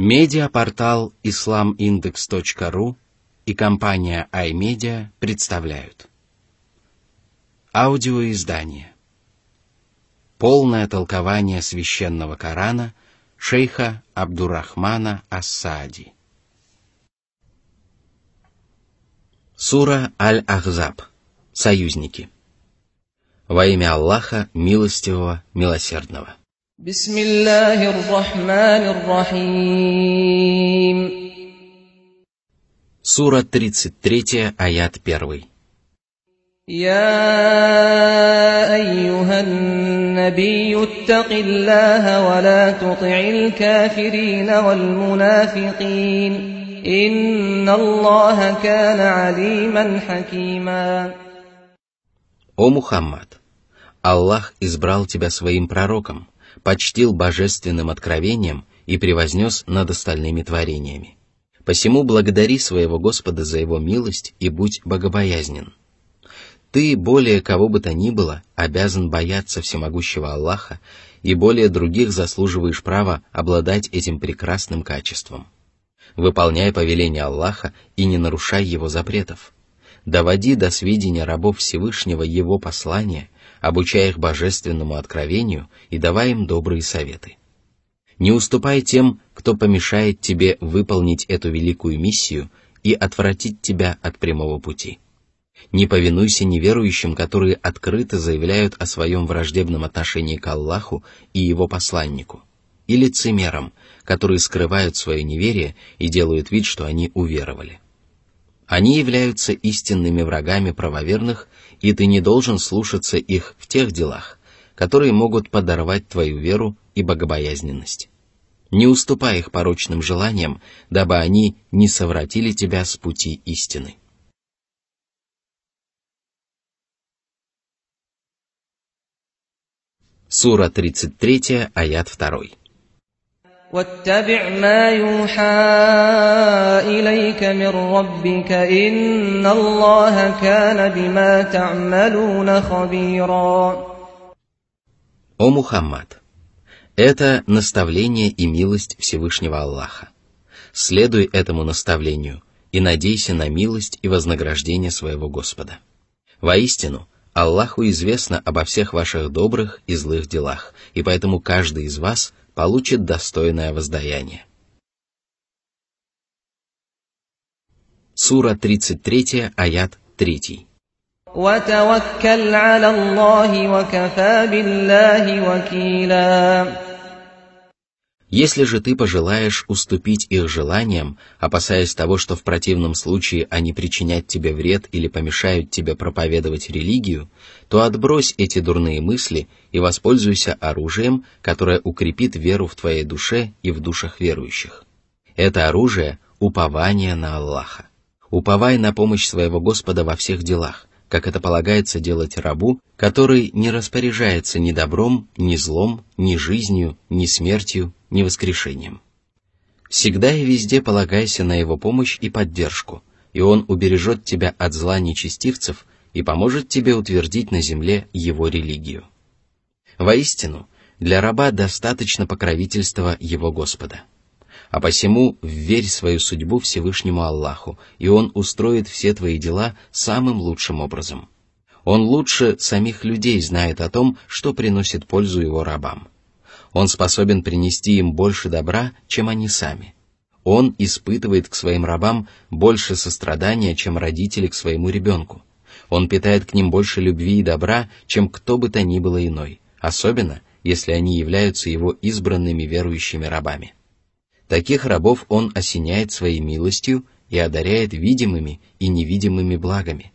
Медиапортал islamindex.ru и компания iMedia представляют аудиоиздание «Полное толкование священного Корана» шейха Абдуррахмана ас-Саади. Сура Аль-Ахзаб. Союзники. Во имя Аллаха, милостивого, милосердного. Бисмиллахир-рахманир-рахим. Сура 33, аят 1. Я айюхан набийю аттақиллаха ва ла тути'ил кафирина вал мунафиқин. Инна Аллаха кана алиман хакима. О Мухаммад! Аллах избрал тебя своим пророком, почтил божественным откровением и превознес над остальными творениями. Посему благодари своего Господа за его милость и будь богобоязнен. Ты более кого бы то ни было обязан бояться всемогущего Аллаха и более других заслуживаешь права обладать этим прекрасным качеством. Выполняй повеления Аллаха и не нарушай его запретов. Доводи до сведения рабов Всевышнего его послания, обучай их божественному откровению и давай им добрые советы. Не уступай тем, кто помешает тебе выполнить эту великую миссию и отвратить тебя от прямого пути. Не повинуйся неверующим, которые открыто заявляют о своем враждебном отношении к Аллаху и его посланнику, и лицемерам, которые скрывают свое неверие и делают вид, что они уверовали. Они являются истинными врагами правоверных, и ты не должен слушаться их в тех делах, которые могут подорвать твою веру и богобоязненность. Не уступай их порочным желаниям, дабы они не совратили тебя с пути истины. Сура 33, аят 2. واتبع ما يوحى إليك من ربك إن الله كان بما تعملون خبيرا. О Мухаммад! Это наставление и милость Всевышнего Аллаха. Следуй этому наставлению и надейся на милость и вознаграждение своего Господа. Воистину, Аллаху известно обо всех ваших добрых и злых делах, и поэтому каждый из вас получит достойное воздаяние. Сура 33, аят 3. وَتَوَكَّلْ عَلَى اللَّهِ وَكَفَى بِاللَّهِ وَكِيلًا. Если же ты пожелаешь уступить их желаниям, опасаясь того, что в противном случае они причинят тебе вред или помешают тебе проповедовать религию, то отбрось эти дурные мысли и воспользуйся оружием, которое укрепит веру в твоей душе и в душах верующих. Это оружие – упование на Аллаха. Уповай на помощь своего Господа во всех делах, как это полагается делать рабу, который не распоряжается ни добром, ни злом, ни жизнью, ни смертью, ни воскрешением. Всегда и везде полагайся на его помощь и поддержку, и он убережет тебя от зла нечестивцев и поможет тебе утвердить на земле его религию. Воистину, для раба достаточно покровительства его Господа. А посему вверь свою судьбу Всевышнему Аллаху, и Он устроит все твои дела самым лучшим образом. Он лучше самих людей знает о том, что приносит пользу его рабам. Он способен принести им больше добра, чем они сами. Он испытывает к своим рабам больше сострадания, чем родители к своему ребенку. Он питает к ним больше любви и добра, чем кто бы то ни было иной, особенно, если они являются его избранными верующими рабами. Таких рабов он осеняет своей милостью и одаряет видимыми и невидимыми благами.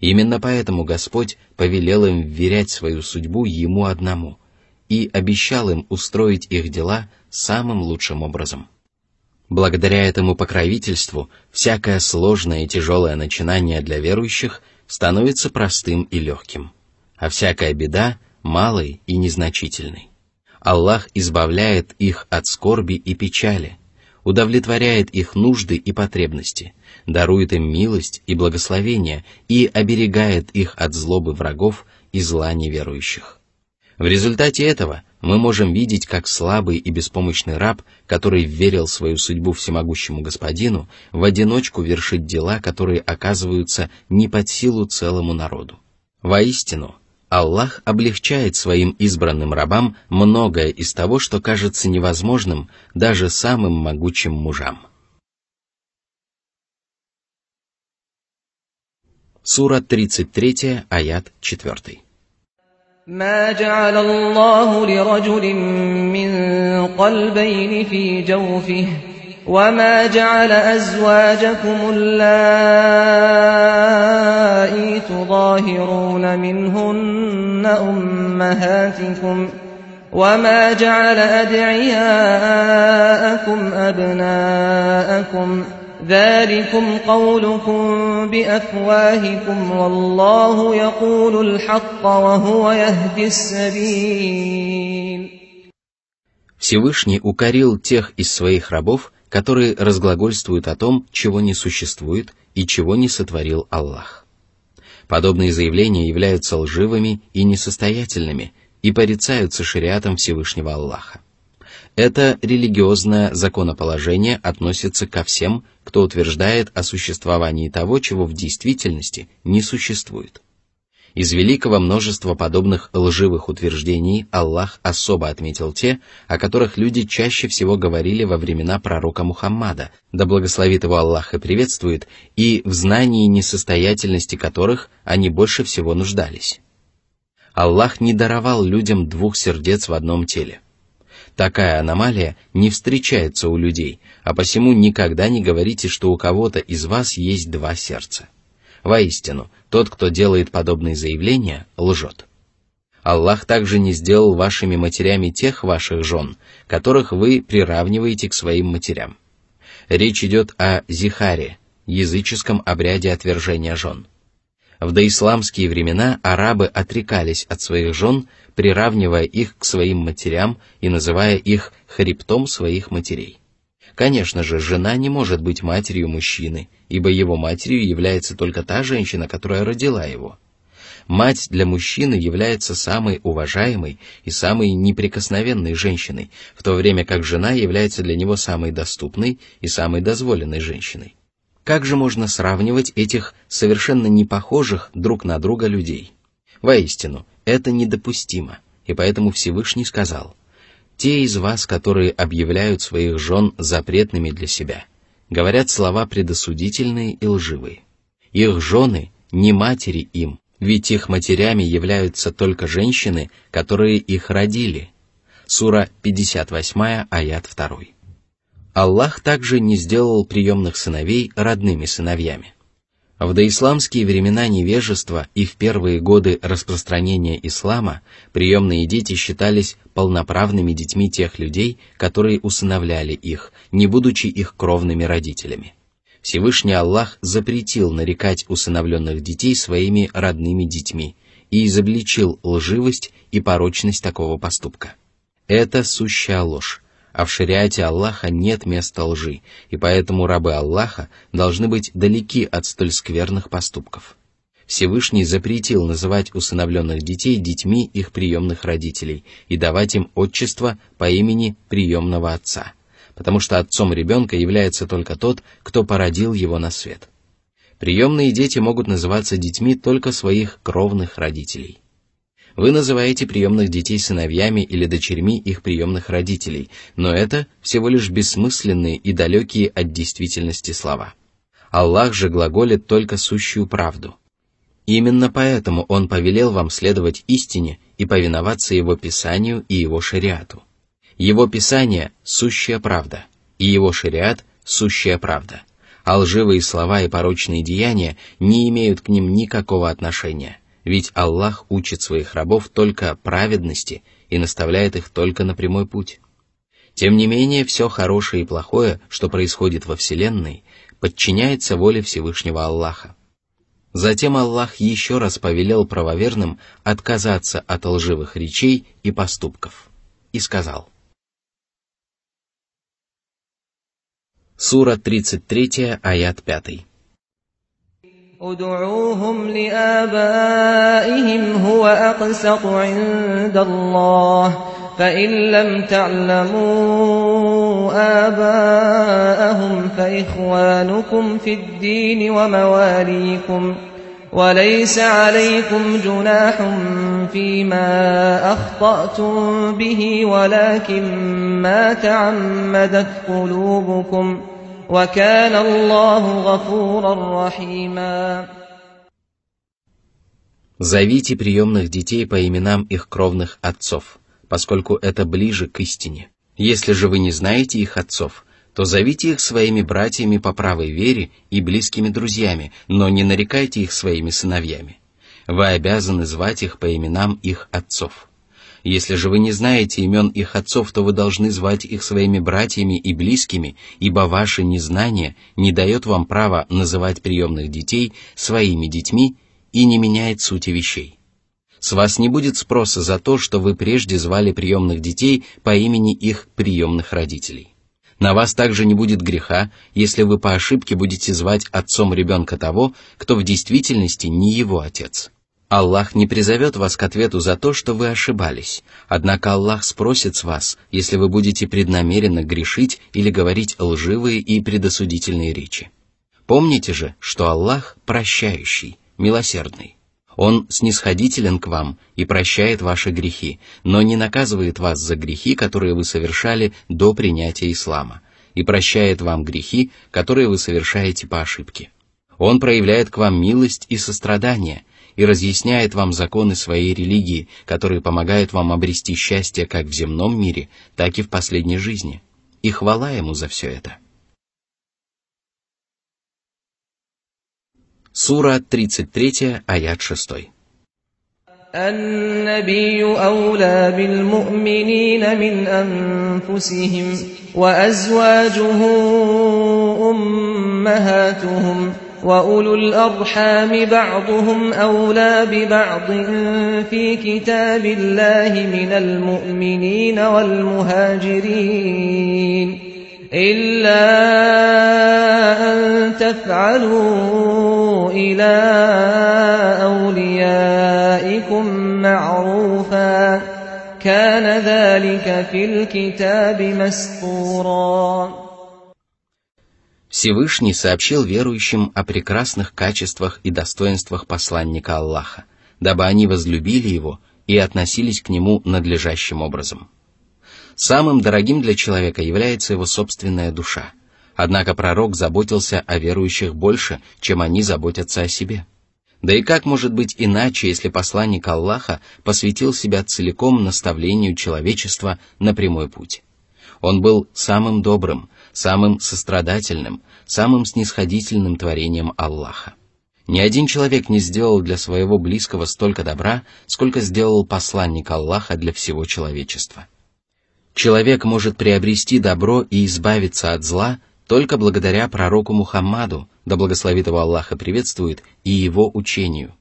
Именно поэтому Господь повелел им вверять свою судьбу Ему одному и обещал им устроить их дела самым лучшим образом. Благодаря этому покровительству всякое сложное и тяжелое начинание для верующих становится простым и легким, а всякая беда – малой и незначительной. Аллах избавляет их от скорби и печали, удовлетворяет их нужды и потребности, дарует им милость и благословение и оберегает их от злобы врагов и зла неверующих. В результате этого мы можем видеть, как слабый и беспомощный раб, который вверил свою судьбу всемогущему господину, в одиночку вершит дела, которые оказываются не под силу целому народу. Воистину, Аллах облегчает своим избранным рабам многое из того, что кажется невозможным даже самым могучим мужам. Сура 33, аят 4. ما جعل الله لرجل من قلبين في جوفه وما جعل أزواجكم اللائي تظاهرون منهن أمهاتكم وما جعل أدعياءكم أبناءكم ذلكم قولكم بأفواهكم والله يقول الحق وهو يهدي السبيل. Всевышний укорил тех из своих рабов, которые разглагольствуют о том, чего не существует и чего не сотворил Аллах. Подобные заявления являются лживыми и несостоятельными и порицаются шариатом Всевышнего Аллаха. Это религиозное законоположение относится ко всем, кто утверждает о существовании того, чего в действительности не существует. Из великого множества подобных лживых утверждений Аллах особо отметил те, о которых люди чаще всего говорили во времена пророка Мухаммада, да благословит его Аллах и приветствует, и в знании несостоятельности которых они больше всего нуждались. Аллах не даровал людям двух сердец в одном теле. Такая аномалия не встречается у людей, а посему никогда не говорите, что у кого-то из вас есть два сердца. Воистину, тот, кто делает подобные заявления, лжет. Аллах также не сделал вашими матерями тех ваших жен, которых вы приравниваете к своим матерям. Речь идет о зихаре, языческом обряде отвержения жен. В доисламские времена арабы отрекались от своих жен, приравнивая их к своим матерям и называя их хребтом своих матерей. Конечно же, жена не может быть матерью мужчины, ибо его матерью является только та женщина, которая родила его. Мать для мужчины является самой уважаемой и самой неприкосновенной женщиной, в то время как жена является для него самой доступной и самой дозволенной женщиной. Как же можно сравнивать этих совершенно не похожих друг на друга людей? Воистину, это недопустимо, и поэтому Всевышний сказал: «Те из вас, которые объявляют своих жен запретными для себя, говорят слова предосудительные и лживые. Их жены не матери им, ведь их матерями являются только женщины, которые их родили». Сура 58, аят 2. Аллах также не сделал приемных сыновей родными сыновьями. В доисламские времена невежества и в первые годы распространения ислама приемные дети считались полноправными детьми тех людей, которые усыновляли их, не будучи их кровными родителями. Всевышний Аллах запретил нарекать усыновленных детей своими родными детьми и изобличил лживость и порочность такого поступка. Это сущая ложь. А в шариате Аллаха нет места лжи, и поэтому рабы Аллаха должны быть далеки от столь скверных поступков. Всевышний запретил называть усыновленных детей детьми их приемных родителей и давать им отчество по имени приемного отца, потому что отцом ребенка является только тот, кто породил его на свет. Приемные дети могут называться детьми только своих кровных родителей. Вы называете приемных детей сыновьями или дочерьми их приемных родителей, но это всего лишь бессмысленные и далекие от действительности слова. Аллах же глаголит только сущую правду. Именно поэтому Он повелел вам следовать истине и повиноваться Его Писанию и Его шариату. Его Писание – сущая правда, и Его шариат – сущая правда, а лживые слова и порочные деяния не имеют к ним никакого отношения. Ведь Аллах учит своих рабов только праведности и наставляет их только на прямой путь. Тем не менее, все хорошее и плохое, что происходит во Вселенной, подчиняется воле Всевышнего Аллаха. Затем Аллах еще раз повелел правоверным отказаться от лживых речей и поступков. И сказал. Сура 33, аят 5. ادعوهم لآبائهم هو أقسط عند الله فإن لم تعلموا آباءهم فإخوانكم في الدين ومواليكم وليس عليكم جناح فيما أخطأتم به ولكن ما تعمدت قلوبكم وكان الله غفورا رحيما. Зовите приемных детей по именам их кровных отцов, поскольку это ближе к истине. Если же вы не знаете их отцов, то зовите их своими братьями по правой вере и близкими друзьями, но не нарекайте их своими сыновьями. Вы обязаны звать их по именам их отцов. Если же вы не знаете имен их отцов, то вы должны звать их своими братьями и близкими, ибо ваше незнание не дает вам права называть приемных детей своими детьми и не меняет сути вещей. С вас не будет спроса за то, что вы прежде звали приемных детей по имени их приемных родителей. На вас также не будет греха, если вы по ошибке будете звать отцом ребенка того, кто в действительности не его отец. Аллах не призовет вас к ответу за то, что вы ошибались, однако Аллах спросит с вас, если вы будете преднамеренно грешить или говорить лживые и предосудительные речи. Помните же, что Аллах прощающий, милосердный. Он снисходителен к вам и прощает ваши грехи, но не наказывает вас за грехи, которые вы совершали до принятия ислама, и прощает вам грехи, которые вы совершаете по ошибке. Он проявляет к вам милость и сострадание и разъясняет вам законы своей религии, которые помогают вам обрести счастье как в земном мире, так и в последней жизни. И хвала Ему за все это. Сура 33, аят 6. النبي أولى بالمؤمنين من أنفسهم وأزواجه أمهاتهم وأولو الأرحام بعضهم أولى ببعض في كتاب الله من المؤمنين والمهاجرين إلا أن تفعلوا إلى أوليائكم معروفا كان ذلك في الكتاب مسطورا. Всевышний сообщил верующим о прекрасных качествах и достоинствах посланника Аллаха, дабы они возлюбили его и относились к нему надлежащим образом. Самым дорогим для человека является его собственная душа, однако пророк заботился о верующих больше, чем они заботятся о себе. Да и как может быть иначе, если посланник Аллаха посвятил себя целиком наставлению человечества на прямой путь? Он был самым добрым, самым сострадательным, самым снисходительным творением Аллаха. Ни один человек не сделал для своего близкого столько добра, сколько сделал посланник Аллаха для всего человечества. Человек может приобрести добро и избавиться от зла только благодаря пророку Мухаммаду, да благословит его Аллах и приветствует, и его учению.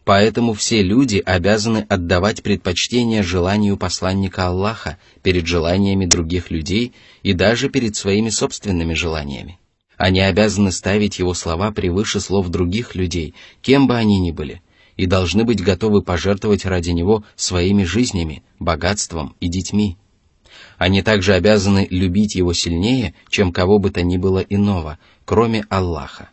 Поэтому все люди обязаны отдавать предпочтение желанию посланника Аллаха перед желаниями других людей и даже перед своими собственными желаниями. Они обязаны ставить его слова превыше слов других людей, кем бы они ни были, и должны быть готовы пожертвовать ради него своими жизнями, богатством и детьми. Они также обязаны любить его сильнее, чем кого бы то ни было иного, кроме Аллаха.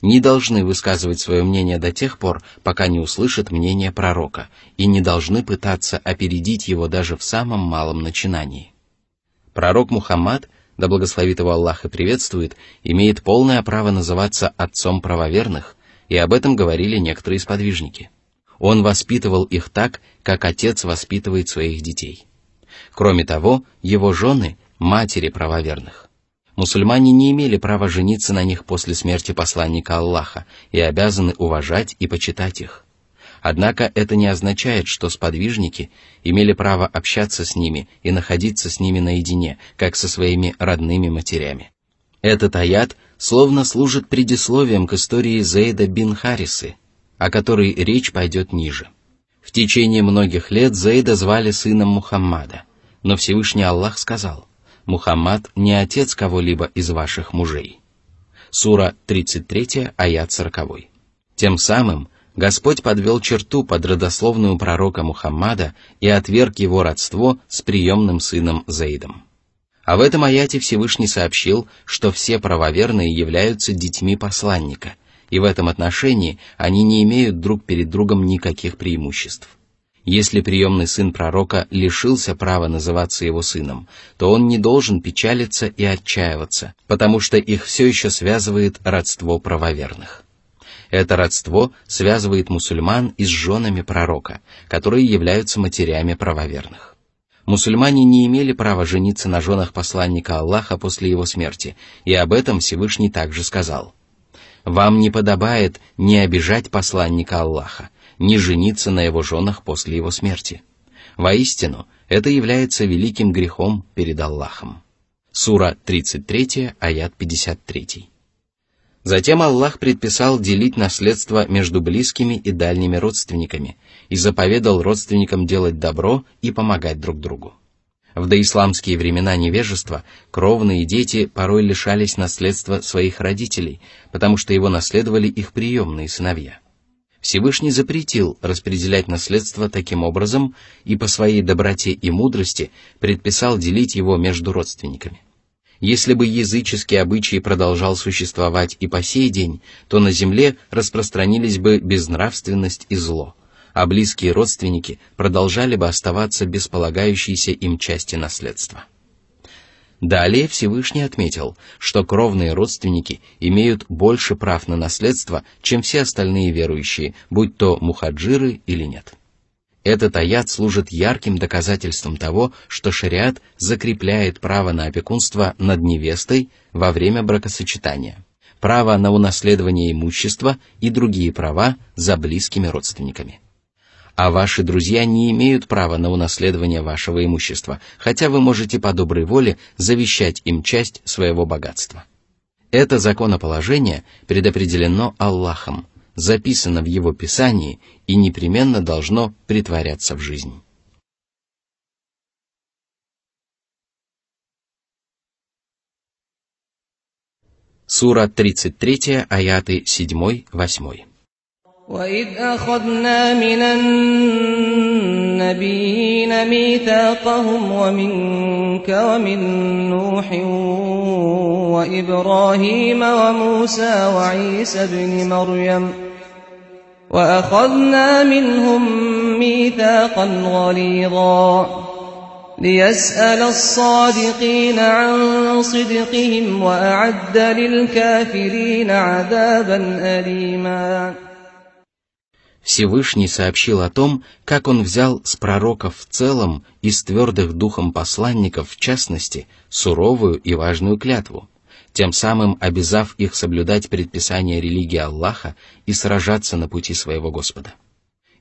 Не должны высказывать свое мнение до тех пор, пока не услышат мнение пророка, и не должны пытаться опередить его даже в самом малом начинании. Пророк Мухаммад, да благословит его Аллах и приветствует, имеет полное право называться отцом правоверных, и об этом говорили некоторые сподвижники. Он воспитывал их так, как отец воспитывает своих детей. Кроме того, его жены – матери правоверных. Мусульмане не имели права жениться на них после смерти посланника Аллаха и обязаны уважать и почитать их. Однако это не означает, что сподвижники имели право общаться с ними и находиться с ними наедине, как со своими родными матерями. Этот аят словно служит предисловием к истории Зейда бин Харисы, о которой речь пойдет ниже. В течение многих лет Зейда звали сыном Мухаммада, но Всевышний Аллах сказал: «Мухаммад не отец кого-либо из ваших мужей». Сура 33, аят 40. Тем самым Господь подвел черту под родословную пророка Мухаммада и отверг его родство с приемным сыном Заидом. А в этом аяте Всевышний сообщил, что все правоверные являются детьми посланника, и в этом отношении они не имеют друг перед другом никаких преимуществ. Если приемный сын пророка лишился права называться его сыном, то он не должен печалиться и отчаиваться, потому что их все еще связывает родство правоверных. Это родство связывает мусульман и с женами пророка, которые являются матерями правоверных. Мусульмане не имели права жениться на женах посланника Аллаха после его смерти, и об этом Всевышний также сказал: «Вам не подобает ни обижать посланника Аллаха, ни жениться на его женах после его смерти. Воистину, это является великим грехом перед Аллахом». Сура 33, аят 53. Затем Аллах предписал делить наследство между близкими и дальними родственниками и заповедал родственникам делать добро и помогать друг другу. В доисламские времена невежества кровные дети порой лишались наследства своих родителей, потому что его наследовали их приемные сыновья. Всевышний запретил распределять наследство таким образом и по своей доброте и мудрости предписал делить его между родственниками. Если бы языческий обычай продолжал существовать и по сей день, то на земле распространились бы безнравственность и зло, а близкие родственники продолжали бы оставаться без полагающейся им части наследства. Далее Всевышний отметил, что кровные родственники имеют больше прав на наследство, чем все остальные верующие, будь то мухаджиры или нет. Этот аят служит ярким доказательством того, что шариат закрепляет право на опекунство над невестой во время бракосочетания, право на унаследование имущества и другие права за близкими родственниками. А ваши друзья не имеют права на унаследование вашего имущества, хотя вы можете по доброй воле завещать им часть своего богатства. Это законоположение предопределено Аллахом, записано в Его Писании и непременно должно претворяться в жизнь. Сура 33, аяты 7-8. وَإِذْ أَخَذْنَا مِنَ النَّبِيِّينَ مِيثَاقَهُمْ وَمِنكَ وَمِن نُّوحٍ وَإِبْرَاهِيمَ وَمُوسَى وَعِيسَى ابْنِ مَرْيَمَ وَأَخَذْنَا مِنْهُم مِّيثَاقًا غَلِيظًا لِيَسْأَلَ الصَّادِقِينَ عَن صِدْقِهِمْ وَأَعَدَّ لِلْكَافِرِينَ عَذَابًا أَلِيمًا. Всевышний сообщил о том, как Он взял с пророков в целом и с твердых духом посланников в частности суровую и важную клятву, тем самым обязав их соблюдать предписания религии Аллаха и сражаться на пути своего Господа.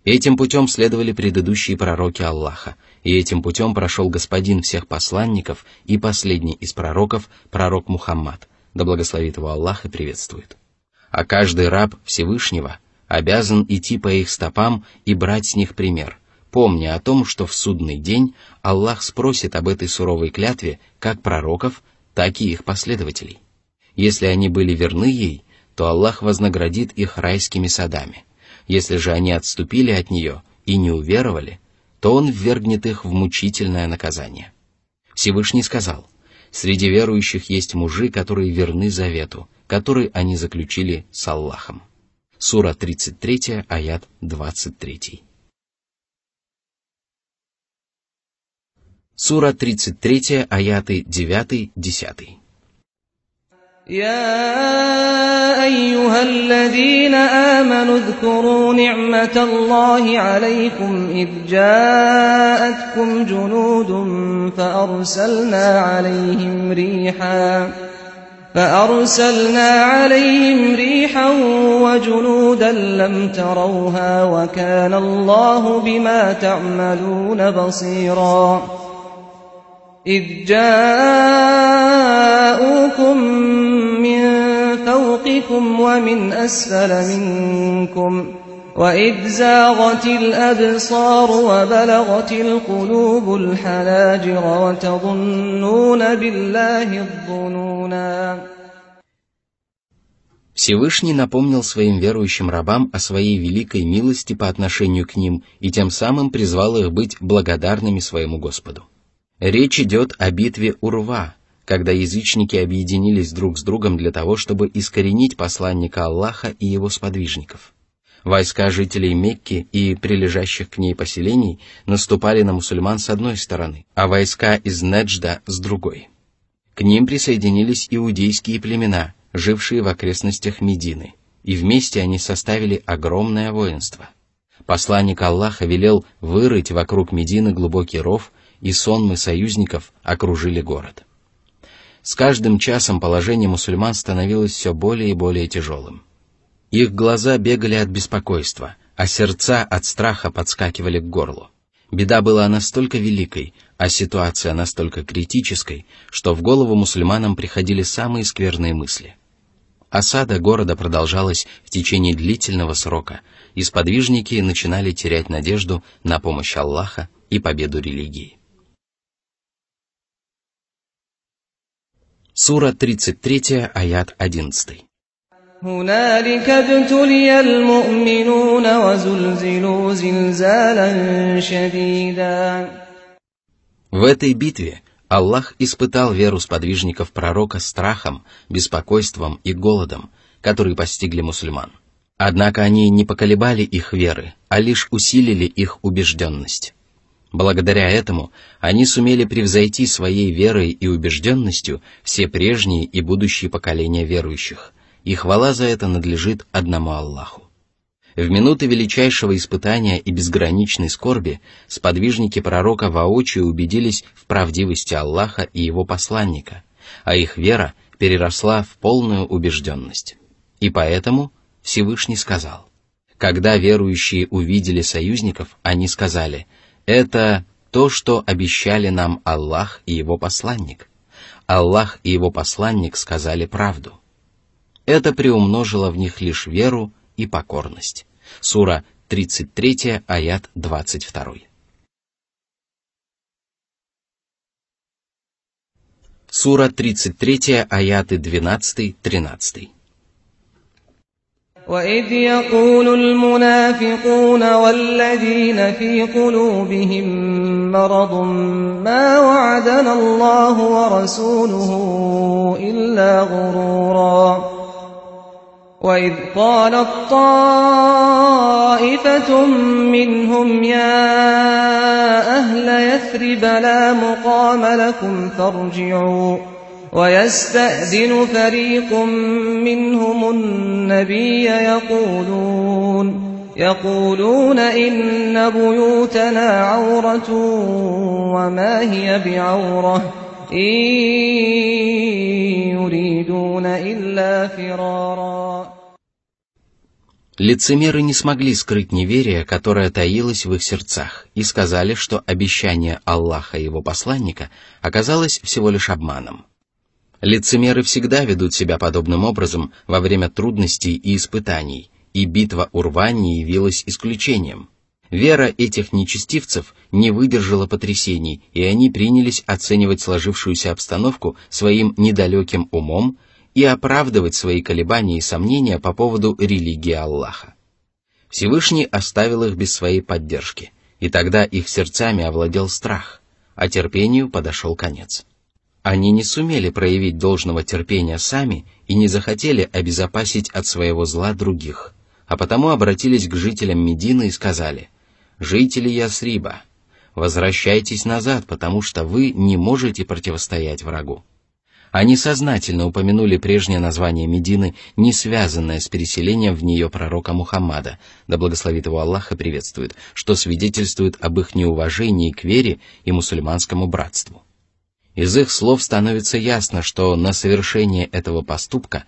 Этим путем следовали предыдущие пророки Аллаха, и этим путем прошел господин всех посланников и последний из пророков, пророк Мухаммад, да благословит его Аллах и приветствует. А каждый раб Всевышнего обязан идти по их стопам и брать с них пример, помня о том, что в судный день Аллах спросит об этой суровой клятве как пророков, так и их последователей. Если они были верны ей, то Аллах вознаградит их райскими садами. Если же они отступили от нее и не уверовали, то Он ввергнет их в мучительное наказание. Всевышний сказал: «Среди верующих есть мужи, которые верны завету, который они заключили с Аллахом». Сура 33, аят 23. Сура 33, аяты 9-10. يا أيها الذين آمنوا اذكروا نعمة الله عليكم إذ جاءتكم جنود فأرسلنا عليهم ريحا وجنودا لم تروها وكان الله بما تعملون بصيرا إذ جاءوكم من فوقكم ومن أسفل منكم وإذ زاغت الأبصار وبلغت القلوب الحناجر وتظنون بالله الظنونا. Всевышний напомнил своим верующим рабам о своей великой милости по отношению к ним и тем самым призвал их быть благодарными своему Господу. Речь идет о битве Урва, когда язычники объединились друг с другом для того, чтобы искоренить посланника Аллаха и его сподвижников. Войска жителей Мекки и прилежащих к ней поселений наступали на мусульман с одной стороны, а войска из Неджда с другой. К ним присоединились иудейские племена, жившие в окрестностях Медины, и вместе они составили огромное воинство. Посланник Аллаха велел вырыть вокруг Медины глубокий ров, и сонмы союзников окружили город. С каждым часом положение мусульман становилось все более и более тяжелым. Их глаза бегали от беспокойства, а сердца от страха подскакивали к горлу. Беда была настолько великой, а ситуация настолько критической, что в голову мусульманам приходили самые скверные мысли. Осада города продолжалась в течение длительного срока, и сподвижники начинали терять надежду на помощь Аллаха и победу религии. Сура 33, аят 11. هنالك ابتلي المؤمنون وزلزلوا زلزالا شديدا. В этой битве Аллах испытал веру сподвижников пророка страхом, беспокойством и голодом, которые постигли мусульман. Однако они не поколебали их веры, а лишь усилили их убежденность. Благодаря этому они сумели превзойти своей верой и убежденностью все прежние и будущие поколения верующих, и хвала за это надлежит одному Аллаху. В минуты величайшего испытания и безграничной скорби сподвижники пророка воочию убедились в правдивости Аллаха и его посланника, а их вера переросла в полную убежденность. И поэтому Всевышний сказал: когда верующие увидели союзников, они сказали: «Это то, что обещали нам Аллах и его посланник». Аллах и его посланник сказали правду. Это приумножило в них лишь веру и покорность. Сура 33, аят 22. Сура 33, аяты 12-13. وَإِذْ يَقُولُ الْمُنَافِقُونَ وَالَّذِينَ فِي قُلُوبِهِم مَّرَضٌ مَّا وَعَدَنَا اللَّهُ وَرَسُولُهُ إِلَّا غُرُورًا وَإِذْ قَالَت طَّائِفَةٌ مِّنْهُمْ يَا أَهْلَ يَثْرِبَ لَا مُقَامَ لَكُمْ فَارْجِعُوا وَيَسْتَأْذِنُ فَرِيقٌ مِّنْهُمُ النَّبِيَّ يَقُولُونَ إِنَّ بُيُوتَنَا عَوْرَةٌ وَمَا هِيَ بِعَوْرَةٍ إِن يُرِيدُونَ إِلَّا فِرَارًا. Лицемеры не смогли скрыть неверие, которое таилось в их сердцах, и сказали, что обещание Аллаха и его посланника оказалось всего лишь обманом. Лицемеры всегда ведут себя подобным образом во время трудностей и испытаний, и битва Урва не явилась исключением. Вера этих нечестивцев не выдержала потрясений, и они принялись оценивать сложившуюся обстановку своим недалеким умом и оправдывать свои колебания и сомнения по поводу религии Аллаха. Всевышний оставил их без своей поддержки, и тогда их сердцами овладел страх, а терпению подошел конец. Они не сумели проявить должного терпения сами и не захотели обезопасить от своего зла других, а потому обратились к жителям Медины и сказали: «Жители Ясриба, возвращайтесь назад, потому что вы не можете противостоять врагу». Они сознательно упомянули прежнее название Медины, не связанное с переселением в нее пророка Мухаммада, да благословит его Аллах и приветствует, что свидетельствует об их неуважении к вере и мусульманскому братству. Из их слов становится ясно, что на совершение этого поступка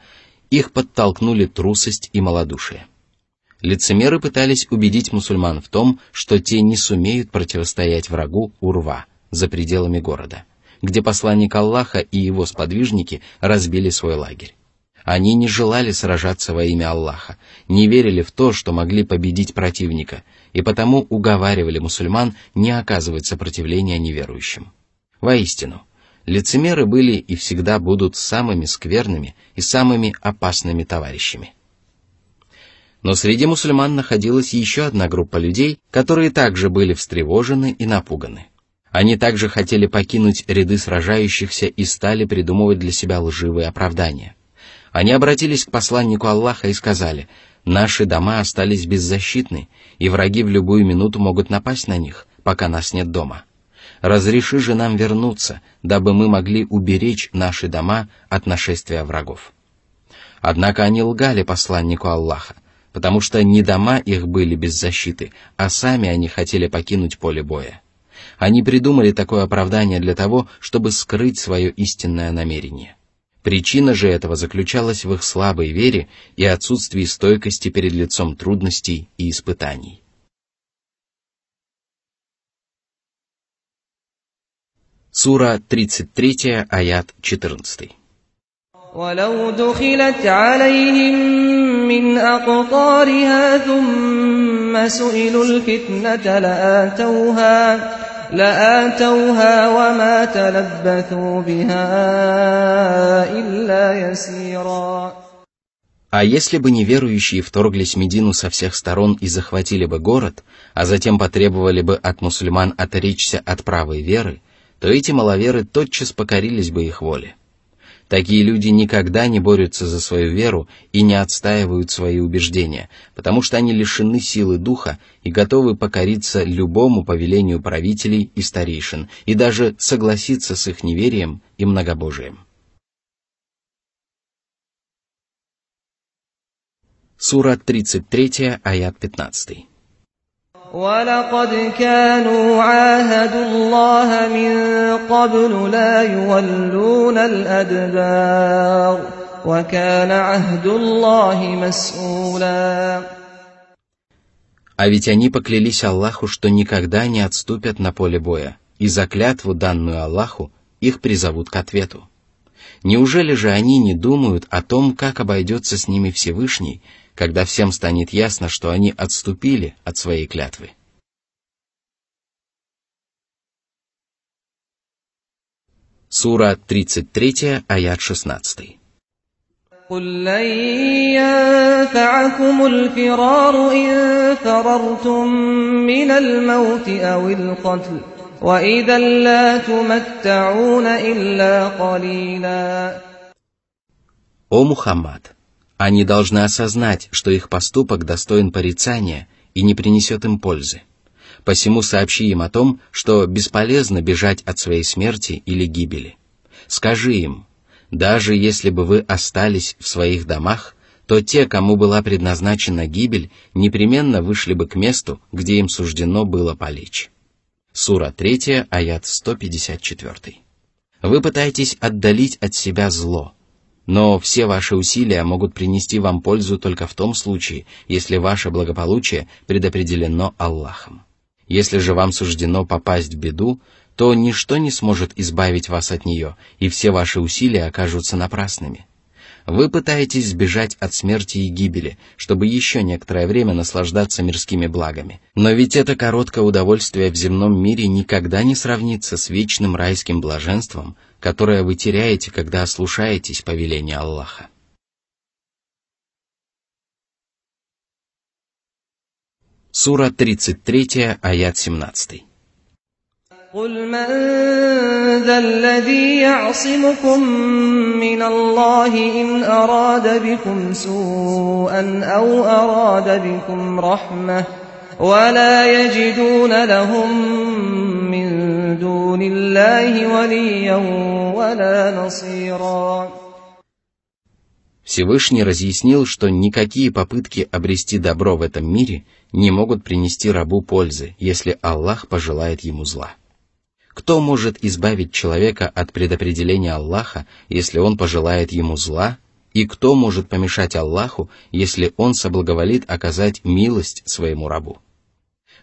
их подтолкнули трусость и малодушие. Лицемеры пытались убедить мусульман в том, что те не сумеют противостоять врагу Урва за пределами города, где посланник Аллаха и его сподвижники разбили свой лагерь. Они не желали сражаться во имя Аллаха, не верили в то, что могли победить противника, и потому уговаривали мусульман не оказывать сопротивления неверующим. Воистину, Лицемеры были и всегда будут самыми скверными и самыми опасными товарищами. Но среди мусульман находилась еще одна группа людей, которые также были встревожены и напуганы. Они также хотели покинуть ряды сражающихся и стали придумывать для себя лживые оправдания. Они обратились к посланнику Аллаха и сказали: «Наши дома остались беззащитны, и враги в любую минуту могут напасть на них, пока нас нет дома. Разреши же нам вернуться, дабы мы могли уберечь наши дома от нашествия врагов». Однако они лгали посланнику Аллаха, потому что не дома их были без защиты, а сами они хотели покинуть поле боя. Они придумали такое оправдание для того, чтобы скрыть свое истинное намерение. Причина же этого заключалась в их слабой вере и отсутствии стойкости перед лицом трудностей и испытаний. Сура 33, аят 14. ولو دخلت عليهم من أقطارها ثم سئلوا الفتنة لآتوها وما تلبثوا بها إلا يسيرا. А если бы неверующие вторглись в Медину со всех сторон и захватили бы город, а затем потребовали бы от мусульман отречься от правой веры, то эти маловеры тотчас покорились бы их воле. Такие люди никогда не борются за свою веру и не отстаивают свои убеждения, потому что они лишены силы духа и готовы покориться любому повелению правителей и старейшин, и даже согласиться с их неверием и многобожием. Сура 33, аят 15. وَلَقَدْ كَانُوا عَاهَدُوا اللَّهَ مِنْ قَبْلُ لَا يُوَلُّونَ الْأَدْبَارَ وَكَانَ عَهْدُ اللَّهِ مَسْئُولًا. А ведь они поклялись Аллаху, что никогда не отступят на поле боя, и за клятву, данную Аллаху, их призовут к ответу. Неужели же они не думают о том, как обойдется с ними Всевышний, когда всем станет ясно, что они отступили от своей клятвы? Сура 33, аят 16. قُل لَّن يَنفَعَكُمُ الْفِرَارُ إِن فَرَرْتُم مِّنَ الْمَوْتِ أَوِ الْقَتْلِ وَإِذًا لَّا تُمَتَّعُونَ إِلَّا قَلِيلًا. О Мухаммад! Они должны осознать, что их поступок достоин порицания и не принесет им пользы. Посему сообщи им о том, что бесполезно бежать от своей смерти или гибели. Скажи им: даже если бы вы остались в своих домах, то те, кому была предназначена гибель, непременно вышли бы к месту, где им суждено было полечь. Сура 3, аят 154. Вы пытаетесь отдалить от себя зло, но все ваши усилия могут принести вам пользу только в том случае, если ваше благополучие предопределено Аллахом. Если же вам суждено попасть в беду, то ничто не сможет избавить вас от нее, и все ваши усилия окажутся напрасными. Вы пытаетесь сбежать от смерти и гибели, чтобы еще некоторое время наслаждаться мирскими благами. Но ведь это короткое удовольствие в земном мире никогда не сравнится с вечным райским блаженством, которое вы теряете, когда ослушаетесь повеления Аллаха. Сура 33, аят 17. قُلْ مَنْ ذَا الَّذِي يَعْصِمُكُمْ مِنَ اللَّهِ إِنْ أَرَادَ بِكُمْ سُوءًا أَوْ أَرَادَ بِكُمْ رَحْمَةً وَلَا يَجِدُونَ لَهُم مِّن دُونِ اللَّهِ وَلِيًّا وَلَا نَصِيرًا. Всевышний разъяснил, что никакие попытки обрести добро в этом мире не могут принести рабу пользы, если Аллах пожелает ему зла. Кто может избавить человека от предопределения Аллаха, если он пожелает ему зла, и кто может помешать Аллаху, если он соблаговолит оказать милость своему рабу?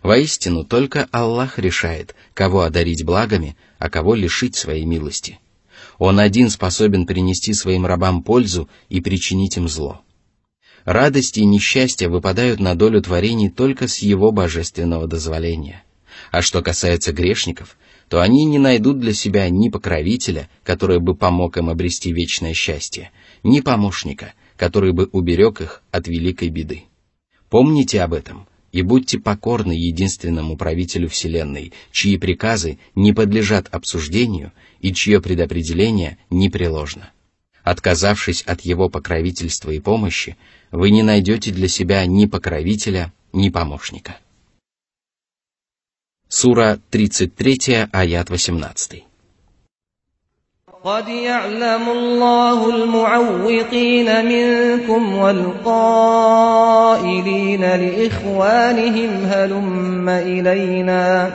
Воистину, только Аллах решает, кого одарить благами, а кого лишить своей милости. Он один способен принести своим рабам пользу и причинить им зло. Радости и несчастья выпадают на долю творений только с его божественного дозволения. А что касается грешников, то они не найдут для себя ни покровителя, который бы помог им обрести вечное счастье, ни помощника, который бы уберег их от великой беды. Помните об этом и будьте покорны единственному правителю Вселенной, чьи приказы не подлежат обсуждению и чье предопределение непреложно. Отказавшись от его покровительства и помощи, вы не найдете для себя ни покровителя, ни помощника. Сура 33, аят 18. قد يعلم الله المعوقين منكم والقائلين لإخوانهم هلم إلينا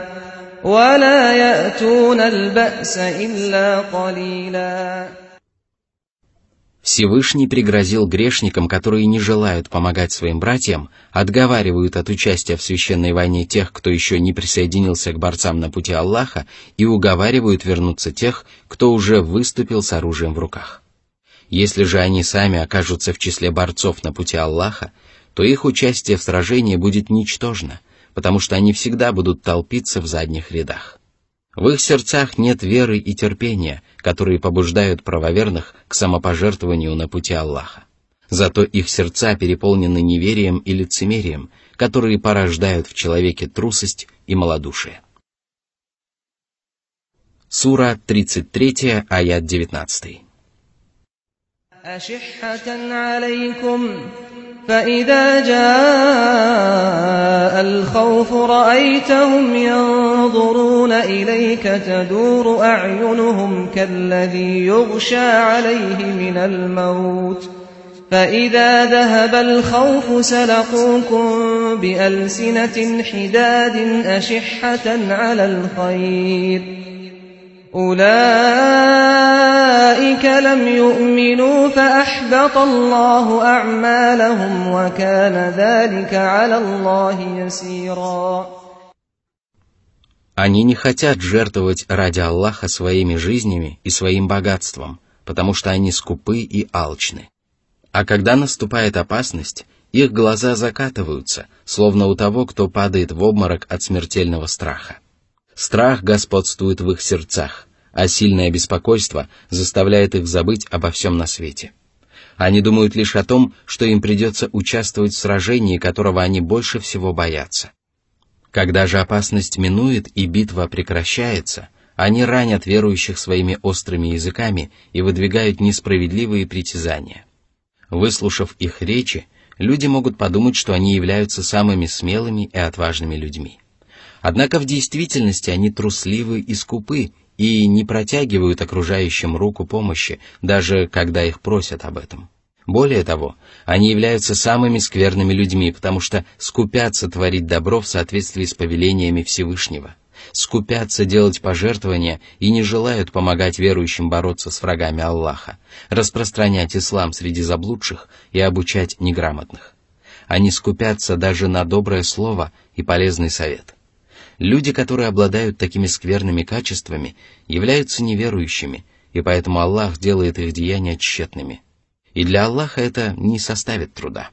ولا يأتون البأس إلا قليلا. Всевышний пригрозил грешникам, которые не желают помогать своим братьям, отговаривают от участия в священной войне тех, кто еще не присоединился к борцам на пути Аллаха, и уговаривают вернуться тех, кто уже выступил с оружием в руках. Если же они сами окажутся в числе борцов на пути Аллаха, то их участие в сражении будет ничтожно, потому что они всегда будут толпиться в задних рядах. В их сердцах нет веры и терпения, которые побуждают правоверных к самопожертвованию на пути Аллаха. Зато их сердца переполнены неверием и лицемерием, которые порождают в человеке трусость и малодушие. Сура 33, аят 19. فإذا جاء الخوف رأيتهم ينظرون إليك تدور أعينهم كالذي يغشى عليه من الموت فإذا ذهب الخوف سلقوكم بألسنة حداد أشحة على الخير أولئك لم يؤمنوا فأحبط الله أعمالهم وكان ذلك على الله يسيرا. Они не хотят жертвовать ради Аллаха своими жизнями и своим богатством, потому что они скупы и алчны. А когда наступает опасность, их глаза закатываются, словно у того, кто падает в обморок от смертельного страха. Страх господствует в их сердцах, а сильное беспокойство заставляет их забыть обо всем на свете. Они думают лишь о том, что им придется участвовать в сражении, которого они больше всего боятся. Когда же опасность минует и битва прекращается, они ранят верующих своими острыми языками и выдвигают несправедливые притязания. Выслушав их речи, люди могут подумать, что они являются самыми смелыми и отважными людьми. Однако в действительности они трусливы и скупы и не протягивают окружающим руку помощи, даже когда их просят об этом. Более того, они являются самыми скверными людьми, потому что скупятся творить добро в соответствии с повелениями Всевышнего, скупятся делать пожертвования и не желают помогать верующим бороться с врагами Аллаха, распространять ислам среди заблудших и обучать неграмотных. Они скупятся даже на доброе слово и полезный совет. Люди, которые обладают такими скверными качествами, являются неверующими, и поэтому Аллах делает их деяния тщетными. И для Аллаха это не составит труда.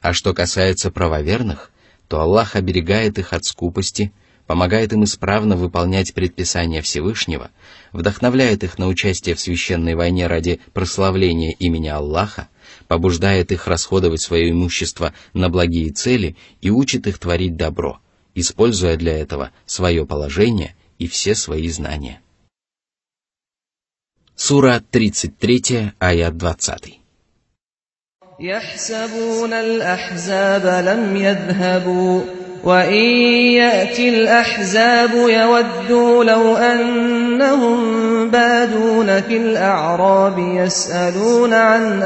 А что касается правоверных, то Аллах оберегает их от скупости, помогает им исправно выполнять предписания Всевышнего, вдохновляет их на участие в священной войне ради прославления имени Аллаха, побуждает их расходовать свое имущество на благие цели и учит их творить добро, используя для этого свое положение и все свои знания. Сура 33, аят 20. يحسبون الأحزاب لم يذهبوا وإن يأتي الأحزاب يودوا لو أنهم بادون في الأعراب يسألون عن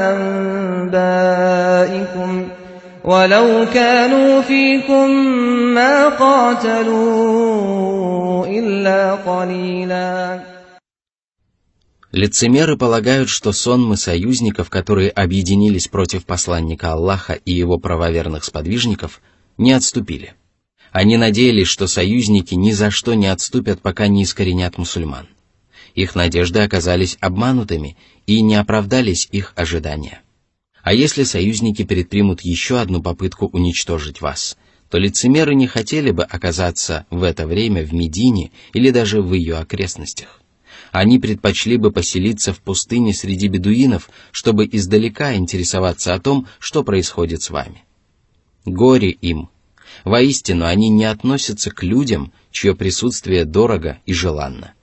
أنبائكم ولو كانوا فيكم ما قاتلوا إلا قليلا. Лицемеры полагают, что сонмы союзников, которые объединились против посланника Аллаха и его правоверных сподвижников, не отступили. Они надеялись, что союзники ни за что не отступят, пока не искоренят мусульман. Их надежды оказались обманутыми и не оправдались их ожидания. А если союзники предпримут еще одну попытку уничтожить вас, то лицемеры не хотели бы оказаться в это время в Медине или даже в ее окрестностях. Они предпочли бы поселиться в пустыне среди бедуинов, чтобы издалека интересоваться о том, что происходит с вами. Горе им! Воистину, они не относятся к людям, чье присутствие дорого и желанно.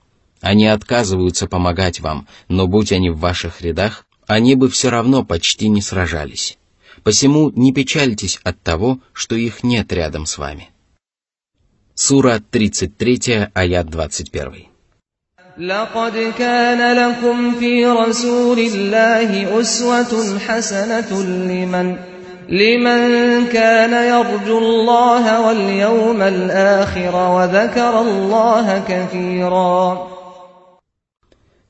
Они отказываются помогать вам, но будь они в ваших рядах, они бы все равно почти не сражались. Посему не печальтесь от того, что их нет рядом с вами. Сура 33, аят 21. لقد كان لكم في رسول الله أسوة حسنة لمن كان يرجو الله واليوم الآخر وذكر الله كثيرا.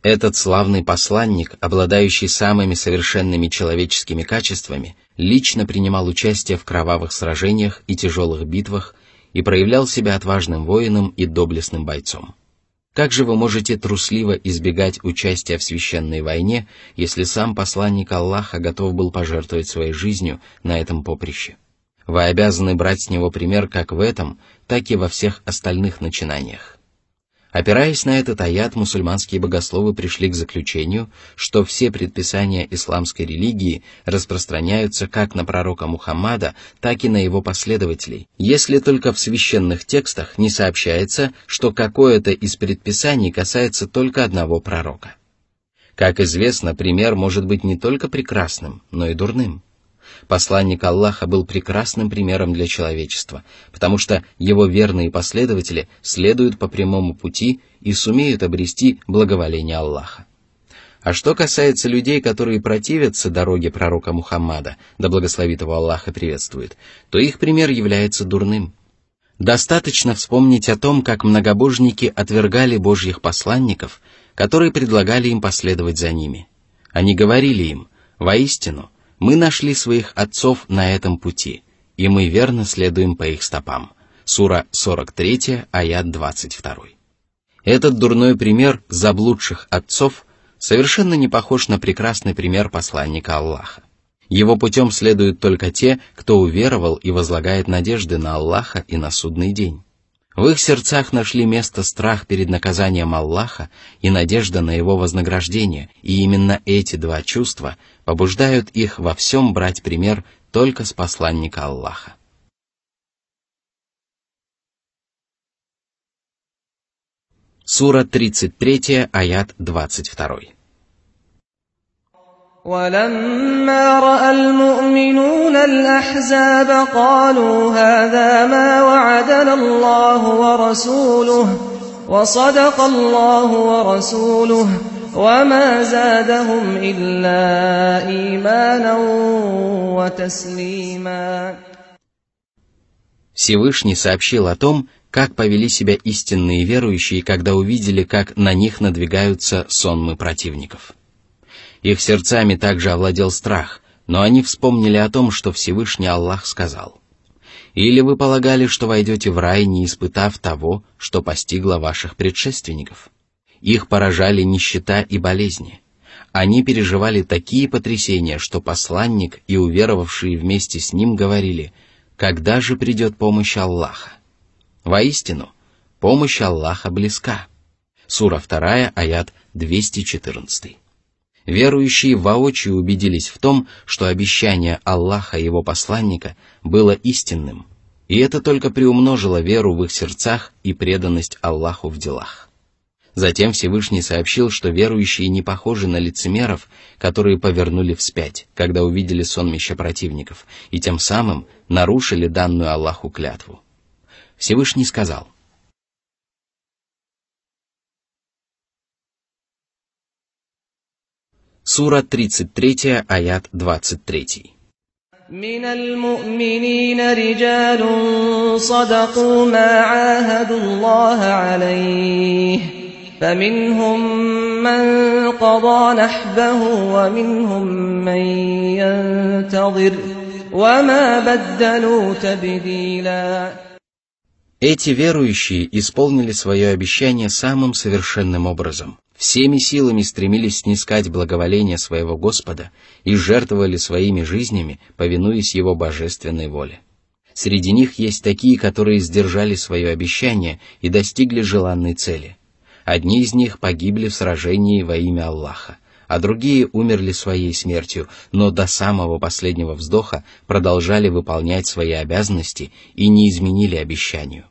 Этот славный посланник, обладающий самыми совершенными человеческими качествами, лично принимал участие в кровавых сражениях и тяжелых битвах и проявлял себя отважным воином и доблестным бойцом. Как же вы можете трусливо избегать участия в священной войне, если сам посланник Аллаха готов был пожертвовать своей жизнью на этом поприще? Вы обязаны брать с него пример как в этом, так и во всех остальных начинаниях. Опираясь на этот аят, мусульманские богословы пришли к заключению, что все предписания исламской религии распространяются как на пророка Мухаммада, так и на его последователей, если только в священных текстах не сообщается, что какое-то из предписаний касается только одного пророка. Как известно, пример может быть не только прекрасным, но и дурным. Посланник Аллаха был прекрасным примером для человечества, потому что его верные последователи следуют по прямому пути и сумеют обрести благоволение Аллаха. А что касается людей, которые противятся дороге пророка Мухаммада, да благословит его Аллах и приветствует, то их пример является дурным. Достаточно вспомнить о том, как многобожники отвергали Божьих посланников, которые предлагали им последовать за ними. Они говорили им: «Воистину, мы нашли своих отцов на этом пути, и мы верно следуем по их стопам». Сура 43, аят 22. Этот дурной пример заблудших отцов совершенно не похож на прекрасный пример посланника Аллаха. Его путем следуют только те, кто уверовал и возлагает надежды на Аллаха и на судный день. В их сердцах нашли место страх перед наказанием Аллаха и надежда на его вознаграждение, и именно эти два чувства побуждают их во всем брать пример только с посланника Аллаха. Сура 33, аят 22. ولما رأى المؤمنون الأحزاب قالوا هذا ما وعدنا الله ورسوله وصدق الله ورسوله وما زادهم إلا إيمانا وتسليما. Всевышний сообщил о том, как повели себя истинные верующие, когда увидели, как на них надвигаются сонмы противников. Их сердцами также овладел страх, но они вспомнили о том, что Всевышний Аллах сказал: «Или вы полагали, что войдете в рай, не испытав того, что постигло ваших предшественников?» Их поражали нищета и болезни. Они переживали такие потрясения, что посланник и уверовавшие вместе с ним говорили: «Когда же придет помощь Аллаха?» Воистину, помощь Аллаха близка. Сура 2, аят 214. Верующие воочию убедились в том, что обещание Аллаха и его посланника было истинным, и это только приумножило веру в их сердцах и преданность Аллаху в делах. Затем Всевышний сообщил, что верующие не похожи на лицемеров, которые повернули вспять, когда увидели сонмище противников, и тем самым нарушили данную Аллаху клятву. Всевышний сказал: Сура 33, аят 23. من المؤمنين رجال صدقوا ما عاهدوا الله عليه فمنهم من قضى نحبه ومنهم من ينتظر وما بدلوا تبديلا. Эти верующие исполнили свое обещание самым совершенным образом, всеми силами стремились снискать благоволение своего Господа и жертвовали своими жизнями, повинуясь Его божественной воле. Среди них есть такие, которые сдержали свое обещание и достигли желанной цели. Одни из них погибли в сражении во имя Аллаха, а другие умерли своей смертью, но до самого последнего вздоха продолжали выполнять свои обязанности и не изменили обещанию.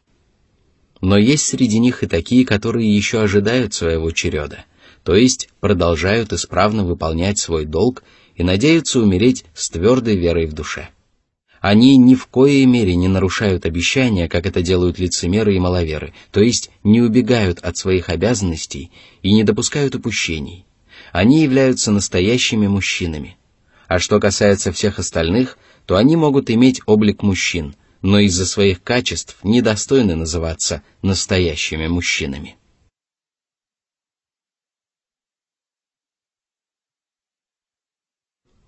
Но есть среди них и такие, которые еще ожидают своего череда, то есть продолжают исправно выполнять свой долг и надеются умереть с твердой верой в душе. Они ни в коей мере не нарушают обещания, как это делают лицемеры и маловеры, то есть не убегают от своих обязанностей и не допускают упущений. Они являются настоящими мужчинами. А что касается всех остальных, то они могут иметь облик мужчин, но из-за своих качеств недостойны называться настоящими мужчинами.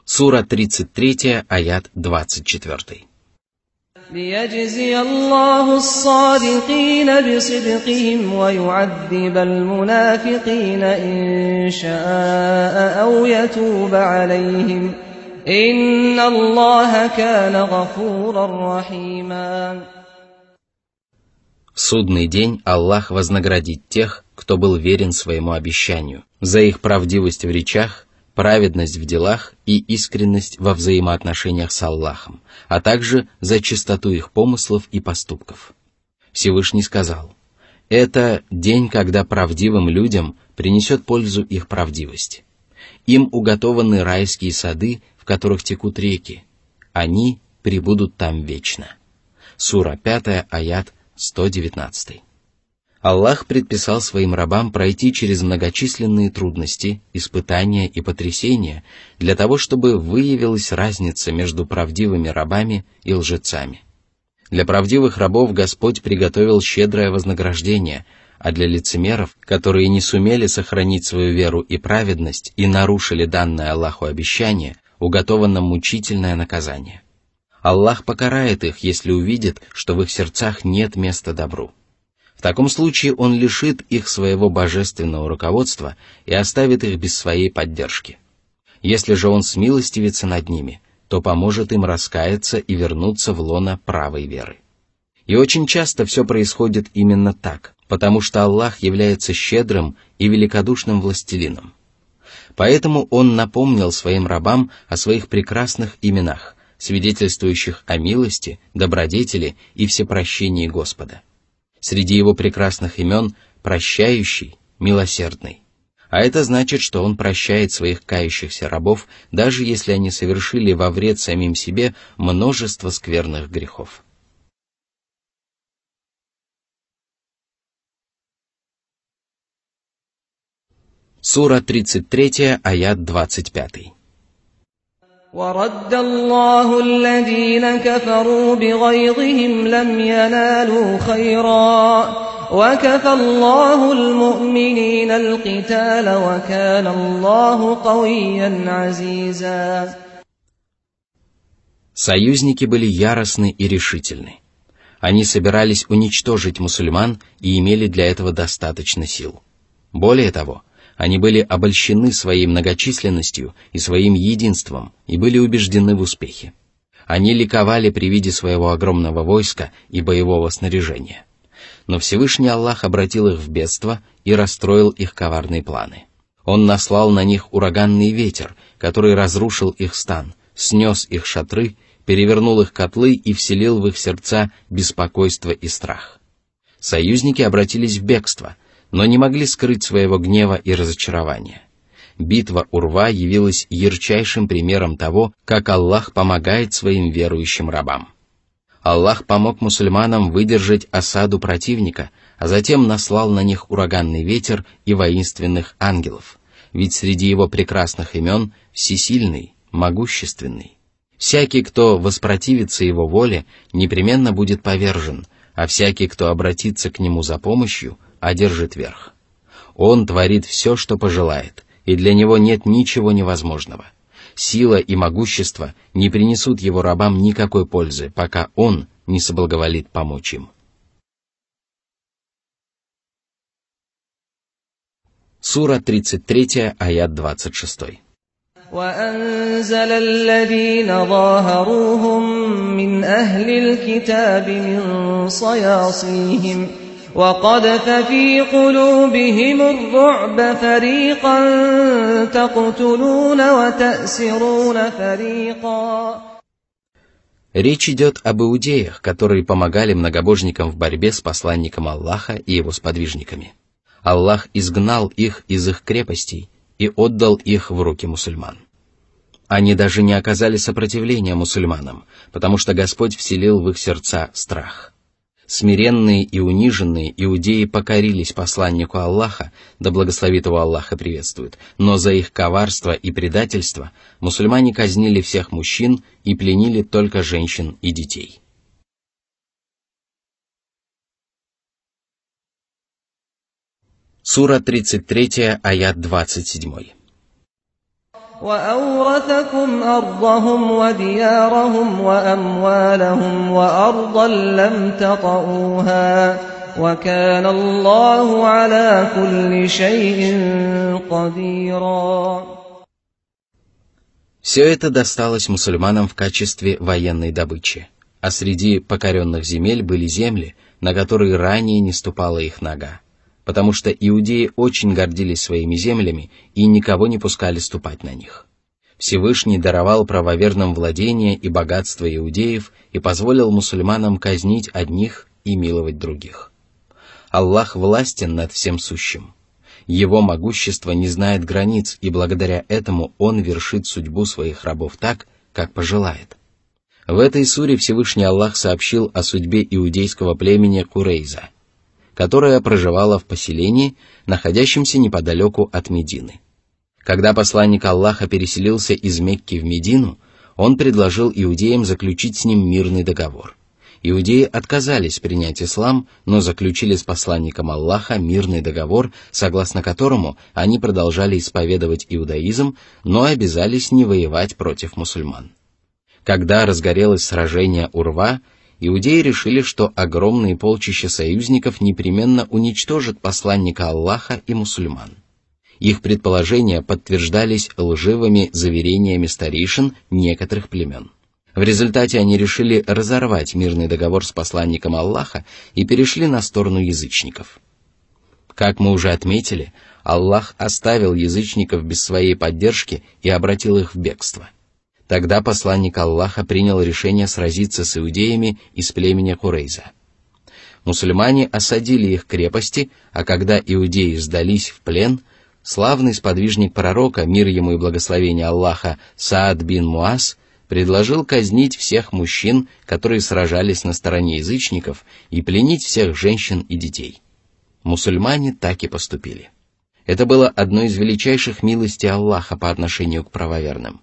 Сура 33, аят 24. ليجزي الله الصادقين بصدقهم ويعذب المنافقين إن شاء أو يتوب عليهم إن الله كان غفورا رحيما. В судный день Аллах вознаградит тех, кто был верен своему обещанию, за их правдивость в речах, праведность в делах и искренность во взаимоотношениях с Аллахом, а также за чистоту их помыслов и поступков. Всевышний сказал: «Это день, когда правдивым людям принесет пользу их правдивость. Им уготованы райские сады, в которых текут реки. Они пребудут там вечно». Сура 5, аят 119. Аллах предписал своим рабам пройти через многочисленные трудности, испытания и потрясения для того, чтобы выявилась разница между правдивыми рабами и лжецами. Для правдивых рабов Господь приготовил щедрое вознаграждение, а для лицемеров, которые не сумели сохранить свою веру и праведность и нарушили данное Аллаху обещание, уготовано мучительное наказание. Аллах покарает их, если увидит, что в их сердцах нет места добру. В таком случае Он лишит их своего божественного руководства и оставит их без своей поддержки. Если же Он смилостивится над ними, то поможет им раскаяться и вернуться в лоно правой веры. И очень часто все происходит именно так, потому что Аллах является щедрым и великодушным властелином. Поэтому Он напомнил своим рабам о своих прекрасных именах, свидетельствующих о милости, добродетели и всепрощении Господа. Среди его прекрасных имен прощающий, милосердный. А это значит, что он прощает своих кающихся рабов, даже если они совершили во вред самим себе множество скверных грехов. Сура 33, аят 25. ورد الله الذين كفروا بغيظهم لم ينالوا خيرا وكفى الله المؤمنين القتال وكان الله قويا عزيزا. Союзники были яростны и решительны. Они собирались уничтожить мусульман и имели для этого достаточно сил. Более того, они были обольщены своей многочисленностью и своим единством и были убеждены в успехе. Они ликовали при виде своего огромного войска и боевого снаряжения. Но Всевышний Аллах обратил их в бедство и расстроил их коварные планы. Он наслал на них ураганный ветер, который разрушил их стан, снес их шатры, перевернул их котлы и вселил в их сердца беспокойство и страх. Союзники обратились в бегство, но не могли скрыть своего гнева и разочарования. Битва Урва явилась ярчайшим примером того, как Аллах помогает своим верующим рабам. Аллах помог мусульманам выдержать осаду противника, а затем наслал на них ураганный ветер и воинственных ангелов, ведь среди его прекрасных имен всесильный, могущественный. Всякий, кто воспротивится его воле, непременно будет повержен, а всякий, кто обратится к нему за помощью, одержит верх. Он творит все, что пожелает, и для него нет ничего невозможного. Сила и могущество не принесут его рабам никакой пользы, пока он не соблаговолит помочь им. Сура 33, аят 26. وأنزل الذين ظاهروهم من أهل الكتاب من صياصيهم وقذف في قلوبهم الرعب فريقا تقتلون وتأسرون فريقا. Речь идет об иудеях, которые помогали многобожникам в борьбе с посланником Аллаха и его сподвижниками. Аллах изгнал их из их крепостей и отдал их в руки мусульман. Они даже не оказали сопротивления мусульманам, потому что Господь вселил в их сердца страх. Смиренные и униженные иудеи покорились посланнику Аллаха, да благословит его Аллах и приветствует, но за их коварство и предательство мусульмане казнили всех мужчин и пленили только женщин и детей. Сура 33, аят 27. وأورثكم أرضهم وديارهم وأموالهم وأرضا لم تطئوها وكان الله على كل شيء قديرا. Все это досталось мусульманам в качестве военной добычи, а среди покоренных земель были земли, на которые ранее не ступала их нога, потому что иудеи очень гордились своими землями и никого не пускали ступать на них. Всевышний даровал правоверным владения и богатство иудеев и позволил мусульманам казнить одних и миловать других. Аллах властен над всем сущим. Его могущество не знает границ, и благодаря этому Он вершит судьбу своих рабов так, как пожелает. В этой суре Всевышний Аллах сообщил о судьбе иудейского племени Курейза, которая проживала в поселении, находящемся неподалеку от Медины. Когда посланник Аллаха переселился из Мекки в Медину, он предложил иудеям заключить с ним мирный договор. Иудеи отказались принять ислам, но заключили с посланником Аллаха мирный договор, согласно которому они продолжали исповедовать иудаизм, но обязались не воевать против мусульман. Когда разгорелось сражение Урва, иудеи решили, что огромные полчища союзников непременно уничтожат посланника Аллаха и мусульман. Их предположения подтверждались лживыми заверениями старейшин некоторых племен. В результате они решили разорвать мирный договор с посланником Аллаха и перешли на сторону язычников. Как мы уже отметили, Аллах оставил язычников без своей поддержки и обратил их в бегство. Тогда посланник Аллаха принял решение сразиться с иудеями из племени Курейза. Мусульмане осадили их крепости, а когда иудеи сдались в плен, славный сподвижник пророка, мир ему и благословение Аллаха, Саад бин Муаз, предложил казнить всех мужчин, которые сражались на стороне язычников, и пленить всех женщин и детей. Мусульмане так и поступили. Это было одной из величайших милостей Аллаха по отношению к правоверным.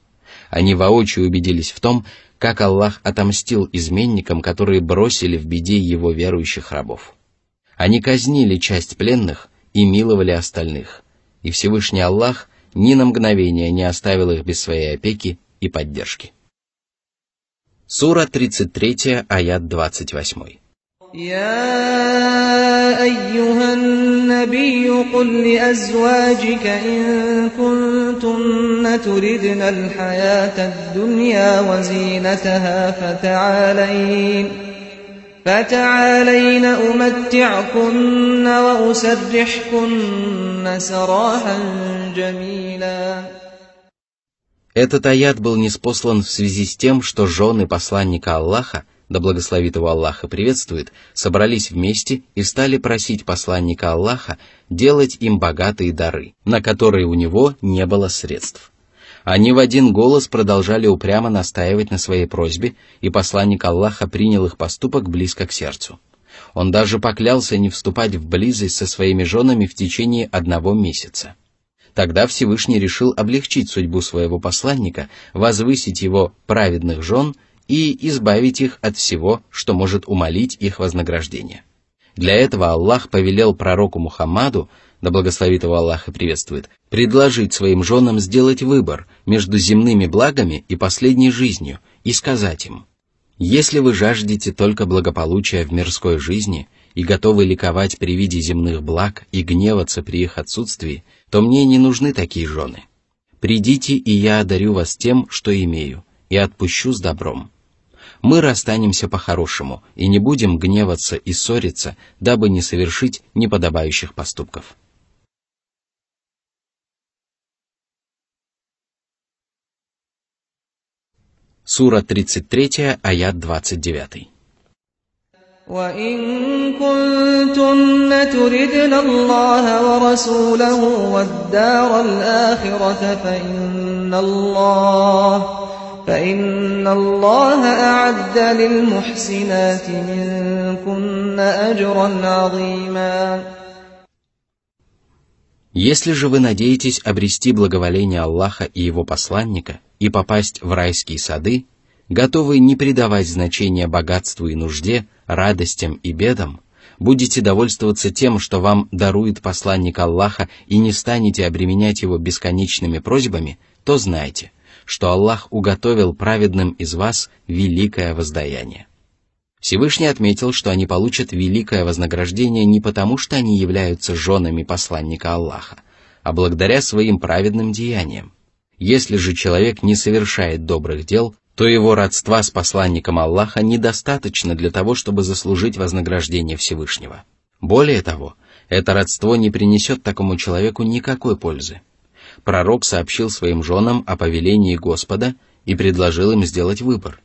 Они воочию убедились в том, как Аллах отомстил изменникам, которые бросили в беде его верующих рабов. Они казнили часть пленных и миловали остальных, и Всевышний Аллах ни на мгновение не оставил их без своей опеки и поддержки. Сура 33, аят 28. يا أيها النبي قل لأزواجك إن كنتن تردن الحياة الدنيا وزينتها فتعالين أمتعكن وأسرحكن سراحا جميلا. Этот аят был ниспослан в связи с тем, что жены посланника Аллаха, да благословит его Аллах и приветствует, собрались вместе и стали просить посланника Аллаха делать им богатые дары, на которые у него не было средств. Они в один голос продолжали упрямо настаивать на своей просьбе, и посланник Аллаха принял их поступок близко к сердцу. Он даже поклялся не вступать в близость со своими женами в течение 1 месяца. Тогда Всевышний решил облегчить судьбу своего посланника, возвысить его праведных жен и избавить их от всего, что может умалить их вознаграждение. Для этого Аллах повелел пророку Мухаммаду, да благословит его Аллах и приветствует, предложить своим женам сделать выбор между земными благами и последней жизнью и сказать им: «Если вы жаждете только благополучия в мирской жизни и готовы ликовать при виде земных благ и гневаться при их отсутствии, то мне не нужны такие жены. «Придите, и я одарю вас тем, что имею, и отпущу с добром. Мы расстанемся по-хорошему и не будем гневаться и ссориться, дабы не совершить неподобающих поступков». Сура 33, аят 29. وَإِن كُنتُنَّ تُرِدْنَ اللَّهَ وَرَسُولَهُ وَالدَّارَ الْآخِرَةَ فَإِنَّ اللَّهَ أَعَدَّ لِلْمُحْسِنَاتِ مِنكُنَّ أَجْرًا عَظِيمًا. Если же вы надеетесь обрести благоволение Аллаха и Его посланника и попасть в райские сады, готовы не придавать значения богатству и нужде, радостям и бедам, будете довольствоваться тем, что вам дарует посланник Аллаха, и не станете обременять его бесконечными просьбами, то знайте, что Аллах уготовил праведным из вас великое воздаяние. Всевышний отметил, что они получат великое вознаграждение не потому, что они являются женами посланника Аллаха, а благодаря своим праведным деяниям. Если же человек не совершает добрых дел, то его родства с посланником Аллаха недостаточно для того, чтобы заслужить вознаграждение Всевышнего. Более того, это родство не принесет такому человеку никакой пользы. Пророк сообщил своим женам о повелении Господа и предложил им сделать выбор.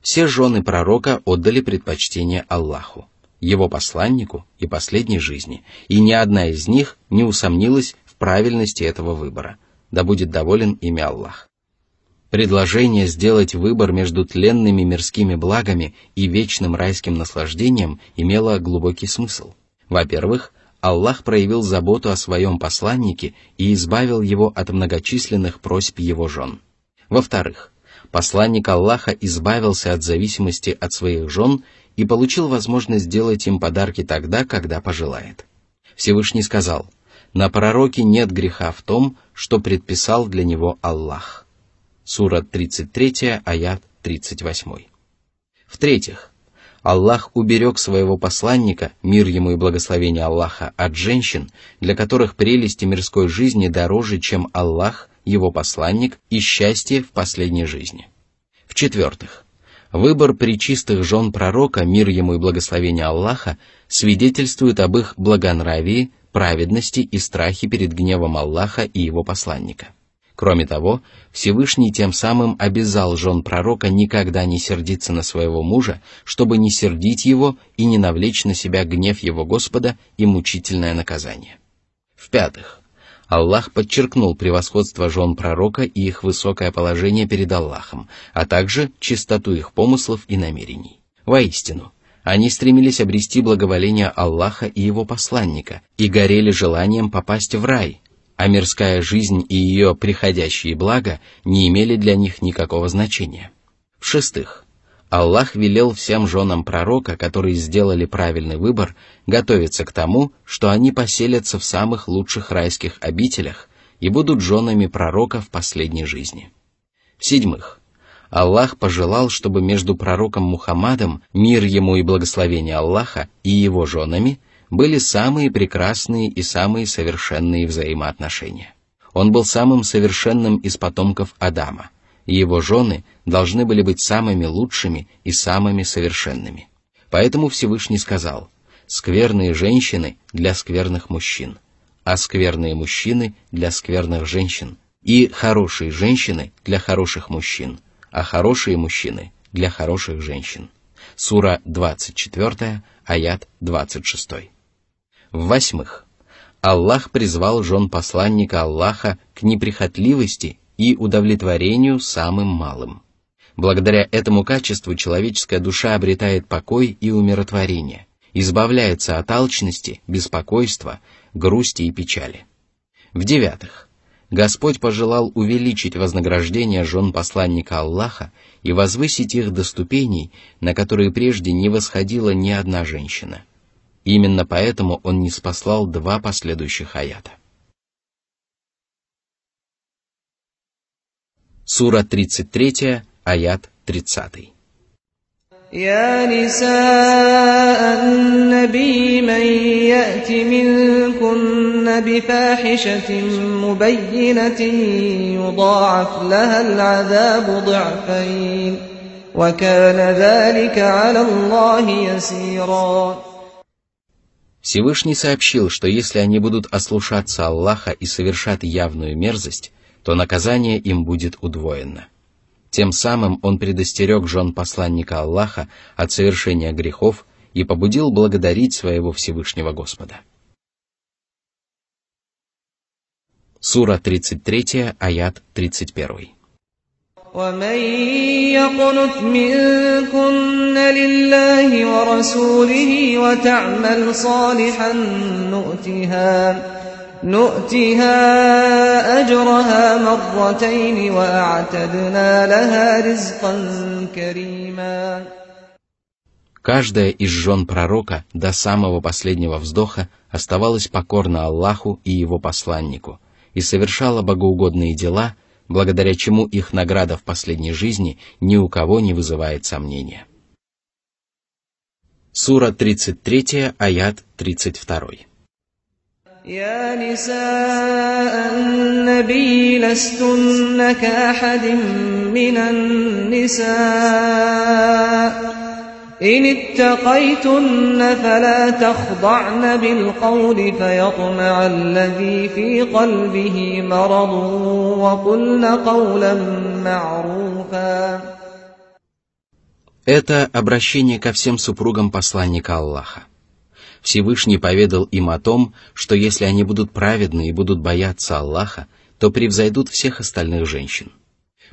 Все жены пророка отдали предпочтение Аллаху, его посланнику и последней жизни, и ни одна из них не усомнилась в правильности этого выбора. Да будет доволен ими Аллах. Предложение сделать выбор между тленными мирскими благами и вечным райским наслаждением имело глубокий смысл. Во-первых, Аллах проявил заботу о своем посланнике и избавил его от многочисленных просьб его жен. Во-вторых, посланник Аллаха избавился от зависимости от своих жен и получил возможность сделать им подарки тогда, когда пожелает. Всевышний сказал: «На пророке нет греха в том, что предписал для него Аллах». Сура 33, аят 38. В-третьих, Аллах уберег своего посланника, мир ему и благословение Аллаха, от женщин, для которых прелести мирской жизни дороже, чем Аллах, его посланник, и счастье в последней жизни. В-четвертых, выбор пречистых жен пророка, мир ему и благословение Аллаха, свидетельствует об их благонравии, праведности и страхе перед гневом Аллаха и его посланника. Кроме того, Всевышний тем самым обязал жен пророка никогда не сердиться на своего мужа, чтобы не сердить его и не навлечь на себя гнев его Господа и мучительное наказание. В-пятых, Аллах подчеркнул превосходство жен пророка и их высокое положение перед Аллахом, а также чистоту их помыслов и намерений. Воистину, они стремились обрести благоволение Аллаха и его посланника и горели желанием попасть в рай, а мирская жизнь и ее приходящие блага не имели для них никакого значения. В-шестых, Аллах велел всем женам пророка, которые сделали правильный выбор, готовиться к тому, что они поселятся в самых лучших райских обителях и будут женами пророка в последней жизни. В-седьмых, Аллах пожелал, чтобы между пророком Мухаммадом, мир ему и благословение Аллаха, и его женами были самые прекрасные и самые совершенные взаимоотношения. Он был самым совершенным из потомков Адама, и его жены должны были быть самыми лучшими и самыми совершенными. Поэтому Всевышний сказал: «Скверные женщины для скверных мужчин, а скверные мужчины для скверных женщин, и хорошие женщины для хороших мужчин, а хорошие мужчины для хороших женщин». Сура 24, аят 26. В-восьмых, Аллах призвал жен посланника Аллаха к неприхотливости и удовлетворению самым малым. Благодаря этому качеству человеческая душа обретает покой и умиротворение, избавляется от алчности, беспокойства, грусти и печали. В-девятых, Господь пожелал увеличить вознаграждение жен посланника Аллаха и возвысить их до ступеней, на которые прежде не восходила ни одна женщина. Именно поэтому Он ниспослал 2 последующих аята. Сура 33, аят 30. يا نساء النبي من يأت منكن بفاحشة مبينة يضاعف لها العذاب ضعفين وكان ذلك على الله يسيرا. Всевышний сообщил, что если они будут ослушаться Аллаха и совершат явную мерзость, то наказание им будет удвоено. Тем самым он предостерег жен посланника Аллаха от совершения грехов и побудил благодарить своего Всевышнего Господа. Сура 33, аят 31. ومن يقنت منكن لله ورسوله وتعمل صالحا نؤتها أجرها مرتين وأعتدنا لها رزقا كريما. Каждая из жен пророка до самого последнего вздоха оставалась покорна Аллаху и его посланнику и совершала богоугодные дела, благодаря чему их награда в последней жизни ни у кого не вызывает сомнения. Сура 33, аят 32. يا نساء النبي لستن كأحد من النساء إن اتقيتن فلا تخضعن بالقول فيطمع الذي في قلبه مرض وقلن قولا معروفا. Это обращение ко всем супругам посланника Аллаха. Всевышний поведал им о том, что если они будут праведны и будут бояться Аллаха, то превзойдут всех остальных женщин.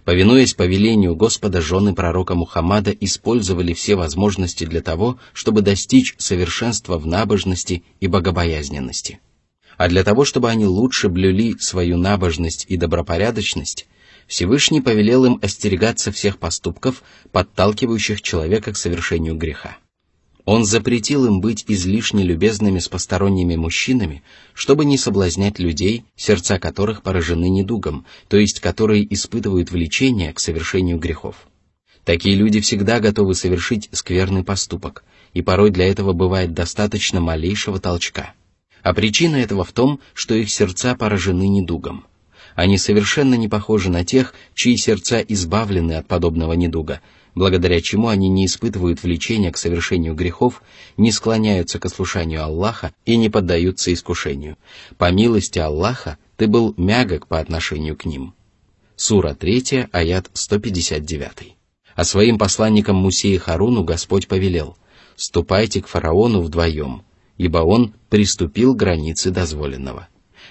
Повинуясь повелению Господа, жены пророка Мухаммада использовали все возможности для того, чтобы достичь совершенства в набожности и богобоязненности. А для того, чтобы они лучше блюли свою набожность и добропорядочность, Всевышний повелел им остерегаться всех поступков, подталкивающих человека к совершению греха. Он запретил им быть излишне любезными с посторонними мужчинами, чтобы не соблазнять людей, сердца которых поражены недугом, то есть которые испытывают влечение к совершению грехов. Такие люди всегда готовы совершить скверный поступок, и порой для этого бывает достаточно малейшего толчка. А причина этого в том, что их сердца поражены недугом. Они совершенно не похожи на тех, чьи сердца избавлены от подобного недуга, благодаря чему они не испытывают влечения к совершению грехов, не склоняются к ослушанию Аллаха и не поддаются искушению. По милости Аллаха ты был мягок по отношению к ним. Сура 3, аят 159. А своим посланникам Мусе и Харуну Господь повелел: «Ступайте к фараону вдвоем, ибо он приступил к границе дозволенного.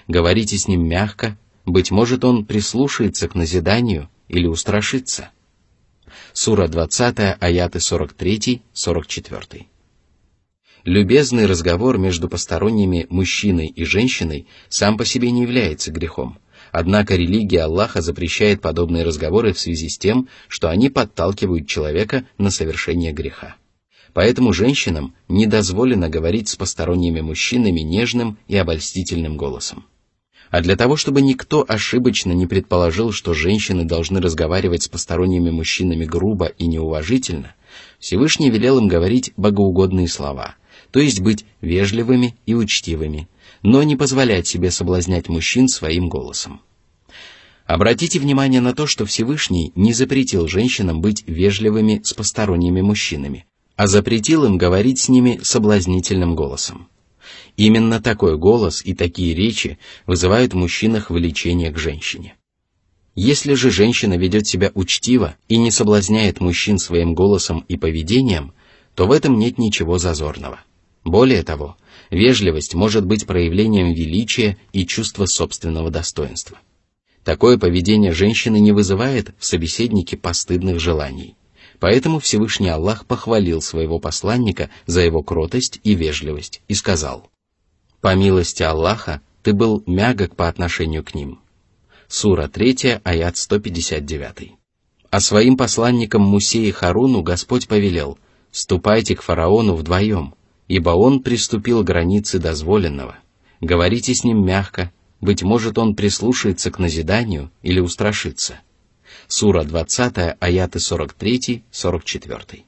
Говорите с ним мягко, быть может, он прислушается к назиданию или устрашится». Сура 20, аяты 43-44. Любезный разговор между посторонними мужчиной и женщиной сам по себе не является грехом. Однако религия Аллаха запрещает подобные разговоры в связи с тем, что они подталкивают человека на совершение греха. Поэтому женщинам не дозволено говорить с посторонними мужчинами нежным и обольстительным голосом. А для того, чтобы никто ошибочно не предположил, что женщины должны разговаривать с посторонними мужчинами грубо и неуважительно, Всевышний велел им говорить богоугодные слова, то есть быть вежливыми и учтивыми, но не позволять себе соблазнять мужчин своим голосом. Обратите внимание на то, что Всевышний не запретил женщинам быть вежливыми с посторонними мужчинами, а запретил им говорить с ними соблазнительным голосом. Именно такой голос и такие речи вызывают в мужчинах влечение к женщине. Если же женщина ведет себя учтиво и не соблазняет мужчин своим голосом и поведением, то в этом нет ничего зазорного. Более того, вежливость может быть проявлением величия и чувства собственного достоинства. Такое поведение женщины не вызывает в собеседнике постыдных желаний. Поэтому Всевышний Аллах похвалил своего посланника за его кротость и вежливость и сказал: «По милости Аллаха ты был мягок по отношению к ним». Сура 3, аят 159. А своим посланникам Мусе и Харуну Господь повелел: «Ступайте к фараону вдвоем, ибо он приступил к границе дозволенного. Говорите с ним мягко, быть может, он прислушается к назиданию или устрашится». Сура 20, аяты 43-44.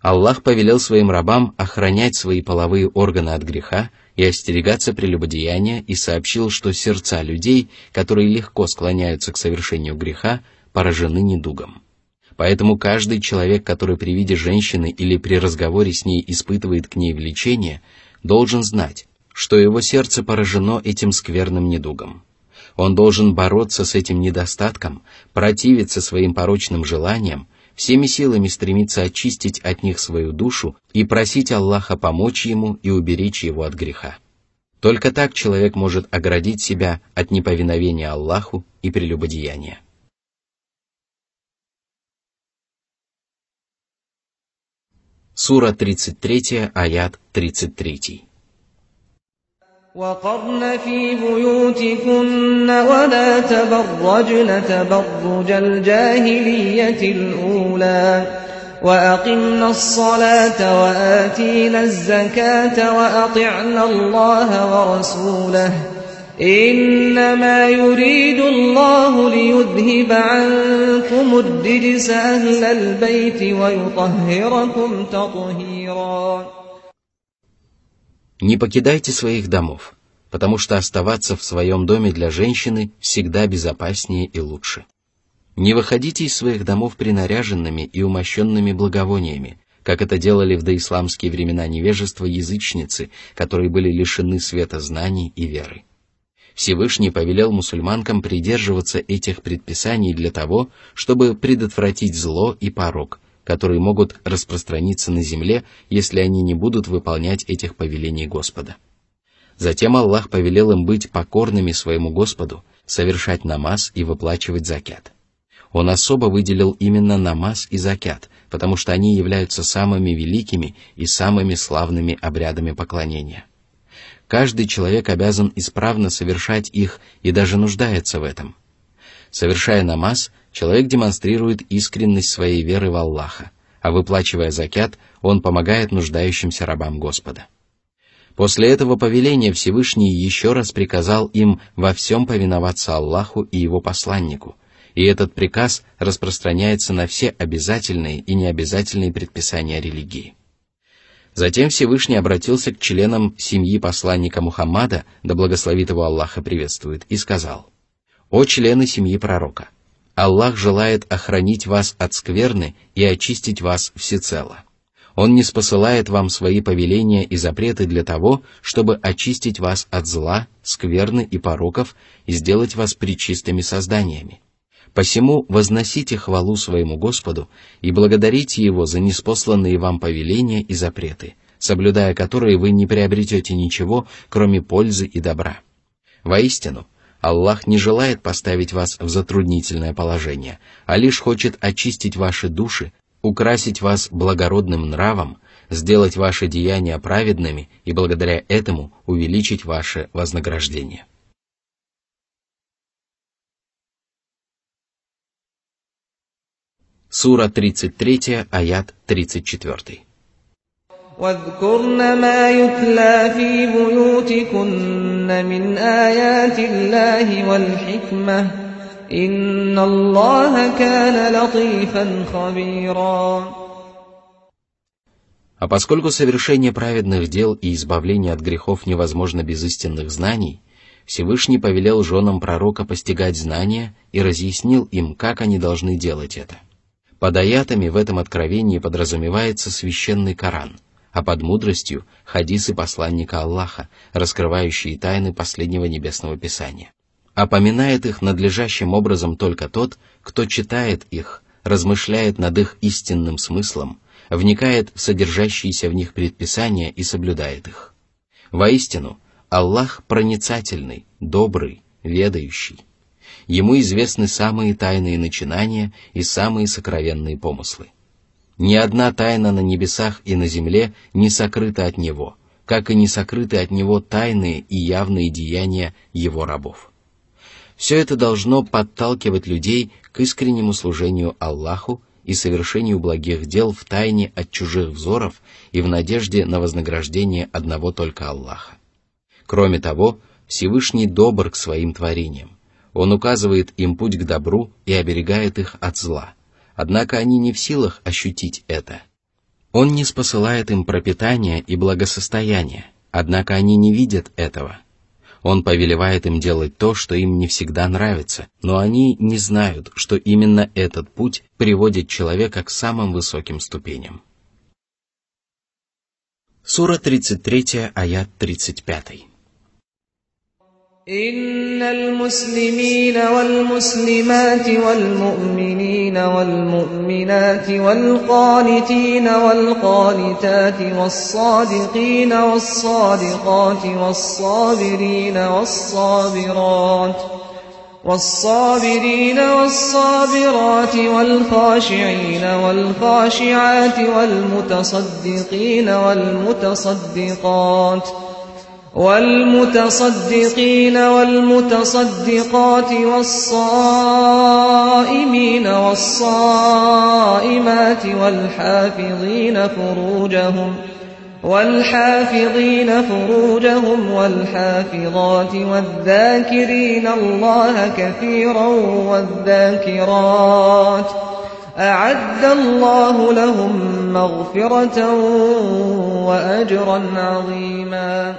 Аллах повелел своим рабам охранять свои половые органы от греха и остерегаться прелюбодеяния и сообщил, что сердца людей, которые легко склоняются к совершению греха, поражены недугом. Поэтому каждый человек, который при виде женщины или при разговоре с ней испытывает к ней влечение, должен знать, что его сердце поражено этим скверным недугом. Он должен бороться с этим недостатком, противиться своим порочным желаниям, всеми силами стремиться очистить от них свою душу и просить Аллаха помочь ему и уберечь его от греха. Только так человек может оградить себя от неповиновения Аллаху и прелюбодеяния. Сура 33, аят 33. وقرن في بيوتكن ولا تبرجن تبرج الجاهلية الأولى وأقمنا الصلاة وآتينا الزكاة وأطعنا الله ورسوله إنما يريد الله ليذهب عنكم الرجس أهل البيت ويطهركم تطهيرا. Не покидайте своих домов, потому что оставаться в своем доме для женщины всегда безопаснее и лучше. Не выходите из своих домов принаряженными и умощенными благовониями, как это делали в доисламские времена невежества язычницы, которые были лишены света знаний и веры. Всевышний повелел мусульманкам придерживаться этих предписаний для того, чтобы предотвратить зло и порок, которые могут распространиться на земле, если они не будут выполнять этих повелений Господа. Затем Аллах повелел им быть покорными своему Господу, совершать намаз и выплачивать закят. Он особо выделил именно намаз и закят, потому что они являются самыми великими и самыми славными обрядами поклонения. Каждый человек обязан исправно совершать их и даже нуждается в этом. Совершая намаз, человек демонстрирует искренность своей веры в Аллаха, а выплачивая закят, он помогает нуждающимся рабам Господа. После этого повеления Всевышний еще раз приказал им во всем повиноваться Аллаху и его посланнику, и этот приказ распространяется на все обязательные и необязательные предписания религии. Затем Всевышний обратился к членам семьи посланника Мухаммада, да благословит его Аллах и приветствует, и сказал: «О члены семьи пророка! Аллах желает охранить вас от скверны и очистить вас всецело. Он ниспосылает вам свои повеления и запреты для того, чтобы очистить вас от зла, скверны и пороков и сделать вас пречистыми созданиями. Посему возносите хвалу своему Господу и благодарите Его за ниспосланные вам повеления и запреты, соблюдая которые вы не приобретете ничего, кроме пользы и добра. Воистину, Аллах не желает поставить вас в затруднительное положение, а лишь хочет очистить ваши души, украсить вас благородным нравом, сделать ваши деяния праведными и благодаря этому увеличить ваше вознаграждение». Сура 33, аят 34. واذكرن ما يتلى في بيوتكن من آيات الله والحكمة إن الله كان لطيفا خبيرا. А поскольку совершение праведных дел и избавление от грехов невозможно без истинных знаний, Всевышний повелел женам пророка постигать знания и разъяснил им, как они должны делать это. Под аятами в этом откровении подразумевается священный Коран, а под мудростью – хадисы посланника Аллаха, раскрывающие тайны последнего небесного писания. Опоминает их надлежащим образом только тот, кто читает их, размышляет над их истинным смыслом, вникает в содержащиеся в них предписания и соблюдает их. Воистину, Аллах проницательный, добрый, ведающий. Ему известны самые тайные начинания и самые сокровенные помыслы. Ни одна тайна на небесах и на земле не сокрыта от Него, как и не сокрыты от Него тайные и явные деяния Его рабов. Все это должно подталкивать людей к искреннему служению Аллаху и совершению благих дел в тайне от чужих взоров и в надежде на вознаграждение одного только Аллаха. Кроме того, Всевышний добр к своим творениям. Он указывает им путь к добру и оберегает их от зла. Однако они не в силах ощутить это. Он ниспосылает им пропитание и благосостояние, однако они не видят этого. Он повелевает им делать то, что им не всегда нравится, но они не знают, что именно этот путь приводит человека к самым высоким ступеням. Сура 33, аят 35. إن المسلمين والمسلمات والمؤمنين والمؤمنات والقانتين والقانتات والصادقين والصادقات والصابرين والصابرات والخاشعين والخاشعات والمتصدقين والمتصدقات والصائمين والصائمات والحافظين فروجهم والحافظات والذاكرين الله كثيرا والذاكرات أعد الله لهم مغفرة وأجرا عظيما.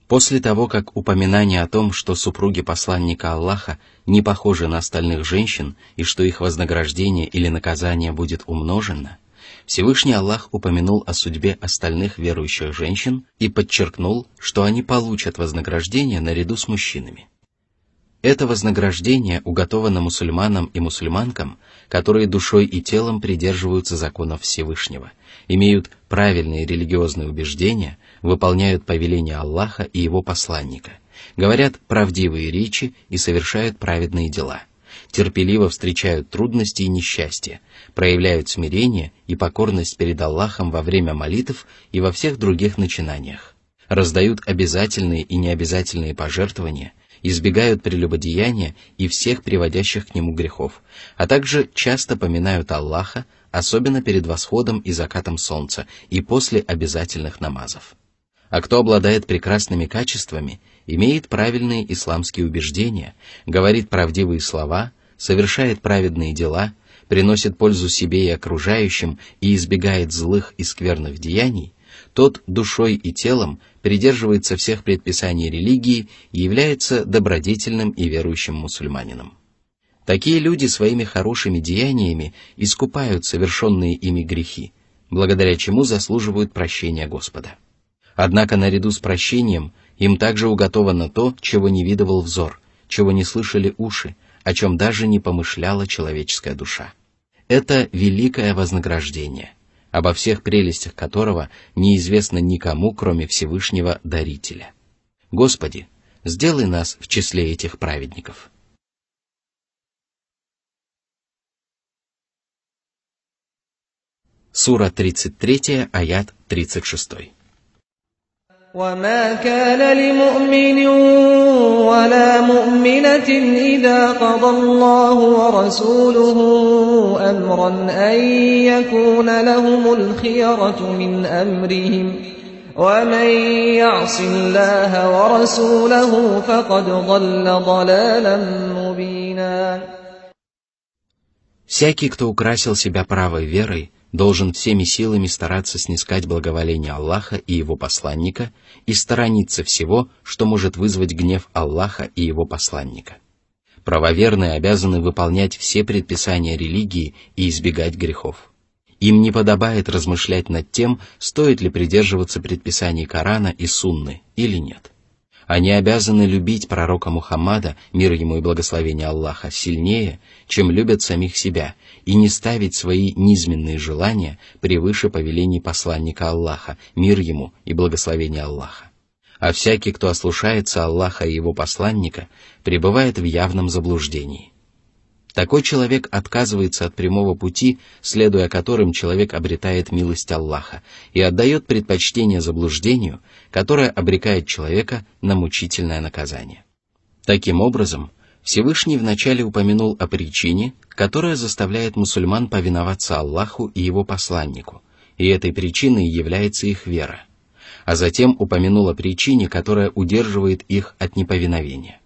После того, как упоминание о том, что супруги посланника Аллаха не похожи на остальных женщин и что их вознаграждение или наказание будет умножено, Всевышний Аллах упомянул о судьбе остальных верующих женщин и подчеркнул, что они получат вознаграждение наряду с мужчинами. Это вознаграждение уготовано мусульманам и мусульманкам, которые душой и телом придерживаются законов Всевышнего, имеют правильные религиозные убеждения, выполняют повеления Аллаха и Его посланника, говорят правдивые речи и совершают праведные дела, терпеливо встречают трудности и несчастья, проявляют смирение и покорность перед Аллахом во время молитв и во всех других начинаниях, раздают обязательные и необязательные пожертвования, избегают прелюбодеяния и всех приводящих к нему грехов, а также часто поминают Аллаха, особенно перед восходом и закатом солнца и после обязательных намазов. А кто обладает прекрасными качествами, имеет правильные исламские убеждения, говорит правдивые слова, совершает праведные дела, приносит пользу себе и окружающим и избегает злых и скверных деяний, тот душой и телом придерживается всех предписаний религии и является добродетельным и верующим мусульманином. Такие люди своими хорошими деяниями искупают совершенные ими грехи, благодаря чему заслуживают прощения Господа. Однако наряду с прощением им также уготовано то, чего не видывал взор, чего не слышали уши, о чем даже не помышляла человеческая душа. Это великое вознаграждение, обо всех прелестях которого неизвестно никому, кроме Всевышнего Дарителя. Господи, сделай нас в числе этих праведников. Сура 33, аят 36. وما كان لمؤمن ولا مؤمنة إذا قضى الله ورسوله أمرا أن يكون لهم الخيرة من أمرهم ومن يعص الله ورسوله فقد ضل ضلالا مبينا. Всякий, кто украсил себя правой верой, должен всеми силами стараться снискать благоволение Аллаха и Его посланника и сторониться всего, что может вызвать гнев Аллаха и Его посланника. Правоверные обязаны выполнять все предписания религии и избегать грехов. Им не подобает размышлять над тем, стоит ли придерживаться предписаний Корана и Сунны или нет. Они обязаны любить пророка Мухаммада, мир ему и благословение Аллаха, сильнее, чем любят самих себя, и не ставить свои низменные желания превыше повелений посланника Аллаха, мир ему и благословение Аллаха. А всякий, кто ослушается Аллаха и его посланника, пребывает в явном заблуждении. Такой человек отказывается от прямого пути, следуя которым человек обретает милость Аллаха, и отдает предпочтение заблуждению, которое обрекает человека на мучительное наказание. Таким образом, Всевышний вначале упомянул о причине, которая заставляет мусульман повиноваться Аллаху и его посланнику, и этой причиной является их вера, а затем упомянул о причине, которая удерживает их от неповиновения.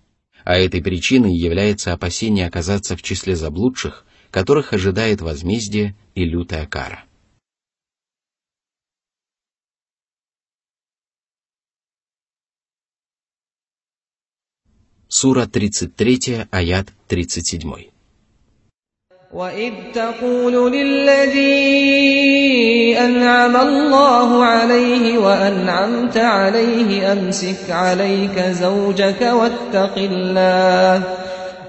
А этой причиной является опасение оказаться в числе заблудших, которых ожидает возмездие и лютая кара. Сура 33, аят 37. وَإِذْ تَقُولُ لِلَّذِي أَنْعَمَ اللَّهُ عَلَيْهِ وَأَنْعَمْتَ عَلَيْهِ أَمْسِكْ عَلَيْكَ زَوْجَكَ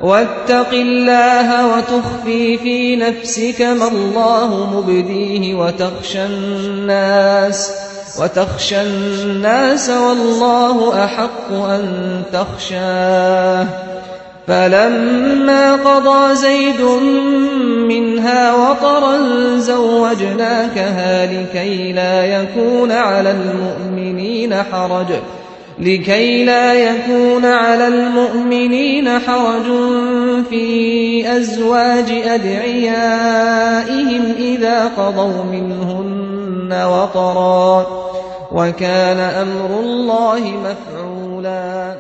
واتق الله وتخفي في نفسك ما الله مبديه وتخشى الناس والله أحق أن تخشاه فلما قضى زيد منها وطرا زوجناكها لكي لا يكون على المؤمنين حرج في أزواج أدعيائهم إذا قضوا منهن وطرا وكان أمر الله مفعولا.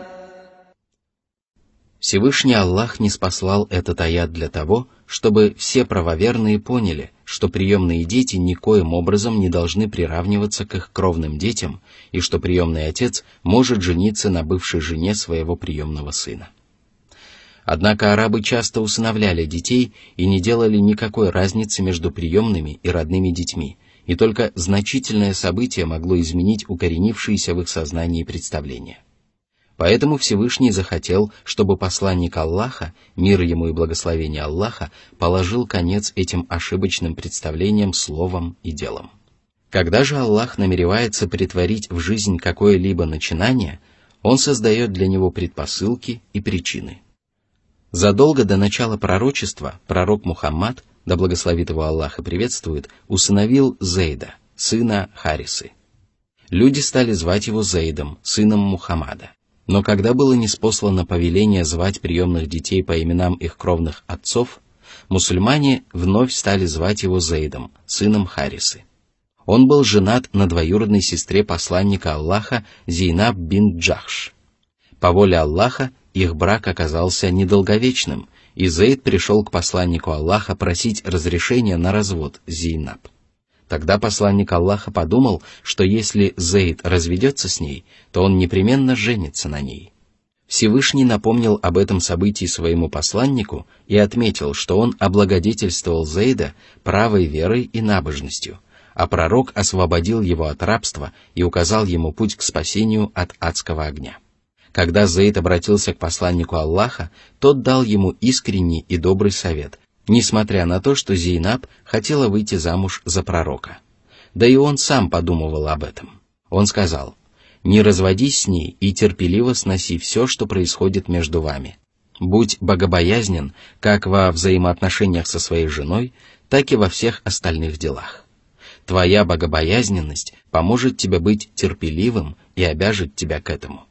Всевышний Аллах ниспослал этот аят для того, чтобы все правоверные поняли, что приемные дети никоим образом не должны приравниваться к их кровным детям, и что приемный отец может жениться на бывшей жене своего приемного сына. Однако арабы часто усыновляли детей и не делали никакой разницы между приемными и родными детьми, и только значительное событие могло изменить укоренившиеся в их сознании представления. Поэтому Всевышний захотел, чтобы посланник Аллаха, мир ему и благословение Аллаха, положил конец этим ошибочным представлениям словом и делом. Когда же Аллах намеревается претворить в жизнь какое-либо начинание, Он создает для него предпосылки и причины. Задолго до начала пророчества пророк Мухаммад, да благословит его Аллах и приветствует, усыновил Зейда, сына Харисы. Люди стали звать его Зейдом, сыном Мухаммада. Но когда было ниспослано повеление звать приемных детей по именам их кровных отцов, мусульмане вновь стали звать его Зейдом, сыном Харисы. Он был женат на двоюродной сестре посланника Аллаха Зейнаб бинт Джахш. По воле Аллаха их брак оказался недолговечным, и Зейд пришел к посланнику Аллаха просить разрешения на развод с Зейнаб. Тогда посланник Аллаха подумал, что если Зейд разведется с ней, то он непременно женится на ней. Всевышний напомнил об этом событии своему посланнику и отметил, что он облагодетельствовал Зейда правой верой и набожностью, а пророк освободил его от рабства и указал ему путь к спасению от адского огня. Когда Зейд обратился к посланнику Аллаха, тот дал ему искренний и добрый совет, несмотря на то, что Зейнаб хотела выйти замуж за пророка. Да и он сам подумывал об этом. Он сказал: «Не разводись с ней и терпеливо сноси все, что происходит между вами. Будь богобоязнен как во взаимоотношениях со своей женой, так и во всех остальных делах. Твоя богобоязненность поможет тебе быть терпеливым и обяжет тебя к этому.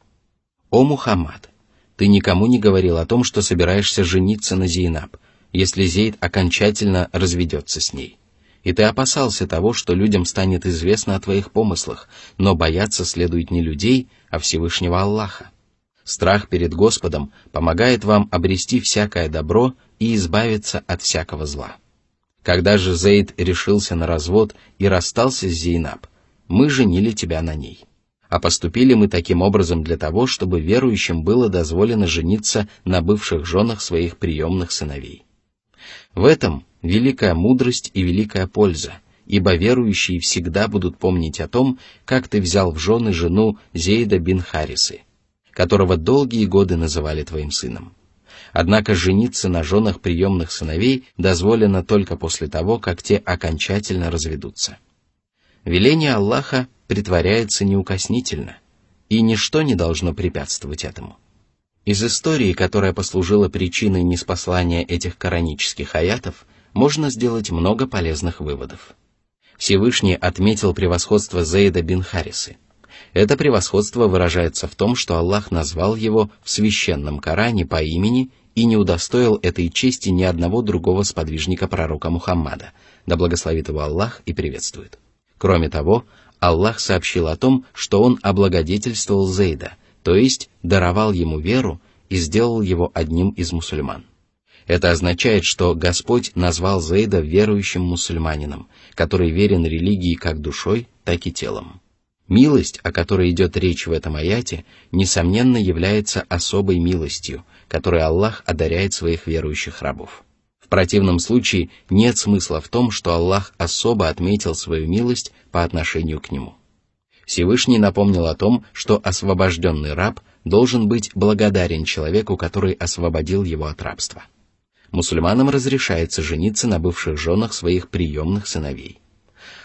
О Мухаммад, ты никому не говорил о том, что собираешься жениться на Зейнаб, если Зейд окончательно разведется с ней. И ты опасался того, что людям станет известно о твоих помыслах, но бояться следует не людей, а Всевышнего Аллаха. Страх перед Господом помогает вам обрести всякое добро и избавиться от всякого зла. Когда же Зейд решился на развод и расстался с Зейнаб, мы женили тебя на ней. А поступили мы таким образом для того, чтобы верующим было дозволено жениться на бывших женах своих приемных сыновей. В этом великая мудрость и великая польза, ибо верующие всегда будут помнить о том, как ты взял в жены жену Зейда бин Харисы, которого долгие годы называли твоим сыном. Однако жениться на женах приемных сыновей дозволено только после того, как те окончательно разведутся. Веление Аллаха притворяется неукоснительно, и ничто не должно препятствовать этому. Из истории, которая послужила причиной ниспослания этих коранических аятов, можно сделать много полезных выводов. Всевышний отметил превосходство Зейда бин Харисы. Это превосходство выражается в том, что Аллах назвал его в священном Коране по имени и не удостоил этой чести ни одного другого сподвижника пророка Мухаммада, да благословит его Аллах и приветствует. Кроме того, Аллах сообщил о том, что он облагодетельствовал Зейда, то есть даровал ему веру и сделал его одним из мусульман. Это означает, что Господь назвал Зейда верующим мусульманином, который верен религии как душой, так и телом. Милость, о которой идет речь в этом аяте, несомненно является особой милостью, которой Аллах одаряет своих верующих рабов. В противном случае нет смысла в том, что Аллах особо отметил свою милость по отношению к нему. Всевышний напомнил о том, что освобожденный раб должен быть благодарен человеку, который освободил его от рабства. Мусульманам разрешается жениться на бывших женах своих приемных сыновей.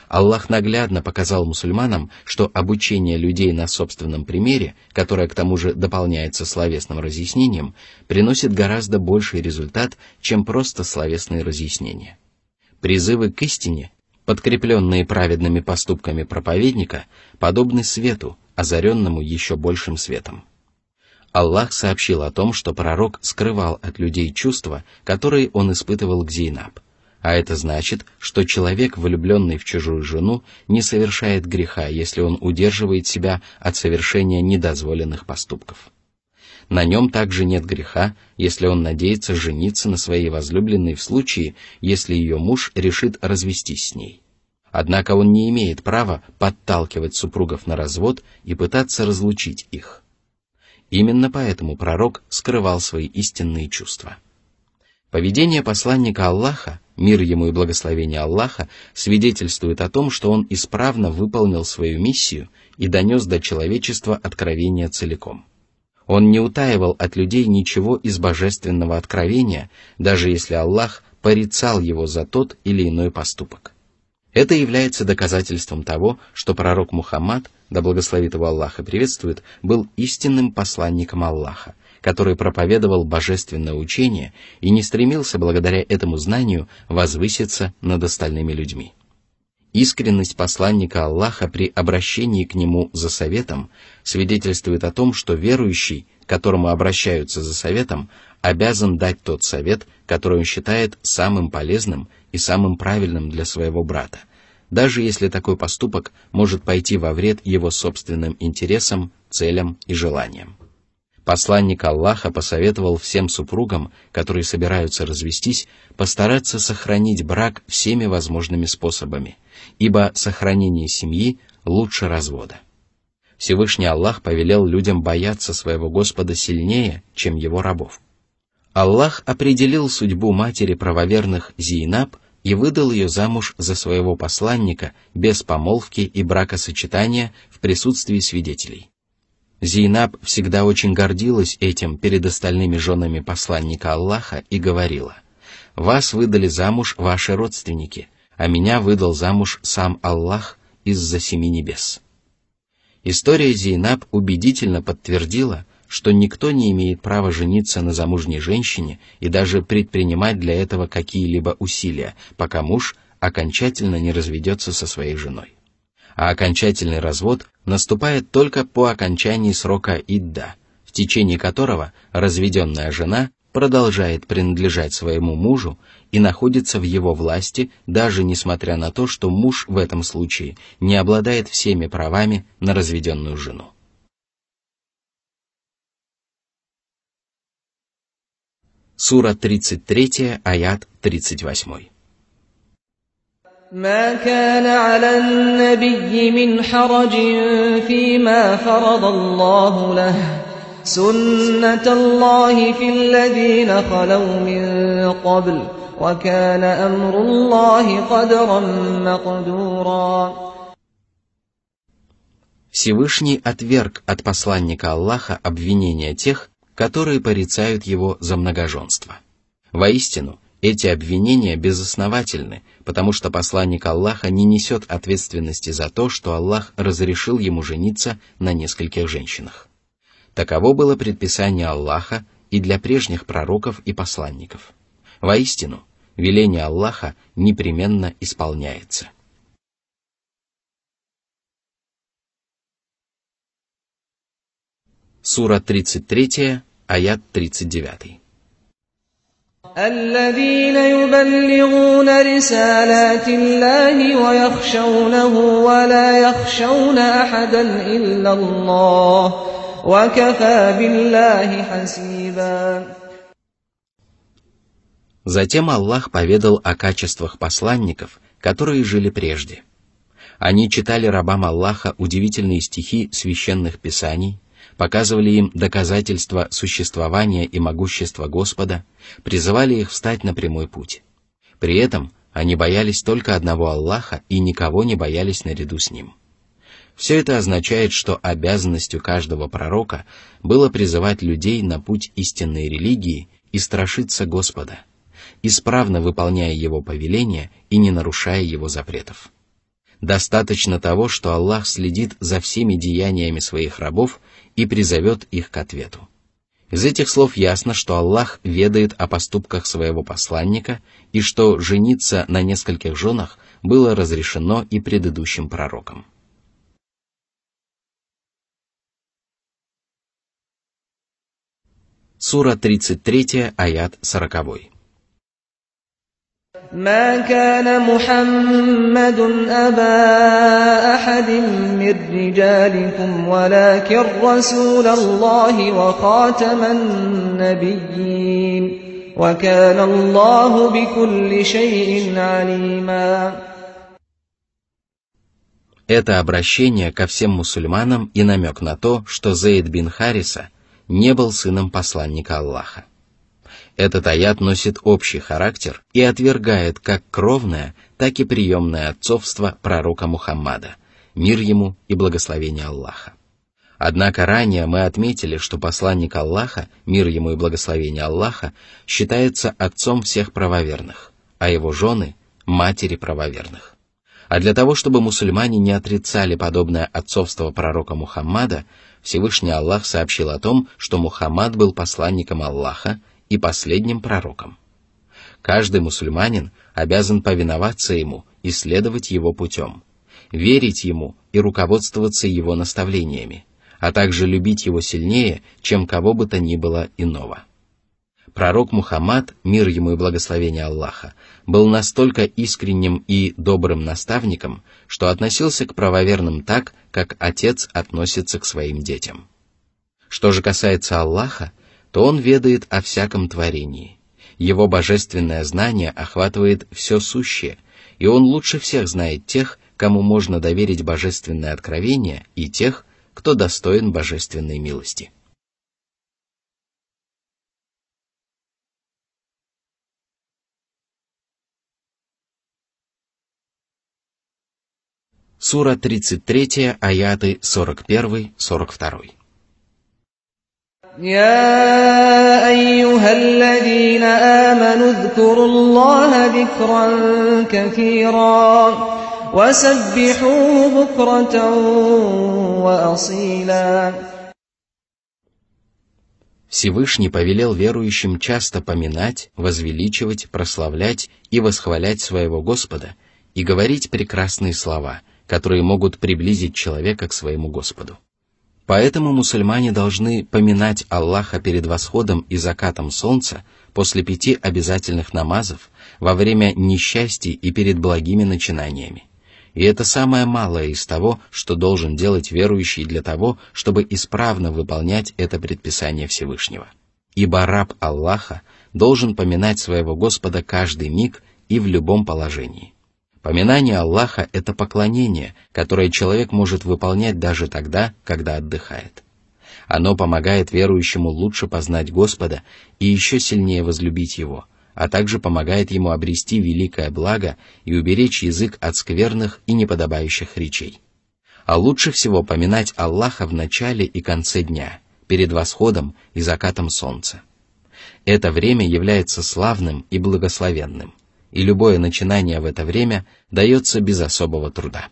Аллах наглядно показал мусульманам, что обучение людей на собственном примере, которое к тому же дополняется словесным разъяснением, приносит гораздо больший результат, чем просто словесные разъяснения. Призывы к истине, подкрепленные праведными поступками проповедника, подобны свету, озаренному еще большим светом. Аллах сообщил о том, что пророк скрывал от людей чувства, которые он испытывал к Зейнаб. А это значит, что человек, влюбленный в чужую жену, не совершает греха, если он удерживает себя от совершения недозволенных поступков. На нем также нет греха, если он надеется жениться на своей возлюбленной в случае, если ее муж решит развестись с ней. Однако он не имеет права подталкивать супругов на развод и пытаться разлучить их. Именно поэтому пророк скрывал свои истинные чувства. Поведение посланника Аллаха, мир ему и благословение Аллаха, свидетельствует о том, что он исправно выполнил свою миссию и донес до человечества откровение целиком. Он не утаивал от людей ничего из божественного откровения, даже если Аллах порицал его за тот или иной поступок. Это является доказательством того, что пророк Мухаммад, да благословит его Аллах и приветствует, был истинным посланником Аллаха, который проповедовал божественное учение и не стремился благодаря этому знанию возвыситься над остальными людьми. Искренность посланника Аллаха при обращении к нему за советом свидетельствует о том, что верующий, к которому обращаются за советом, обязан дать тот совет, который он считает самым полезным и самым правильным для своего брата, даже если такой поступок может пойти во вред его собственным интересам, целям и желаниям. Посланник Аллаха посоветовал всем супругам, которые собираются развестись, постараться сохранить брак всеми возможными способами, ибо сохранение семьи лучше развода. Всевышний Аллах повелел людям бояться своего Господа сильнее, чем его рабов. Аллах определил судьбу матери правоверных Зейнаб и выдал ее замуж за своего посланника без помолвки и бракосочетания в присутствии свидетелей. Зейнаб всегда очень гордилась этим перед остальными женами посланника Аллаха и говорила: «Вас выдали замуж ваши родственники, а меня выдал замуж сам Аллах из-за 7 небес». История Зейнаб убедительно подтвердила, что никто не имеет права жениться на замужней женщине и даже предпринимать для этого какие-либо усилия, пока муж окончательно не разведется со своей женой. А окончательный развод наступает только по окончании срока идда, в течение которого разведенная жена продолжает принадлежать своему мужу и находится в его власти, даже несмотря на то, что муж в этом случае не обладает всеми правами на разведенную жену. Сура 33, аят 38. ما كان على النبي من حرج فيما فرض الله له سنة الله في الذين خلوا من قبل وكان أمر الله قدرا مقدورا. Всевышний отверг от посланника Аллаха обвинения тех, которые порицают его за многоженство. Воистину, эти обвинения безосновательны, потому что посланник Аллаха не несет ответственности за то, что Аллах разрешил ему жениться на нескольких женщинах. Таково было предписание Аллаха и для прежних пророков и посланников. Воистину, веление Аллаха непременно исполняется. Сура 33, аят 39. الذين يبلغون رسالات الله ويخشونه ولا يخشون أحدا إلا الله وكفى بالله حسيبا. Затем Аллах поведал о качествах посланников, которые жили прежде. Они читали рабам Аллаха удивительные стихи священных писаний, показывали им доказательства существования и могущества Господа, призывали их встать на прямой путь. При этом они боялись только одного Аллаха и никого не боялись наряду с Ним. Все это означает, что обязанностью каждого пророка было призывать людей на путь истинной религии и страшиться Господа, исправно выполняя Его повеления и не нарушая Его запретов. Достаточно того, что Аллах следит за всеми деяниями своих рабов и призовет их к ответу. Из этих слов ясно, что Аллах ведает о поступках своего посланника и что жениться на нескольких женах было разрешено и предыдущим пророкам. Сура 33, аят 40. ما كان محمد أبا أحد من رجالكم ولكن رسول الله وخاتم النبيين وكان الله بكل شيء عليما. Это обращение ко всем мусульманам и намек на то, что Зейд бин Хариса не был сыном посланника Аллаха. Этот аят носит общий характер и отвергает как кровное, так и приемное отцовство пророка Мухаммада, мир ему и благословение Аллаха. Однако ранее мы отметили, что посланник Аллаха, мир ему и благословение Аллаха, считается отцом всех правоверных, а его жены – матери правоверных. А для того, чтобы мусульмане не отрицали подобное отцовство пророка Мухаммада, Всевышний Аллах сообщил о том, что Мухаммад был посланником Аллаха и последним пророком. Каждый мусульманин обязан повиноваться ему и следовать его путем, верить ему и руководствоваться его наставлениями, а также любить его сильнее, чем кого бы то ни было иного. Пророк Мухаммад, мир ему и благословение Аллаха, был настолько искренним и добрым наставником, что относился к правоверным так, как отец относится к своим детям. Что же касается Аллаха, то Он ведает о всяком творении. Его божественное знание охватывает все сущее, и Он лучше всех знает тех, кому можно доверить божественное откровение, и тех, кто достоин божественной милости. Сура 33, аяты 41-42. يا أيها الذين آمنوا اذكروا الله ذكرا كثيرا وسبحوه بكرة وأصيلا. Всевышний повелел верующим часто поминать, возвеличивать, прославлять и восхвалять своего Господа и говорить прекрасные слова, которые могут приблизить человека к своему Господу. Поэтому мусульмане должны поминать Аллаха перед восходом и закатом солнца, после 5 обязательных намазов, во время несчастий и перед благими начинаниями. И это самое малое из того, что должен делать верующий для того, чтобы исправно выполнять это предписание Всевышнего. Ибо раб Аллаха должен поминать своего Господа каждый миг и в любом положении. Поминание Аллаха – это поклонение, которое человек может выполнять даже тогда, когда отдыхает. Оно помогает верующему лучше познать Господа и еще сильнее возлюбить Его, а также помогает ему обрести великое благо и уберечь язык от скверных и неподобающих речей. А лучше всего поминать Аллаха в начале и конце дня, перед восходом и закатом солнца. Это время является славным и благословенным, и любое начинание в это время дается без особого труда.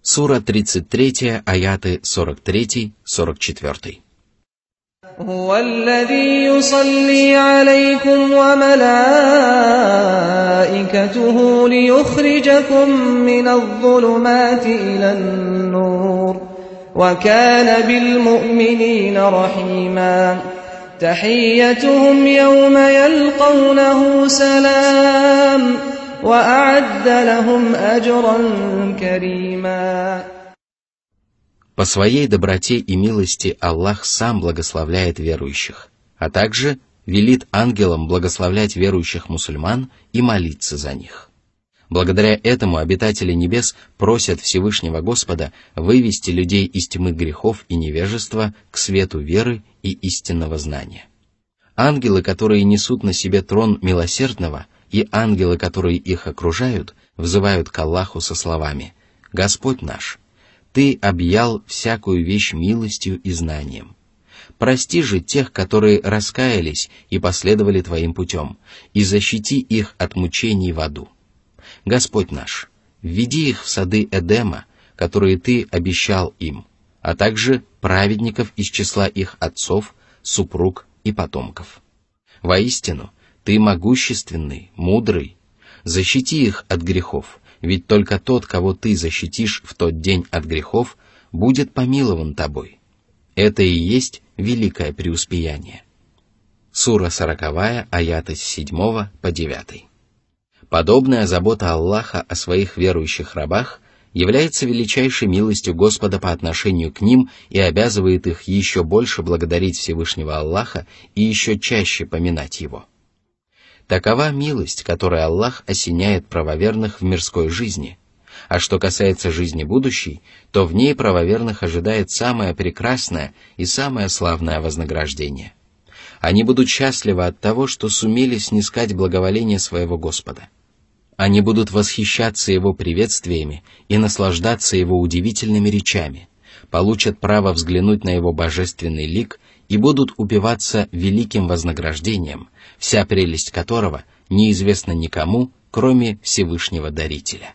Сура 33, аяты 43-44. هو الذي يصلي عليكم وملائكته ليخرجكم من الظلمات إلى النور وكان بالمؤمنين رحيما تحيتهم يوم يلقونه سلام وأعد لهم أجرا كريما. По своей доброте и милости Аллах сам благословляет верующих, а также велит ангелам благословлять верующих мусульман и молиться за них. Благодаря этому обитатели небес просят Всевышнего Господа вывести людей из тьмы грехов и невежества к свету веры и истинного знания. Ангелы, которые несут на себе трон милосердного, и ангелы, которые их окружают, взывают к Аллаху со словами: «Господь наш, Ты объял всякую вещь милостью и знанием. Прости же тех, которые раскаялись и последовали Твоим путем, и защити их от мучений в аду. Господь наш, введи их в сады Эдема, которые Ты обещал им, а также праведников из числа их отцов, супруг и потомков. Воистину, Ты могущественный, мудрый. Защити их от грехов, ведь только тот, кого Ты защитишь в тот день от грехов, будет помилован Тобой. Это и есть великое преуспеяние». Сура 40, аяты с 7 по 9. Подобная забота Аллаха о своих верующих рабах является величайшей милостью Господа по отношению к ним и обязывает их еще больше благодарить Всевышнего Аллаха и еще чаще поминать Его. Такова милость, которой Аллах осеняет правоверных в мирской жизни, а что касается жизни будущей, то в ней правоверных ожидает самое прекрасное и самое славное вознаграждение. Они будут счастливы от того, что сумели снискать благоволение своего Господа. Они будут восхищаться Его приветствиями и наслаждаться Его удивительными речами, получат право взглянуть на Его божественный лик и будут упиваться великим вознаграждением, вся прелесть которого неизвестна никому, кроме Всевышнего Дарителя.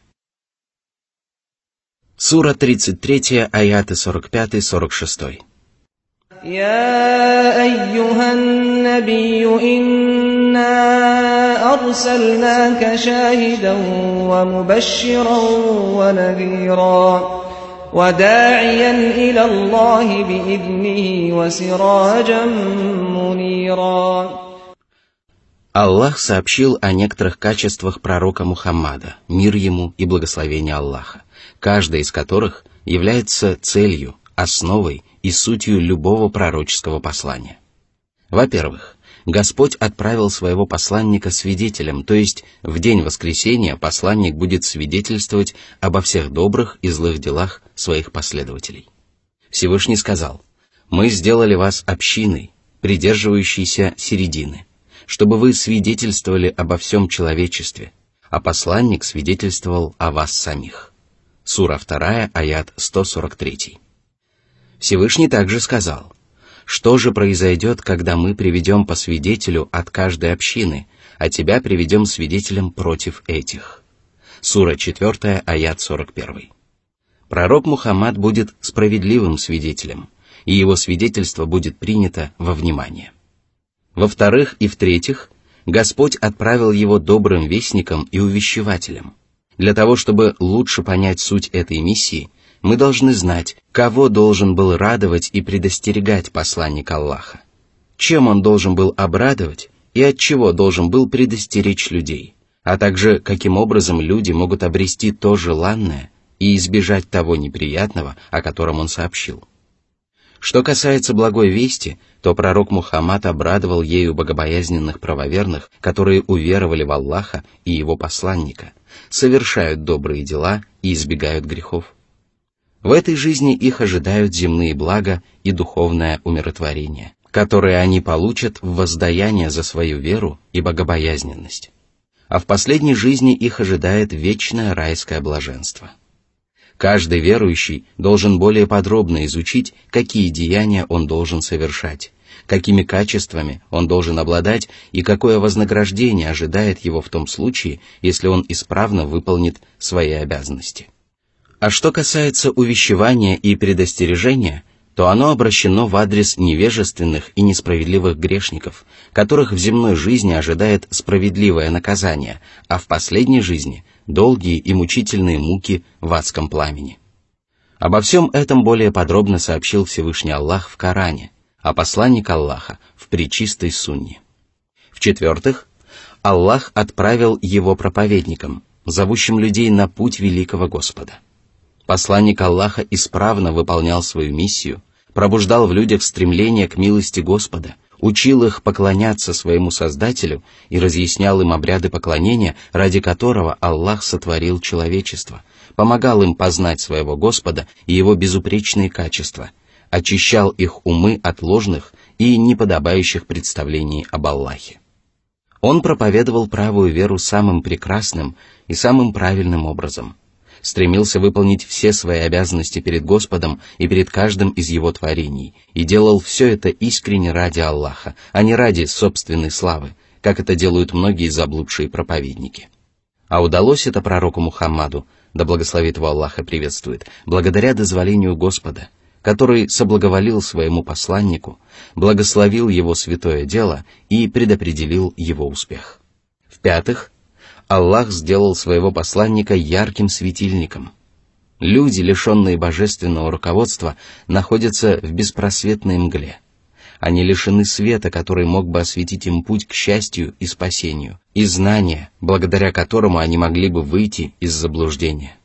Сура 33, аяты 45-46. يا أيها النبي إنا أرسلناك شاهدا ومبشرا ونذيرا وداعيا إلى الله بإذنه وسراجا منيرا. Аллах сообщил о некоторых качествах пророка Мухаммада, мир ему и благословение Аллаха, каждая из которых является целью, основой и сутью любого пророческого послания. Во-первых, Господь отправил своего посланника свидетелем, то есть в день воскресения посланник будет свидетельствовать обо всех добрых и злых делах своих последователей. Всевышний сказал: «Мы сделали вас общиной, придерживающейся середины, чтобы вы свидетельствовали обо всем человечестве, а посланник свидетельствовал о вас самих». Сура 2, аят 143. Всевышний также сказал: «Что же произойдет, когда мы приведем по свидетелю от каждой общины, а тебя приведем свидетелем против этих?» Сура 4, аят 41. Пророк Мухаммад будет справедливым свидетелем, и его свидетельство будет принято во внимание. Во-вторых и в-третьих, Господь отправил его добрым вестником и увещевателем. Для того, чтобы лучше понять суть этой миссии, мы должны знать, кого должен был радовать и предостерегать посланник Аллаха, чем он должен был обрадовать и от чего должен был предостеречь людей, а также каким образом люди могут обрести то желанное и избежать того неприятного, о котором он сообщил. Что касается благой вести, то пророк Мухаммад обрадовал ею богобоязненных правоверных, которые уверовали в Аллаха и его посланника, совершают добрые дела и избегают грехов. В этой жизни их ожидают земные блага и духовное умиротворение, которые они получат в воздаяние за свою веру и богобоязненность. А в последней жизни их ожидает вечное райское блаженство. Каждый верующий должен более подробно изучить, какие деяния он должен совершать, какими качествами он должен обладать и какое вознаграждение ожидает его в том случае, если он исправно выполнит свои обязанности. А что касается увещевания и предостережения, то оно обращено в адрес невежественных и несправедливых грешников, которых в земной жизни ожидает справедливое наказание, а в последней жизни – долгие и мучительные муки в адском пламени. Обо всем этом более подробно сообщил Всевышний Аллах в Коране, а посланник Аллаха в пречистой Сунне. В-четвертых, Аллах отправил его проповедникам, зовущим людей на путь великого Господа. Посланник Аллаха исправно выполнял свою миссию, пробуждал в людях стремление к милости Господа, учил их поклоняться своему Создателю и разъяснял им обряды поклонения, ради которого Аллах сотворил человечество, помогал им познать своего Господа и его безупречные качества, очищал их умы от ложных и неподобающих представлений об Аллахе. Он проповедовал правую веру самым прекрасным и самым правильным образом, стремился выполнить все свои обязанности перед Господом и перед каждым из Его творений, и делал все это искренне ради Аллаха, а не ради собственной славы, как это делают многие заблудшие проповедники. А удалось это пророку Мухаммаду, да благословит его Аллах и приветствует, благодаря дозволению Господа, который соблаговолил своему посланнику, благословил его святое дело и предопределил его успех. В-пятых, Аллах сделал своего посланника ярким светильником. Люди, лишенные божественного руководства, находятся в беспросветной мгле. Они лишены света, который мог бы осветить им путь к счастью и спасению, и знания, благодаря которому они могли бы выйти из заблуждения.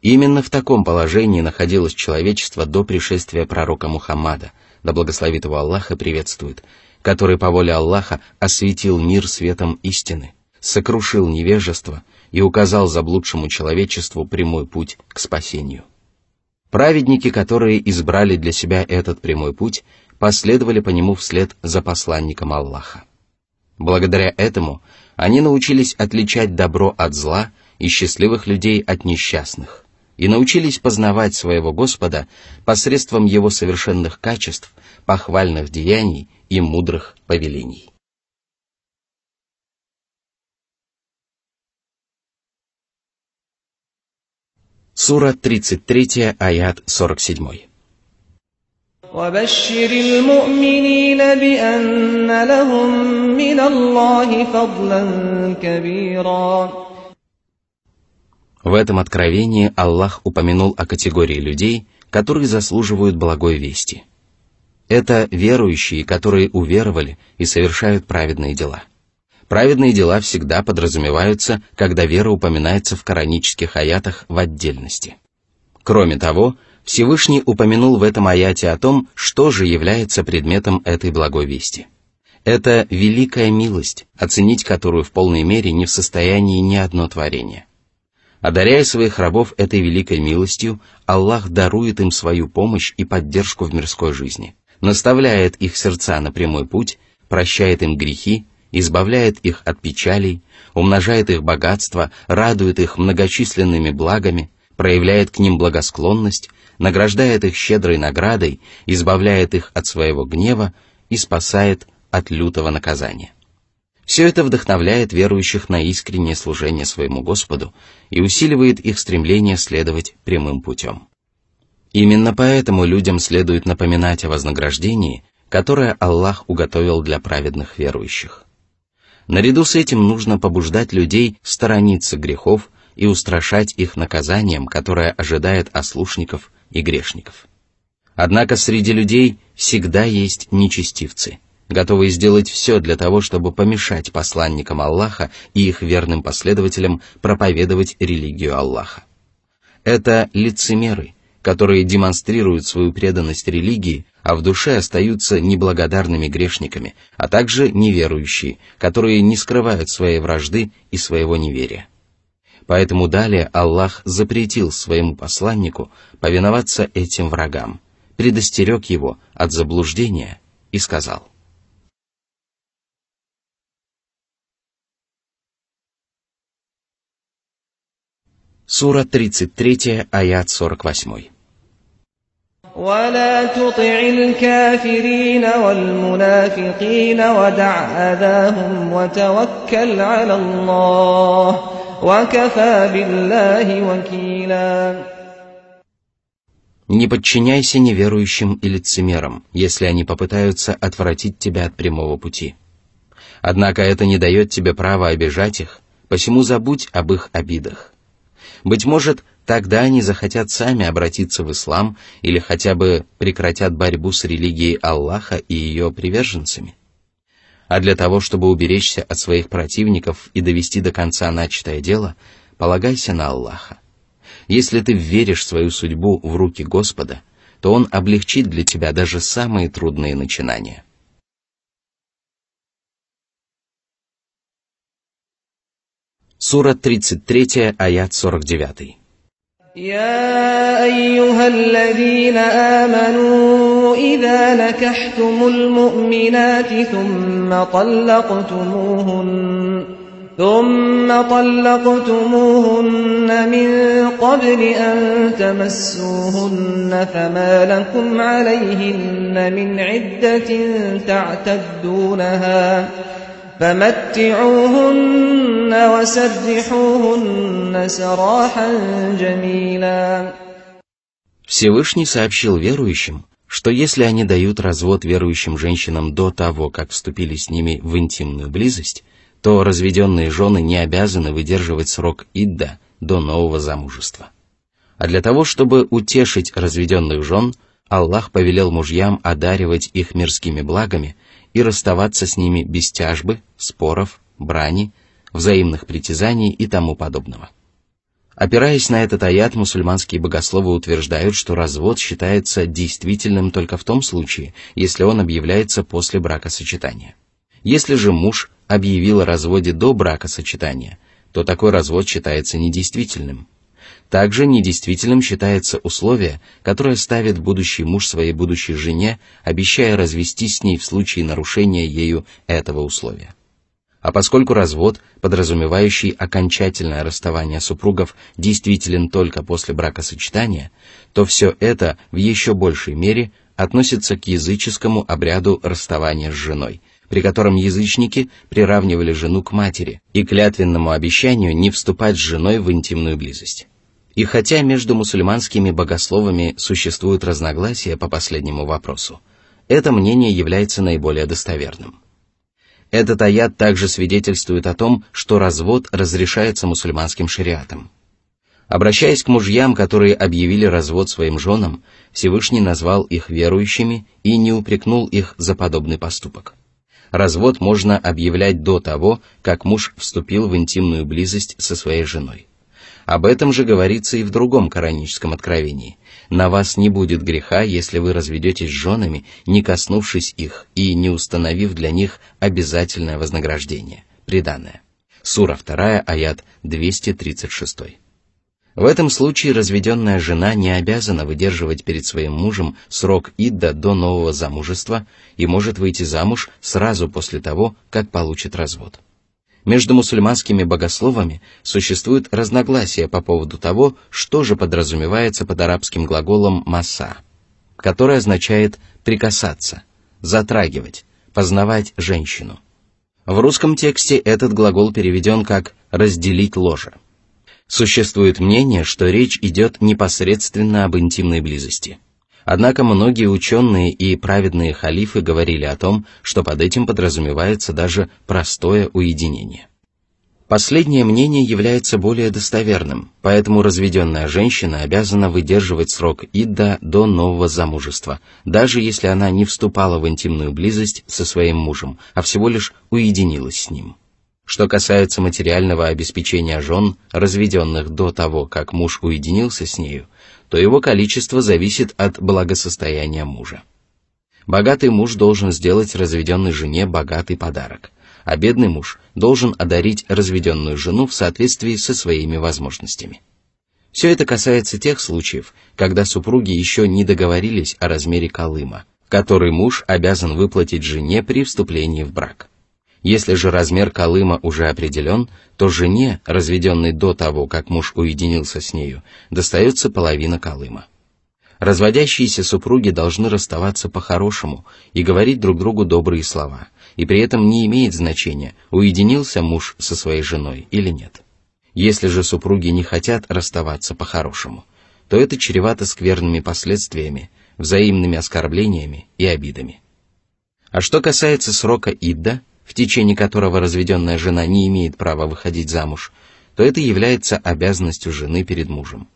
Именно в таком положении находилось человечество до пришествия пророка Мухаммада, да благословит его Аллах и приветствует, который по воле Аллаха осветил мир светом истины, сокрушил невежество и указал заблудшему человечеству прямой путь к спасению. Праведники, которые избрали для себя этот прямой путь, последовали по нему вслед за посланником Аллаха. Благодаря этому они научились отличать добро от зла и счастливых людей от несчастных, и научились познавать своего Господа посредством Его совершенных качеств, похвальных деяний и мудрых повелений. Сура 33, аят 47. وَبَشِّرِ الْمُؤْمِنِينَ بِأَنَّ لَهُم مِّنَ اللَّهِ فَضْلًا كَبِيرًا. В этом откровении Аллах упомянул о категории людей, которые заслуживают благой вести. Это верующие, которые уверовали и совершают праведные дела. Праведные дела всегда подразумеваются, когда вера упоминается в коранических аятах в отдельности. Кроме того, Всевышний упомянул в этом аяте о том, что же является предметом этой благой вести. Это великая милость, оценить которую в полной мере не в состоянии ни одно творение. Одаряя своих рабов этой великой милостью, Аллах дарует им свою помощь и поддержку в мирской жизни, наставляет их сердца на прямой путь, прощает им грехи, избавляет их от печалей, умножает их богатство, радует их многочисленными благами, проявляет к ним благосклонность, награждает их щедрой наградой, избавляет их от своего гнева и спасает от лютого наказания. Все это вдохновляет верующих на искреннее служение своему Господу и усиливает их стремление следовать прямым путем. Именно поэтому людям следует напоминать о вознаграждении, которое Аллах уготовил для праведных верующих. Наряду с этим нужно побуждать людей сторониться грехов и устрашать их наказанием, которое ожидает ослушников и грешников. Однако среди людей всегда есть нечестивцы, готовые сделать все для того, чтобы помешать посланникам Аллаха и их верным последователям проповедовать религию Аллаха. Это лицемеры, которые демонстрируют свою преданность религии, а в душе остаются неблагодарными грешниками, а также неверующие, которые не скрывают своей вражды и своего неверия. Поэтому далее Аллах запретил своему посланнику повиноваться этим врагам, предостерег его от заблуждения и сказал: Сура 33, аят 48. وَلَا تُطِعِ الْكَافِرِينَ وَالْمُنَافِقِينَ وَدَعْ أَذَاهُمْ وَتَوَكَّلْ عَلَى اللَّهِ وَكَفَى بِاللَّهِ وَكِيلًا. Не подчиняйся неверующим и лицемерам, если они попытаются отвратить тебя от прямого пути. Однако это не дает тебе права обижать их, посему забудь об их обидах. Быть может, тогда они захотят сами обратиться в ислам или хотя бы прекратят борьбу с религией Аллаха и ее приверженцами. А для того, чтобы уберечься от своих противников и довести до конца начатое дело, полагайся на Аллаха. Если ты веришь свою судьбу в руки Господа, то Он облегчит для тебя даже самые трудные начинания. Сура 33, аят 49. يا أيها الذين آمنوا إذا نكحتم المؤمنات ثم طلقتموهن من قبل أن تمسوهن فما لكم عليهن من عدة تعتدونها فمتعوهن وسرحوهن سراحا جميلا. Всевышний сообщил верующим, что если они дают развод верующим женщинам до того, как вступили с ними в интимную близость, то разведенные жены не обязаны выдерживать срок идда до нового замужества. А для того, чтобы утешить разведенных жен, Аллах повелел мужьям одаривать их мирскими благами и расставаться с ними без тяжбы, споров, брани, взаимных притязаний и тому подобного. Опираясь на этот аят, мусульманские богословы утверждают, что развод считается действительным только в том случае, если он объявляется после бракосочетания. Если же муж объявил о разводе до бракосочетания, то такой развод считается недействительным. Также недействительным считается условие, которое ставит будущий муж своей будущей жене, обещая развестись с ней в случае нарушения ею этого условия. А поскольку развод, подразумевающий окончательное расставание супругов, действителен только после бракосочетания, то все это в еще большей мере относится к языческому обряду расставания с женой, при котором язычники приравнивали жену к матери, и клятвенному обещанию не вступать с женой в интимную близость. И хотя между мусульманскими богословами существуют разногласия по последнему вопросу, это мнение является наиболее достоверным. Этот аят также свидетельствует о том, что развод разрешается мусульманским шариатом. Обращаясь к мужьям, которые объявили развод своим женам, Всевышний назвал их верующими и не упрекнул их за подобный поступок. Развод можно объявлять до того, как муж вступил в интимную близость со своей женой. Об этом же говорится и в другом кораническом откровении. «На вас не будет греха, если вы разведетесь с женами, не коснувшись их и не установив для них обязательное вознаграждение, приданое». Сура 2, аят 236. В этом случае разведенная жена не обязана выдерживать перед своим мужем срок идда до нового замужества и может выйти замуж сразу после того, как получит развод. Между мусульманскими богословами существует разногласие по поводу того, что же подразумевается под арабским глаголом «маса», который означает «прикасаться», «затрагивать», «познавать женщину». В русском тексте этот глагол переведен как «разделить ложе». Существует мнение, что речь идет непосредственно об интимной близости. Однако многие ученые и праведные халифы говорили о том, что под этим подразумевается даже простое уединение. Последнее мнение является более достоверным, поэтому разведенная женщина обязана выдерживать срок идда до нового замужества, даже если она не вступала в интимную близость со своим мужем, а всего лишь уединилась с ним. Что касается материального обеспечения жен, разведенных до того, как муж уединился с нею, то его количество зависит от благосостояния мужа. Богатый муж должен сделать разведенной жене богатый подарок, а бедный муж должен одарить разведенную жену в соответствии со своими возможностями. Все это касается тех случаев, когда супруги еще не договорились о размере калыма, который муж обязан выплатить жене при вступлении в брак. Если же размер калыма уже определен, то жене, разведенной до того, как муж уединился с нею, достается половина калыма. Разводящиеся супруги должны расставаться по-хорошему и говорить друг другу добрые слова, и при этом не имеет значения, уединился муж со своей женой или нет. Если же супруги не хотят расставаться по-хорошему, то это чревато скверными последствиями, взаимными оскорблениями и обидами. А что касается срока идда, в течение которого разведенная жена не имеет права выходить замуж, то это является обязанностью жены перед мужем.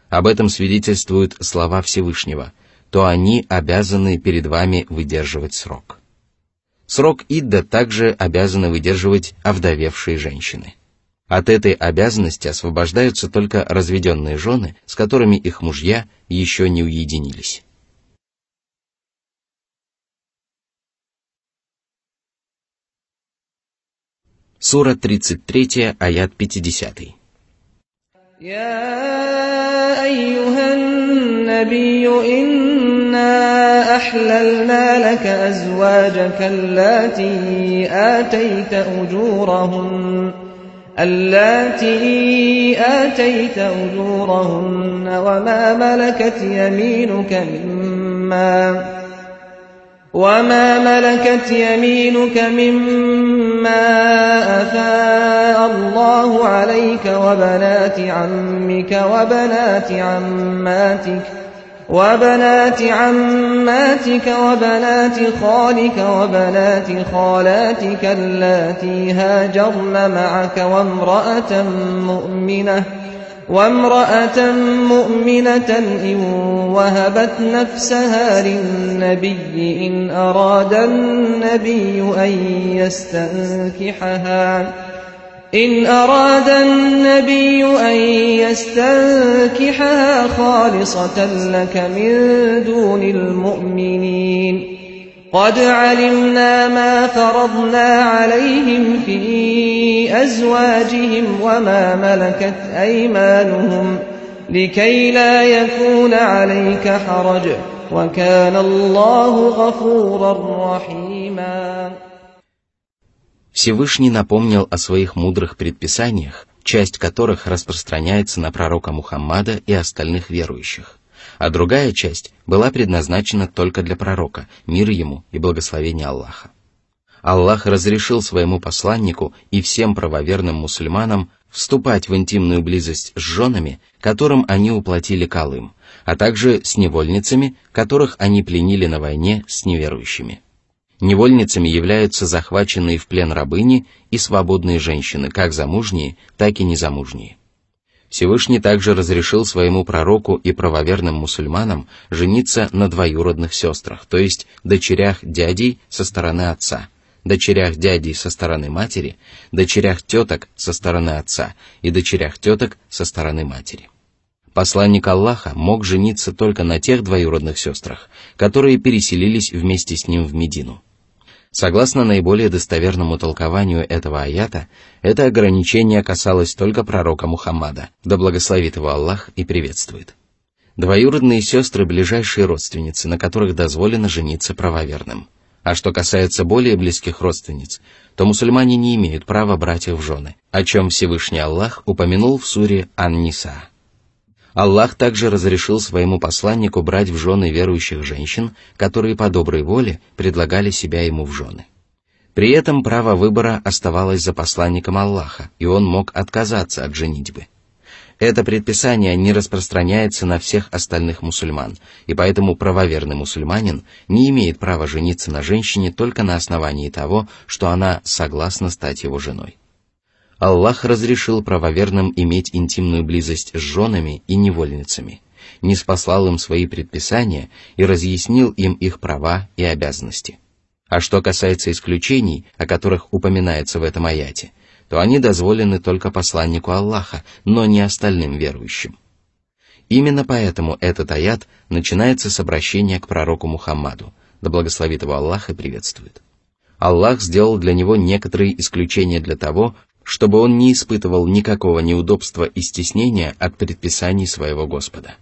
Об этом свидетельствуют слова Всевышнего, то они обязаны перед вами выдерживать срок. Срок идда также обязаны выдерживать овдовевшие женщины. От этой обязанности освобождаются только разведенные жены, с которыми их мужья еще не уединились. Сура 33, аят 50. يا أيها النبي إنا أحللنا لك أزواجك اللاتي آتيت أجورهن وما ملكت يمينك مما أفاء الله عليك وبنات عمك وبنات عماتك وبنات خالك وبنات خالاتك اللاتي هاجرن معك وامرأة مؤمنة إن وهبت نفسها للنبي إن أراد النبي أن يستنكحها خالصة لك من دون المؤمنين قد علمنا ما فرضنا عليهم في أزواجهم وما ملكت أيمانهم لكي لا يكون عليك حرج وكان الله غفورا رحيما. Всевышний напомнил о своих мудрых предписаниях, часть которых распространяется на пророка Мухаммада и остальных верующих, а другая часть была предназначена только для пророка, мир ему и благословение Аллаха. Аллах разрешил своему посланнику и всем правоверным мусульманам вступать в интимную близость с женами, которым они уплатили калым, а также с невольницами, которых они пленили на войне с неверующими. Невольницами являются захваченные в плен рабыни и свободные женщины, как замужние, так и незамужние. Всевышний также разрешил своему пророку и правоверным мусульманам жениться на двоюродных сестрах, то есть дочерях дядей со стороны отца, дочерях дядей со стороны матери, дочерях теток со стороны отца и дочерях теток со стороны матери. Посланник Аллаха мог жениться только на тех двоюродных сестрах, которые переселились вместе с ним в Медину. Согласно наиболее достоверному толкованию этого аята, это ограничение касалось только пророка Мухаммада, да благословит его Аллах и приветствует. Двоюродные сестры – ближайшие родственницы, на которых дозволено жениться правоверным. А что касается более близких родственниц, то мусульмане не имеют права брать их в жены, о чем Всевышний Аллах упомянул в суре Ан-Ниса. Аллах также разрешил своему посланнику брать в жены верующих женщин, которые по доброй воле предлагали себя ему в жены. При этом право выбора оставалось за посланником Аллаха, и он мог отказаться от женитьбы. Это предписание не распространяется на всех остальных мусульман, и поэтому правоверный мусульманин не имеет права жениться на женщине только на основании того, что она согласна стать его женой. Аллах разрешил правоверным иметь интимную близость с женами и невольницами, ниспослал им свои предписания и разъяснил им их права и обязанности. А что касается исключений, о которых упоминается в этом аяте, то они дозволены только посланнику Аллаха, но не остальным верующим. Именно поэтому этот аят начинается с обращения к пророку Мухаммаду, да благословит его Аллах и приветствует. Аллах сделал для него некоторые исключения для того, чтобы он не испытывал никакого неудобства и стеснения от предписаний своего Господа.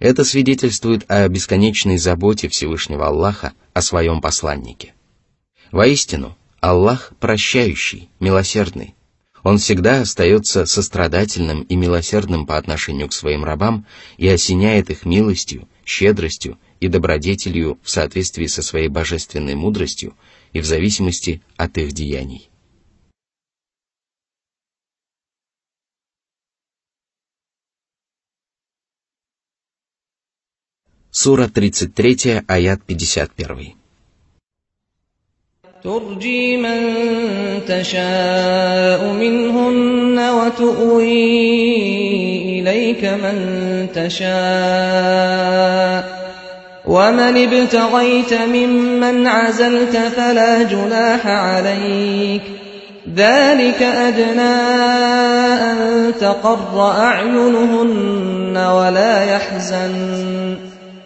Это свидетельствует о бесконечной заботе Всевышнего Аллаха о своем посланнике. Воистину, Аллах прощающий, милосердный. Он всегда остается сострадательным и милосердным по отношению к своим рабам и осеняет их милостью, щедростью и добродетелью в соответствии со своей божественной мудростью и в зависимости от их деяний. Сура 33, аят 51. ترجي من تشاء منهن وتؤوي إليك من تشاء ومن ابتغيت ممن عزلت فلا جناح عليك ذلك أدنى أن تقر أعينهن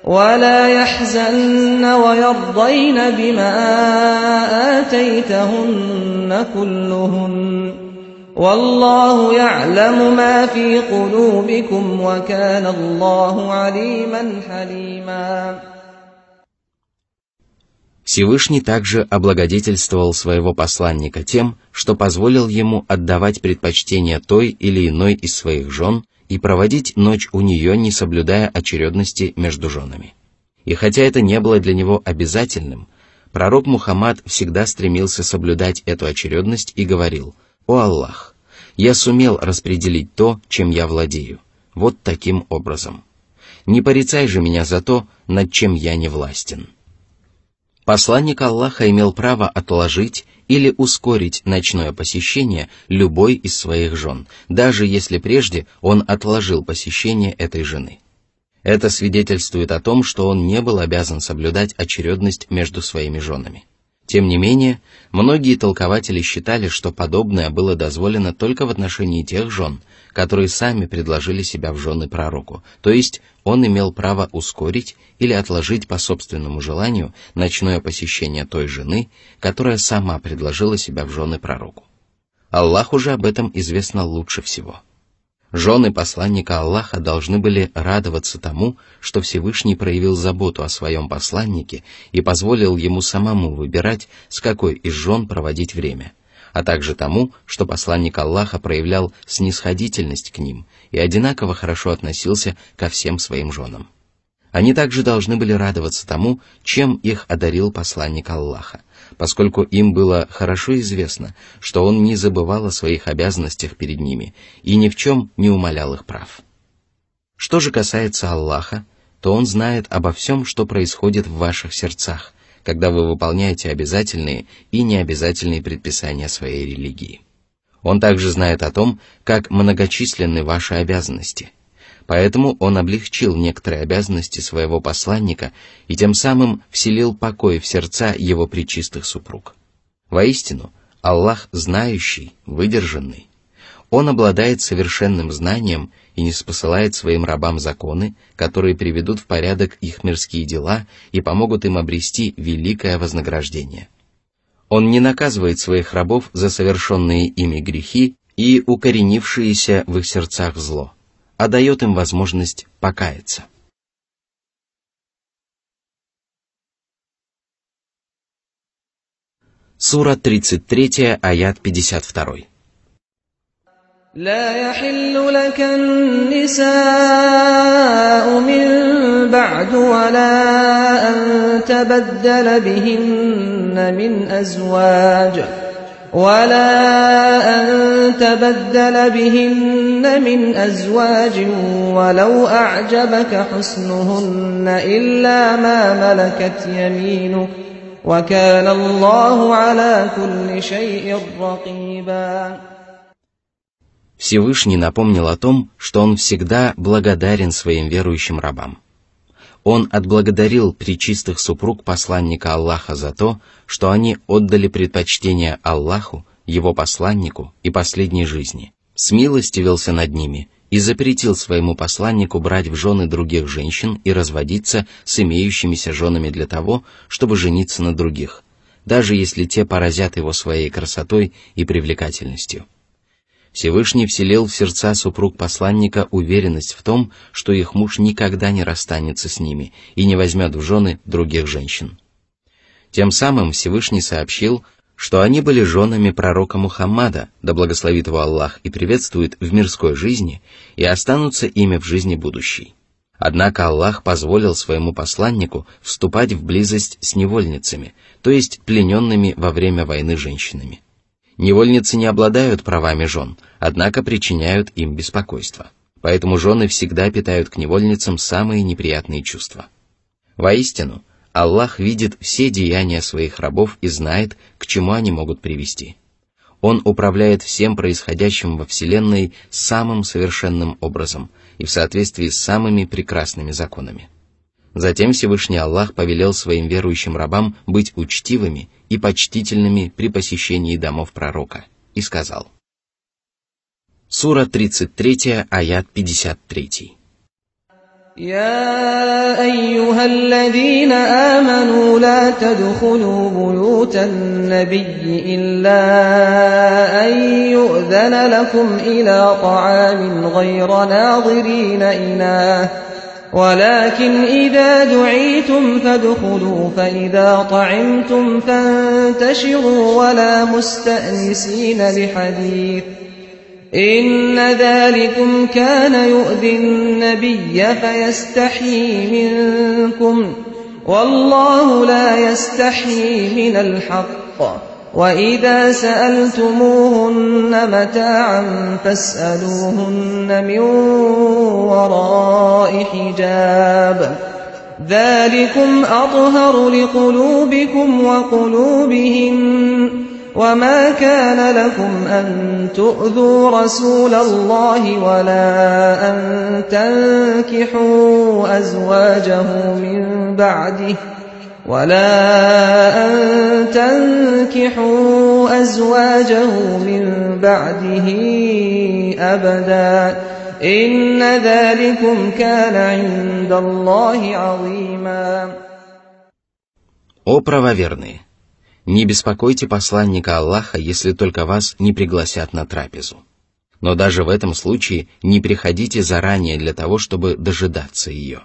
ولا يحزن ويرضين بما آتيتهن كلهن والله يعلم ما في قلوبكم وكان الله عليما حليما. Всевышний также облагодетельствовал своего посланника тем, что позволил ему отдавать предпочтение той или иной из своих жен и проводить ночь у нее, не соблюдая очередности между женами. И хотя это не было для него обязательным, пророк Мухаммад всегда стремился соблюдать эту очередность и говорил: «О Аллах, я сумел распределить то, чем я владею, вот таким образом. Не порицай же меня за то, над чем я не властен». Посланник Аллаха имел право отложить или ускорить ночное посещение любой из своих жен, даже если прежде он отложил посещение этой жены. Это свидетельствует о том, что он не был обязан соблюдать очередность между своими женами. Тем не менее, многие толкователи считали, что подобное было дозволено только в отношении тех жен, которые сами предложили себя в жены пророку, то есть он имел право ускорить или отложить по собственному желанию ночное посещение той жены, которая сама предложила себя в жены пророку. Аллаху же об этом известно лучше всего. Жены посланника Аллаха должны были радоваться тому, что Всевышний проявил заботу о своем посланнике и позволил ему самому выбирать, с какой из жен проводить время, а также тому, что посланник Аллаха проявлял снисходительность к ним и одинаково хорошо относился ко всем своим женам. Они также должны были радоваться тому, чем их одарил посланник Аллаха, поскольку им было хорошо известно, что он не забывал о своих обязанностях перед ними и ни в чем не умалял их прав. Что же касается Аллаха, то Он знает обо всем, что происходит в ваших сердцах, когда вы выполняете обязательные и необязательные предписания своей религии. Он также знает о том, как многочисленны ваши обязанности. Поэтому он облегчил некоторые обязанности своего посланника и тем самым вселил покой в сердца его пречистых супруг. Воистину, Аллах знающий, выдержанный. Он обладает совершенным знанием и ниспосылает своим рабам законы, которые приведут в порядок их мирские дела и помогут им обрести великое вознаграждение. Он не наказывает своих рабов за совершенные ими грехи и укоренившееся в их сердцах зло, а дает им возможность покаяться. Сура 33, аят 52. لا يحل لك النساء من بعد ولا أن تبدل بهن من أزواج ولو أعجبك حسنهن إلا ما ملكت يمينك وكان الله على كل شيء رقيبا. Всевышний напомнил о том, что Он всегда благодарен своим верующим рабам. Он отблагодарил пречистых супруг посланника Аллаха за то, что они отдали предпочтение Аллаху, его посланнику и последней жизни, смилостивился над ними и запретил своему посланнику брать в жены других женщин и разводиться с имеющимися женами для того, чтобы жениться на других, даже если те поразят его своей красотой и привлекательностью. Всевышний вселил в сердца супруг посланника уверенность в том, что их муж никогда не расстанется с ними и не возьмет в жены других женщин. Тем самым Всевышний сообщил, что они были женами пророка Мухаммада, да благословит его Аллах и приветствует в мирской жизни, и останутся ими в жизни будущей. Однако Аллах позволил своему посланнику вступать в близость с невольницами, то есть плененными во время войны женщинами. Невольницы не обладают правами жен, однако причиняют им беспокойство. Поэтому жены всегда питают к невольницам самые неприятные чувства. Воистину, Аллах видит все деяния своих рабов и знает, к чему они могут привести. Он управляет всем происходящим во Вселенной самым совершенным образом и в соответствии с самыми прекрасными законами. Затем Всевышний Аллах повелел своим верующим рабам быть учтивыми и почтительными при посещении домов пророка и сказал. Сура 33, аят 53. يا أيها الذين آمنوا لا تدخلوا بيوت النبي إلا أن يؤذن لكم إلى طعام غير ناظرين إناه ولكن إذا دعيتم فادخلوا فإذا طعمتم فانتشروا ولا مستأنسين لحديث إن ذلكم كان يؤذي النبي فيستحيي منكم والله لا يستحيي من الحق وإذا سألتموهن متاعا فاسألوهن من وراء حجاب ذلكم أطهر لقلوبكم وقلوبهن وما كان لكم أن تؤذوا رسول الله ولا أن تنكحوا أزواجه من بعده أبدا إن ذلكم كان عند الله عظيما. О правоверные! Не беспокойте посланника Аллаха, если только вас не пригласят на трапезу. Но даже в этом случае не приходите заранее для того, чтобы дожидаться ее.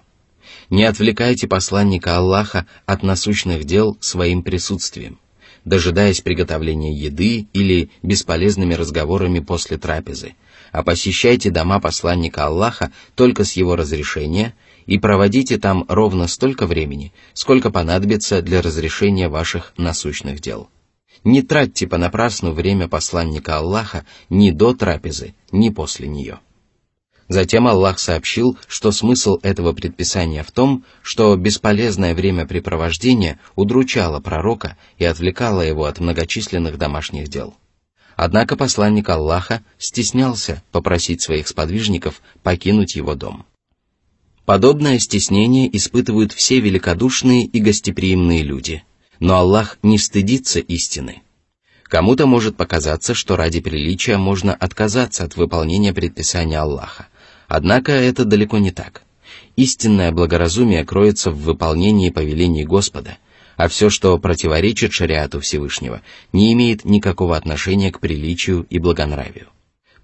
Не отвлекайте посланника Аллаха от насущных дел своим присутствием, дожидаясь приготовления еды или бесполезными разговорами после трапезы, а посещайте дома посланника Аллаха только с его разрешения и проводите там ровно столько времени, сколько понадобится для разрешения ваших насущных дел. Не тратьте понапрасну время посланника Аллаха ни до трапезы, ни после нее. Затем Аллах сообщил, что смысл этого предписания в том, что бесполезное времяпрепровождение удручало пророка и отвлекало его от многочисленных домашних дел. Однако посланник Аллаха стеснялся попросить своих сподвижников покинуть его дом. Подобное стеснение испытывают все великодушные и гостеприимные люди, но Аллах не стыдится истины. Кому-то может показаться, что ради приличия можно отказаться от выполнения предписания Аллаха, однако это далеко не так. Истинное благоразумие кроется в выполнении повелений Господа, а все, что противоречит шариату Всевышнего, не имеет никакого отношения к приличию и благонравию.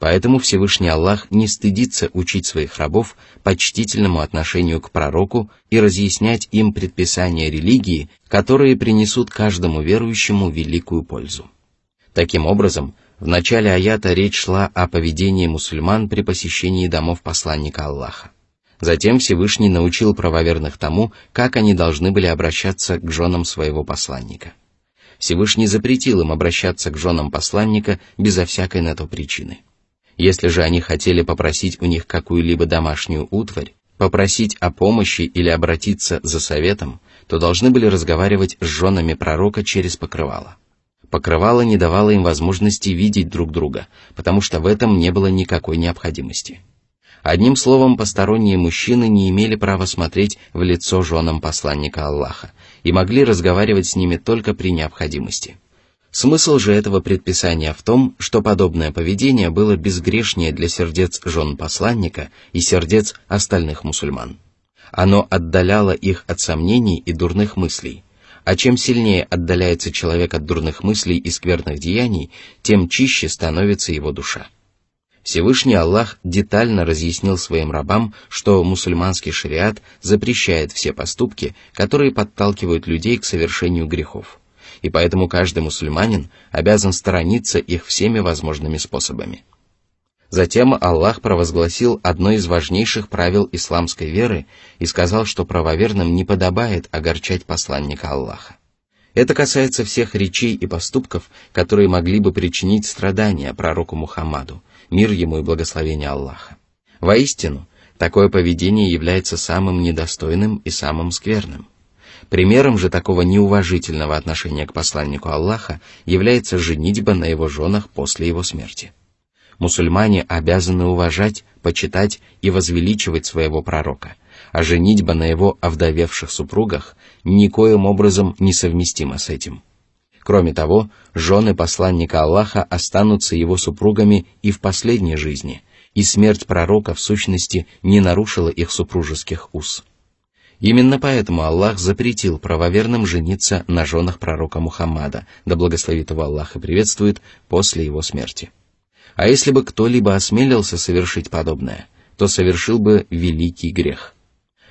Поэтому Всевышний Аллах не стыдится учить своих рабов почтительному отношению к пророку и разъяснять им предписания религии, которые принесут каждому верующему великую пользу. Таким образом, в начале аята речь шла о поведении мусульман при посещении домов посланника Аллаха. Затем Всевышний научил правоверных тому, как они должны были обращаться к женам своего посланника. Всевышний запретил им обращаться к женам посланника безо всякой на то причины. Если же они хотели попросить у них какую-либо домашнюю утварь, попросить о помощи или обратиться за советом, то должны были разговаривать с женами пророка через покрывало. Покрывало не давало им возможности видеть друг друга, потому что в этом не было никакой необходимости. Одним словом, посторонние мужчины не имели права смотреть в лицо женам посланника Аллаха и могли разговаривать с ними только при необходимости. Смысл же этого предписания в том, что подобное поведение было безгрешнее для сердец жен посланника и сердец остальных мусульман. Оно отдаляло их от сомнений и дурных мыслей, а чем сильнее отдаляется человек от дурных мыслей и скверных деяний, тем чище становится его душа. Всевышний Аллах детально разъяснил своим рабам, что мусульманский шариат запрещает все поступки, которые подталкивают людей к совершению грехов, и поэтому каждый мусульманин обязан сторониться их всеми возможными способами. Затем Аллах провозгласил одно из важнейших правил исламской веры и сказал, что правоверным не подобает огорчать посланника Аллаха. Это касается всех речей и поступков, которые могли бы причинить страдания пророку Мухаммаду, мир ему и благословение Аллаха. Воистину, такое поведение является самым недостойным и самым скверным. Примером же такого неуважительного отношения к посланнику Аллаха является женитьба на его женах после его смерти. Мусульмане обязаны уважать, почитать и возвеличивать своего пророка, а женитьба на его овдовевших супругах никоим образом несовместима с этим. Кроме того, жены посланника Аллаха останутся его супругами и в последней жизни, и смерть пророка в сущности не нарушила их супружеских уз. Именно поэтому Аллах запретил правоверным жениться на женах пророка Мухаммада, да благословит его Аллах и приветствует, после его смерти. А если бы кто-либо осмелился совершить подобное, то совершил бы великий грех.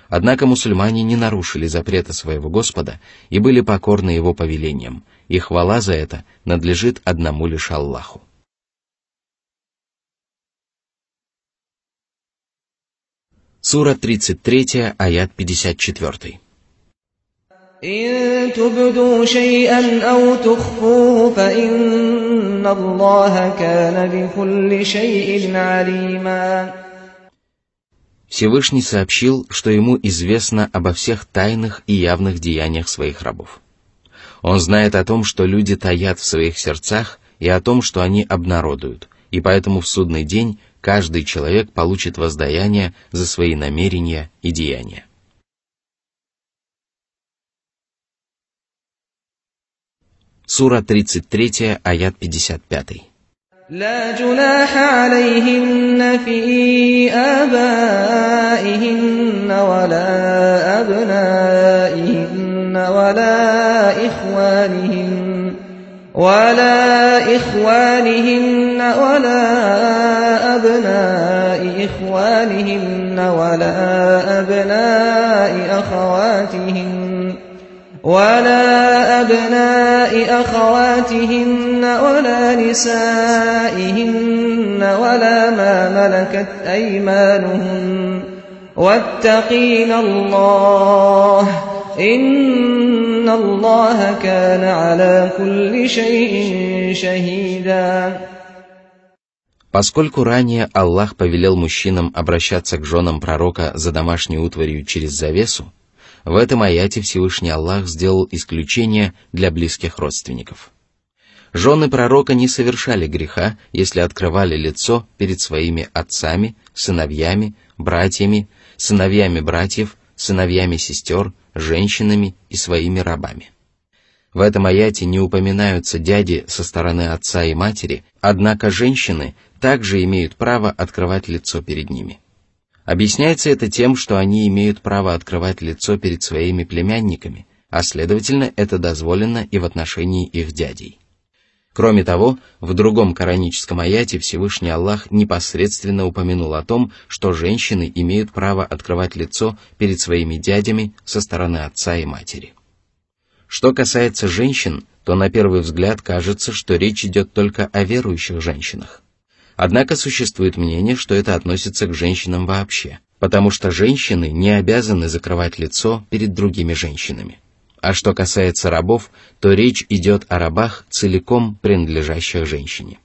Однако мусульмане не нарушили запрета своего Господа и были покорны его повелениям, и хвала за это надлежит одному лишь Аллаху. Сура 33, аят 54. إن تبدوا شيئا أو تخفوه فإن الله كان بكل شيء عليما. Всевышний сообщил, что ему известно обо всех тайных и явных деяниях своих рабов. Он знает о том, что люди таят в своих сердцах, и о том, что они обнародуют, и поэтому в судный день каждый человек получит воздаяние за свои намерения и деяния. Сура 33, аят 55. لا جناح عليهن في آبائهن ولا أبنائهن ولا إخوانهن ولا أبناء إخوانهن ولا أبناء أخواتهن ولا نسائهن ولا ما ملكت أيمانهن واتقين الله إن الله كان على كل شيء شهيدا. Поскольку ранее Аллах повелел мужчинам обращаться к женам пророка за домашней утварью через завесу, в этом аяте Всевышний Аллах сделал исключение для близких родственников. Жены пророка не совершали греха, если открывали лицо перед своими отцами, сыновьями, братьями, сыновьями братьев, сыновьями сестер, женщинами и своими рабами. В этом аяте не упоминаются дяди со стороны отца и матери, однако женщины также имеют право открывать лицо перед ними. Объясняется это тем, что они имеют право открывать лицо перед своими племянниками, а следовательно, это дозволено и в отношении их дядей. Кроме того, в другом кораническом аяте Всевышний Аллах непосредственно упомянул о том, что женщины имеют право открывать лицо перед своими дядями со стороны отца и матери. Что касается женщин, то на первый взгляд кажется, что речь идет только о верующих женщинах. Однако существует мнение, что это относится к женщинам вообще, потому что женщины не обязаны закрывать лицо перед другими женщинами. А что касается рабов, то речь идет о рабах, целиком принадлежащих женщине.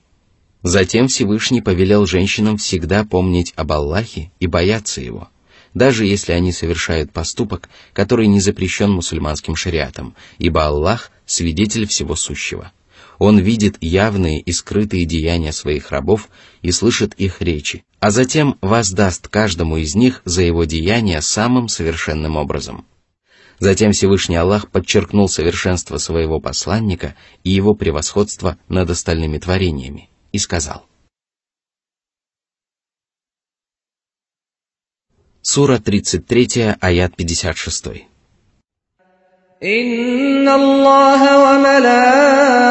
Затем Всевышний повелел женщинам всегда помнить об Аллахе и бояться Его, даже если они совершают поступок, который не запрещен мусульманским шариатом, ибо Аллах – свидетель всего сущего. Он видит явные и скрытые деяния своих рабов и слышит их речи, а затем воздаст каждому из них за его деяния самым совершенным образом. Затем Всевышний Аллах подчеркнул совершенство своего посланника и его превосходство над остальными творениями и сказал. Сура 33, аят 56. إن الله وملائكته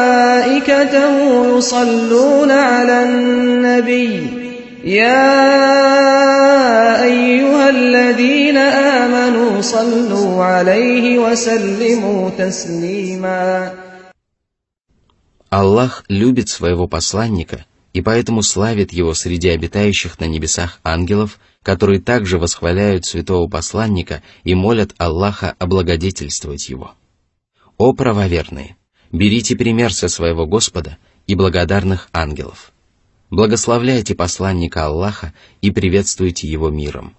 يصلون على النبي يا أيها الذين آمنوا صلوا عليه وسلموا تسليما. Аллах любит своего посланника и поэтому славит его среди обитающих на небесах ангелов, которые также восхваляют святого посланника и молят Аллаха облагодетельствовать его. О правоверные, берите пример со своего Господа и благодарных ангелов. Благословляйте посланника Аллаха и приветствуйте его миром.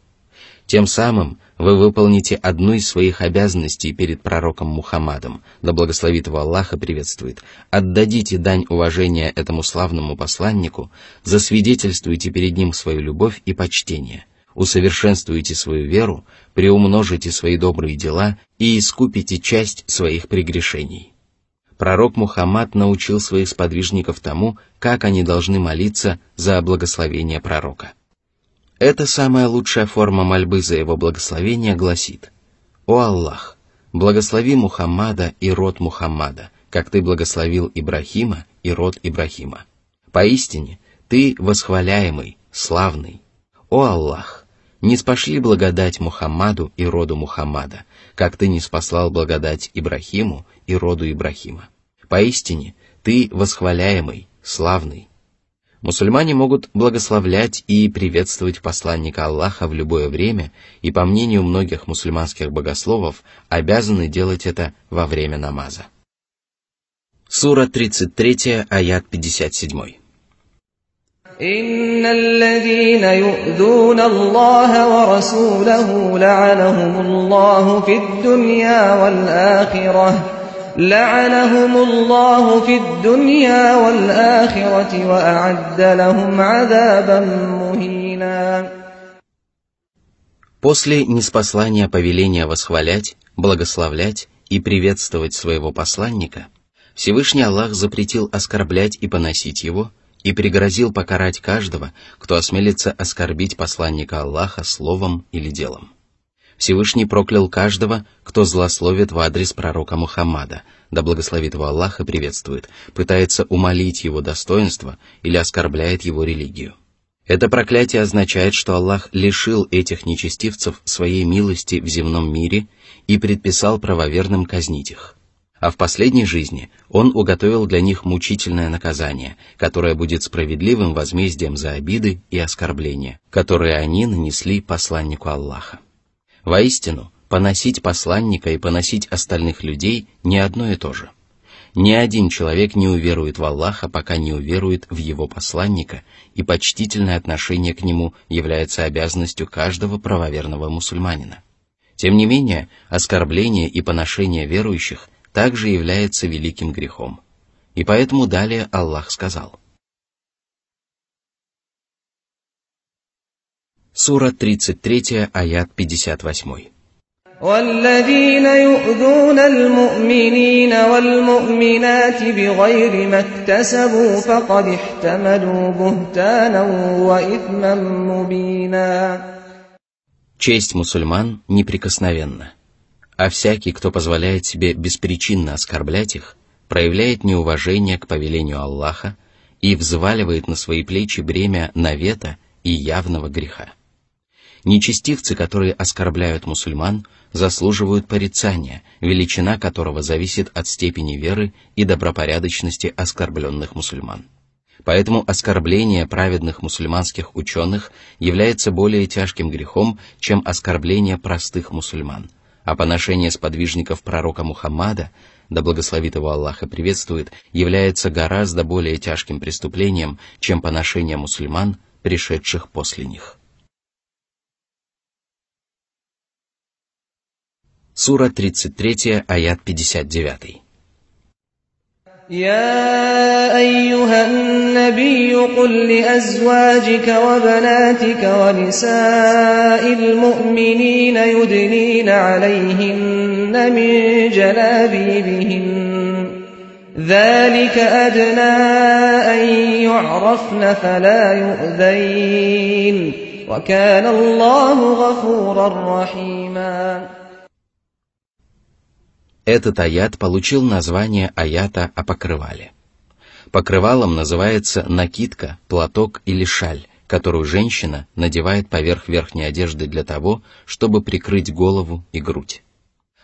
Тем самым вы выполните одну из своих обязанностей перед пророком Мухаммадом, да благословит его Аллах и приветствует, отдадите дань уважения этому славному посланнику, засвидетельствуйте перед ним свою любовь и почтение, усовершенствуйте свою веру, приумножите свои добрые дела и искупите часть своих прегрешений. Пророк Мухаммад научил своих сподвижников тому, как они должны молиться за благословение пророка. Эта самая лучшая форма мольбы за его благословение гласит: «О Аллах, благослови Мухаммада и род Мухаммада, как ты благословил Ибрахима и род Ибрахима. Поистине, ты восхваляемый, славный. О Аллах, ниспошли благодать Мухаммаду и роду Мухаммада, как ты ниспослал благодать Ибрахиму и роду Ибрахима. Поистине, ты восхваляемый, славный». Мусульмане могут благословлять и приветствовать посланника Аллаха в любое время, и, по мнению многих мусульманских богословов, обязаны делать это во время намаза. Сура 33, аят 57. إن الذين يؤذون الله ورسوله لعنهم الله في الدنيا والآخرة وأعد لهم عذابا مهينا. После ниспослания повеления восхвалять, благословлять и приветствовать своего посланника, Всевышний Аллах запретил оскорблять и поносить его, и пригрозил покарать каждого, кто осмелится оскорбить посланника Аллаха словом или делом. Всевышний проклял каждого, кто злословит в адрес пророка Мухаммада, да благословит его Аллах и приветствует, пытается умалить его достоинство или оскорбляет его религию. Это проклятие означает, что Аллах лишил этих нечестивцев своей милости в земном мире и предписал правоверным казнить их. А в последней жизни Он уготовил для них мучительное наказание, которое будет справедливым возмездием за обиды и оскорбления, которые они нанесли посланнику Аллаха. Воистину, поносить посланника и поносить остальных людей не одно и то же. Ни один человек не уверует в Аллаха, пока не уверует в его посланника, и почтительное отношение к нему является обязанностью каждого правоверного мусульманина. Тем не менее, оскорбление и поношение верующих также является великим грехом. И поэтому далее Аллах сказал. Сура 33, аят 58. والذين يؤذون المؤمنين والمؤمنات بغير ما اكتسبوا فقد احتملوا بهتانا وإثما مبينا. Честь мусульман неприкосновенна, а всякий, кто позволяет себе беспричинно оскорблять их, проявляет неуважение к повелению Аллаха и взваливает на свои плечи бремя навета и явного греха. Нечестивцы, которые оскорбляют мусульман, заслуживают порицания, величина которого зависит от степени веры и добропорядочности оскорбленных мусульман. Поэтому оскорбление праведных мусульманских ученых является более тяжким грехом, чем оскорбление простых мусульман, а поношение сподвижников пророка Мухаммада, да благословит его Аллах и приветствует, является гораздо более тяжким преступлением, чем поношение мусульман, пришедших после них. Сура 33, аят 59. يا أيها النبي قل لأزواجك وبناتك ونساء المؤمنين يدنين عليهن من جلابيبهن ذلك أدنى أن يعرفن فلا يؤذين وكان الله غفورا رحيما. Этот аят получил название аята о покрывале. Покрывалом называется накидка, платок или шаль, которую женщина надевает поверх верхней одежды для того, чтобы прикрыть голову и грудь.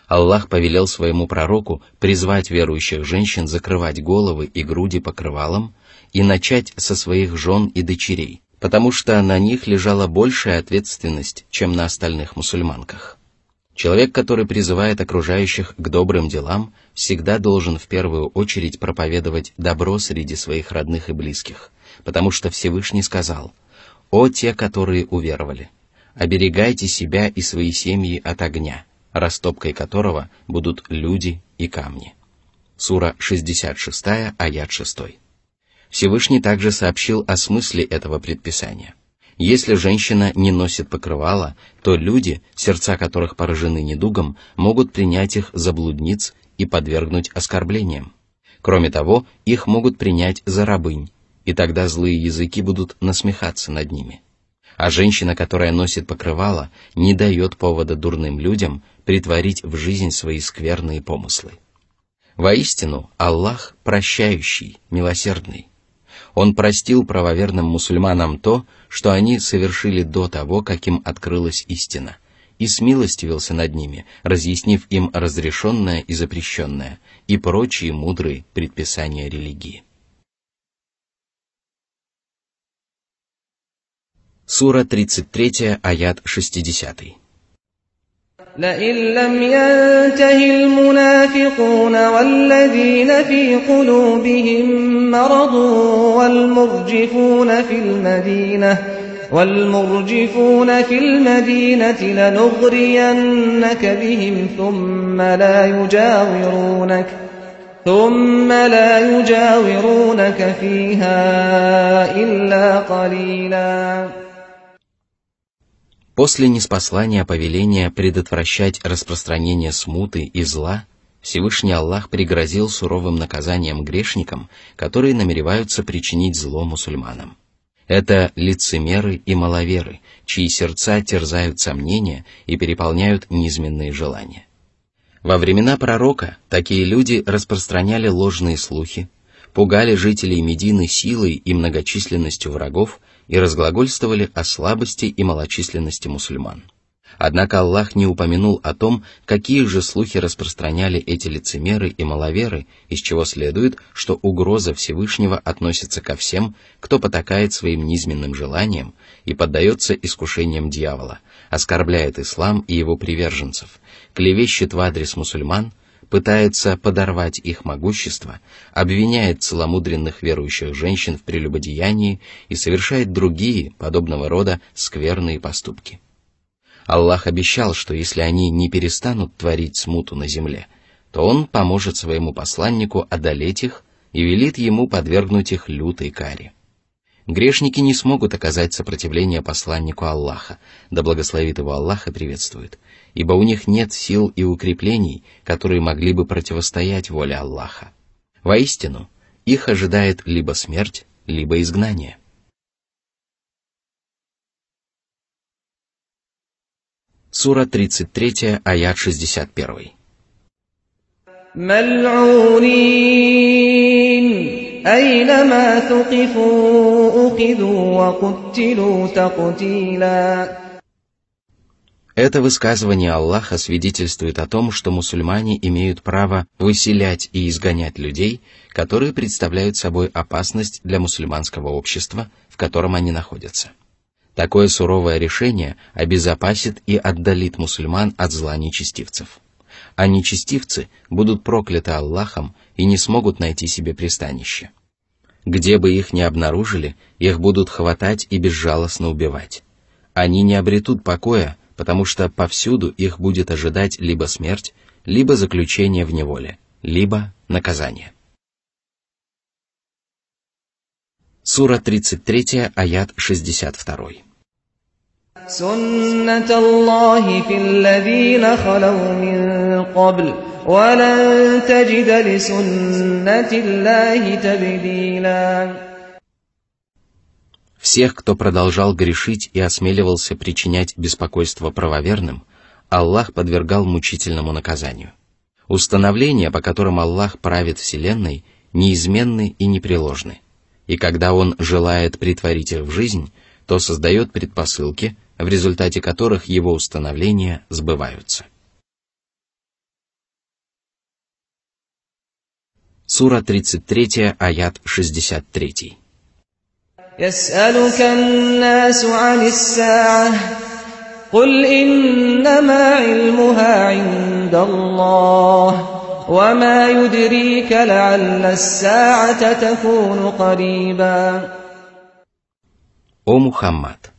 Аллах повелел своему пророку призвать верующих женщин закрывать головы и груди покрывалом и начать со своих жен и дочерей, потому что на них лежала большая ответственность, чем на остальных мусульманках. Человек, который призывает окружающих к добрым делам, всегда должен в первую очередь проповедовать добро среди своих родных и близких, потому что Всевышний сказал: «О те, которые уверовали, оберегайте себя и свои семьи от огня, растопкой которого будут люди и камни». Сура 66, аят 6. Всевышний также сообщил о смысле этого предписания. Если женщина не носит покрывала, то люди, сердца которых поражены недугом, могут принять их за блудниц и подвергнуть оскорблениям. Кроме того, их могут принять за рабынь, и тогда злые языки будут насмехаться над ними. А женщина, которая носит покрывало, не дает повода дурным людям претворить в жизнь свои скверные помыслы. Воистину, Аллах прощающий, милосердный. Он простил правоверным мусульманам то, что они совершили до того, как им открылась истина, и смилостивился над ними, разъяснив им разрешенное и запрещенное, и прочие мудрые предписания религии. Сура 33, аят 60. لئن لم ينته المنافقون والذين في قلوبهم مرض والمرجفون في المدينة لنغرينك بهم ثم لا يجاورونك فيها إلا قليلا. После ниспослания повеления предотвращать распространение смуты и зла, Всевышний Аллах пригрозил суровым наказанием грешникам, которые намереваются причинить зло мусульманам. Это лицемеры и маловеры, чьи сердца терзают сомнения и переполняют низменные желания. Во времена пророка такие люди распространяли ложные слухи, пугали жителей Медины силой и многочисленностью врагов и разглагольствовали о слабости и малочисленности мусульман. Однако Аллах не упомянул о том, какие же слухи распространяли эти лицемеры и маловеры, из чего следует, что угроза Всевышнего относится ко всем, кто потакает своим низменным желаниям и поддается искушениям дьявола, оскорбляет ислам и его приверженцев, клевещет в адрес мусульман, пытается подорвать их могущество, обвиняет целомудренных верующих женщин в прелюбодеянии и совершает другие, подобного рода, скверные поступки. Аллах обещал, что если они не перестанут творить смуту на земле, то Он поможет своему посланнику одолеть их и велит ему подвергнуть их лютой каре. Грешники не смогут оказать сопротивление посланнику Аллаха, да благословит его Аллах и приветствует, ибо у них нет сил и укреплений, которые могли бы противостоять воле Аллаха. Воистину, их ожидает либо смерть, либо изгнание. Сура 33, аят 61. ملعونين أينما ثقفوا أخذوا وقتلوا تقتيلا. Это высказывание Аллаха свидетельствует о том, что мусульмане имеют право выселять и изгонять людей, которые представляют собой опасность для мусульманского общества, в котором они находятся. Такое суровое решение обезопасит и отдалит мусульман от зла нечестивцев. А нечестивцы будут прокляты Аллахом и не смогут найти себе пристанище. Где бы их ни обнаружили, их будут хватать и безжалостно убивать. Они не обретут покоя, потому что повсюду их будет ожидать либо смерть, либо заключение в неволе, либо наказание. Сура 33, аят 62. سنة الله في الذين خلوا من قبل ولن تجد لسنة الله تبديلا. Всех, кто продолжал грешить и осмеливался причинять беспокойство правоверным, Аллах подвергал мучительному наказанию. Установления, по которым Аллах правит вселенной, неизменны и непреложны. И когда Он желает претворить их в жизнь, то создает предпосылки, в результате которых его установления сбываются. Сура 33, аят 63. يسألك الناس عن الساعة قل إنما علمها عند الله وما يدريك لعل الساعة تكون قريبا. О Мухаммад!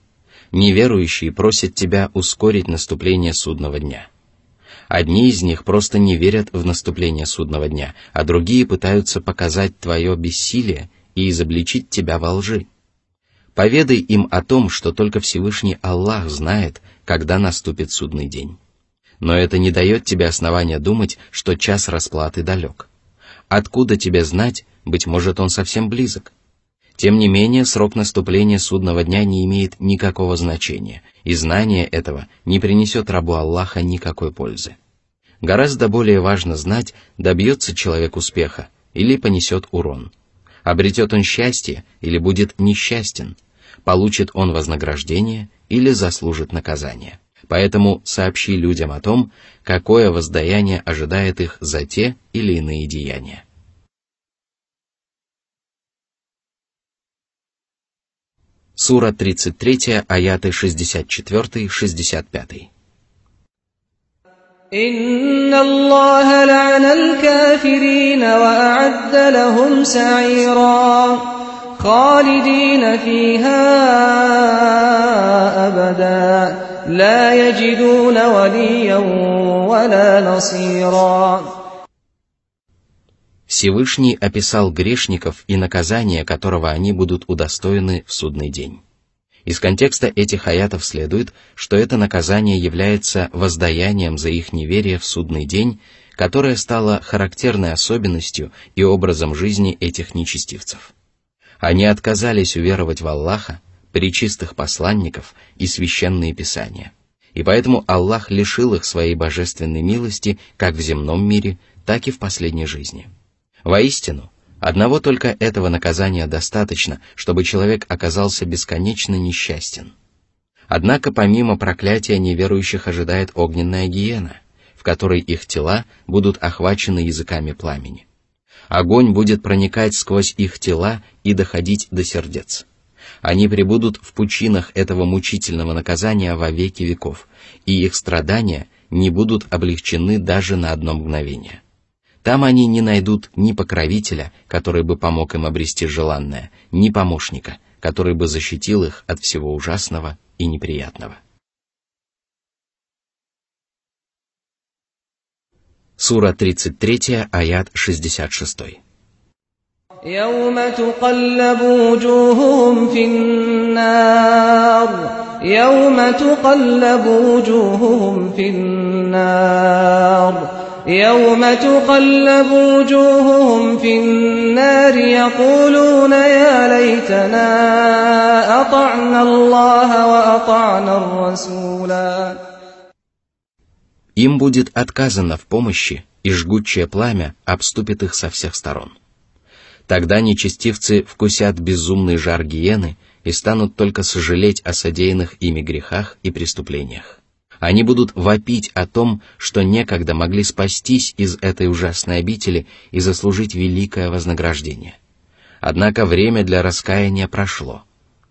Неверующие просят тебя ускорить наступление судного дня. Одни из них просто не верят в наступление судного дня, а другие пытаются показать твое бессилие и изобличить тебя во лжи. Поведай им о том, что только Всевышний Аллах знает, когда наступит судный день. Но это не дает тебе основания думать, что час расплаты далек. Откуда тебе знать, быть может, он совсем близок? Тем не менее, срок наступления судного дня не имеет никакого значения, и знание этого не принесет рабу Аллаха никакой пользы. Гораздо более важно знать, добьется человек успеха или понесет урон. Обретет он счастье или будет несчастен, получит он вознаграждение или заслужит наказание. Поэтому сообщи людям о том, какое воздаяние ожидает их за те или иные деяния. Сура 33, аяты 64-65. «Инна Аллаха ла'ана аль-кафирина ва а'адда лахум са'ира, халидина фиха абада, ла яджидуна валиян ва ла насира». Всевышний описал грешников и наказание, которого они будут удостоены в судный день. Из контекста этих аятов следует, что это наказание является воздаянием за их неверие в судный день, которое стало характерной особенностью и образом жизни этих нечестивцев. Они отказались уверовать в Аллаха, пречистых посланников и священные писания. И поэтому Аллах лишил их своей божественной милости как в земном мире, так и в последней жизни. Воистину, одного только этого наказания достаточно, чтобы человек оказался бесконечно несчастен. Однако помимо проклятия неверующих ожидает огненная гиена, в которой их тела будут охвачены языками пламени. Огонь будет проникать сквозь их тела и доходить до сердец. Они пребудут в пучинах этого мучительного наказания во веки веков, и их страдания не будут облегчены даже на одно мгновение. Там они не найдут ни покровителя, который бы помог им обрести желанное, ни помощника, который бы защитил их от всего ужасного и неприятного. Сура 33, аят 66. يوم تقلب وجوههم في النار يوم تقلب وجوههم في النار يوم تقلب وجوههم في النار يقولون يا ليتنا أطعنا الله وأطعنا الرسولا. Им будет отказано в помощи, и жгучее пламя обступит их со всех сторон. Тогда нечестивцы вкусят безумный жар гиены и станут только сожалеть о содеянных ими грехах и преступлениях. Они будут вопить о том, что некогда могли спастись из этой ужасной обители и заслужить великое вознаграждение. Однако время для раскаяния прошло,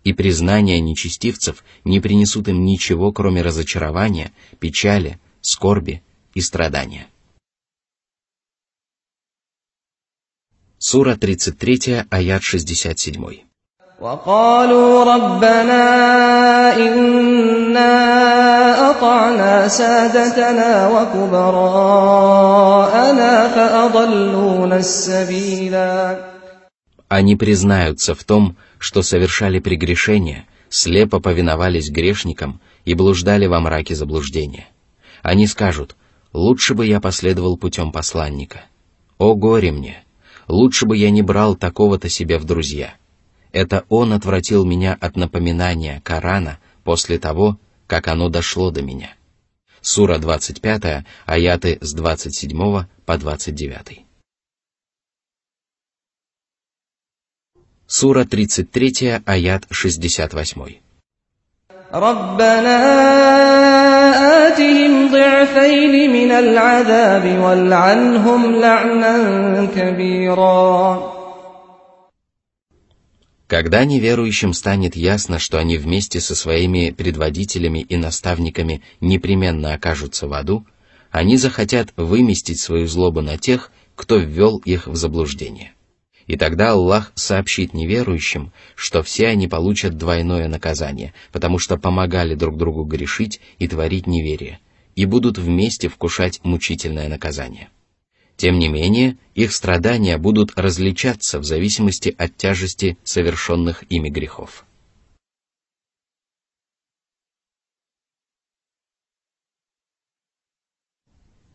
и признания нечестивцев не принесут им ничего, кроме разочарования, печали, скорби и страдания. Сура 33, аят 67. وقالوا ربنا إنا أطعنا سادتنا وكبراءنا فأضلونا السبيلا. Они признаются в том, что совершали прегрешения, слепо повиновались грешникам и блуждали во мраке заблуждения. Они скажут: «Лучше бы я последовал путем посланника. О горе мне! Лучше бы я не брал такого-то себе в друзья. Это он отвратил меня от напоминания Корана после того, как оно дошло до меня». Сура 25, аяты с 27 по 29. Сура 33, аят 68. ربنا آتهم ضعفين من العذاب والعنهم لعنا كبيرا. Когда неверующим станет ясно, что они вместе со своими предводителями и наставниками непременно окажутся в аду, они захотят выместить свою злобу на тех, кто ввел их в заблуждение. И тогда Аллах сообщит неверующим, что все они получат двойное наказание, потому что помогали друг другу грешить и творить неверие, и будут вместе вкушать мучительное наказание. Тем не менее, их страдания будут различаться в зависимости от тяжести совершенных ими грехов.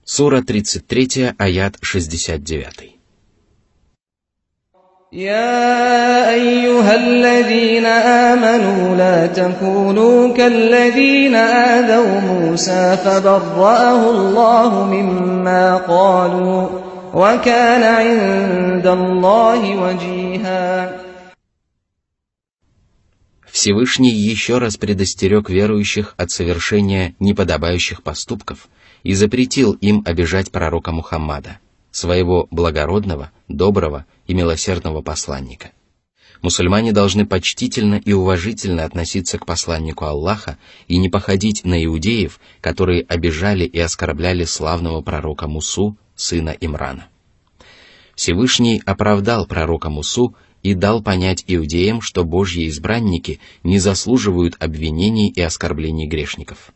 Сура 33, аят 69. يا أيها الذين آمنوا لا تكونوا كالذين آذوا موسى فبرأه الله مما قالوا وكان عند الله وجيها. Всевышний еще раз предостерег верующих от совершения неподобающих поступков и запретил им обижать пророка Мухаммада, своего благородного, доброго и милосердного посланника. Мусульмане должны почтительно и уважительно относиться к посланнику Аллаха и не походить на иудеев, которые обижали и оскорбляли славного пророка Мусу, сына Имрана. Всевышний оправдал пророка Мусу и дал понять иудеям, что Божьи избранники не заслуживают обвинений и оскорблений грешников.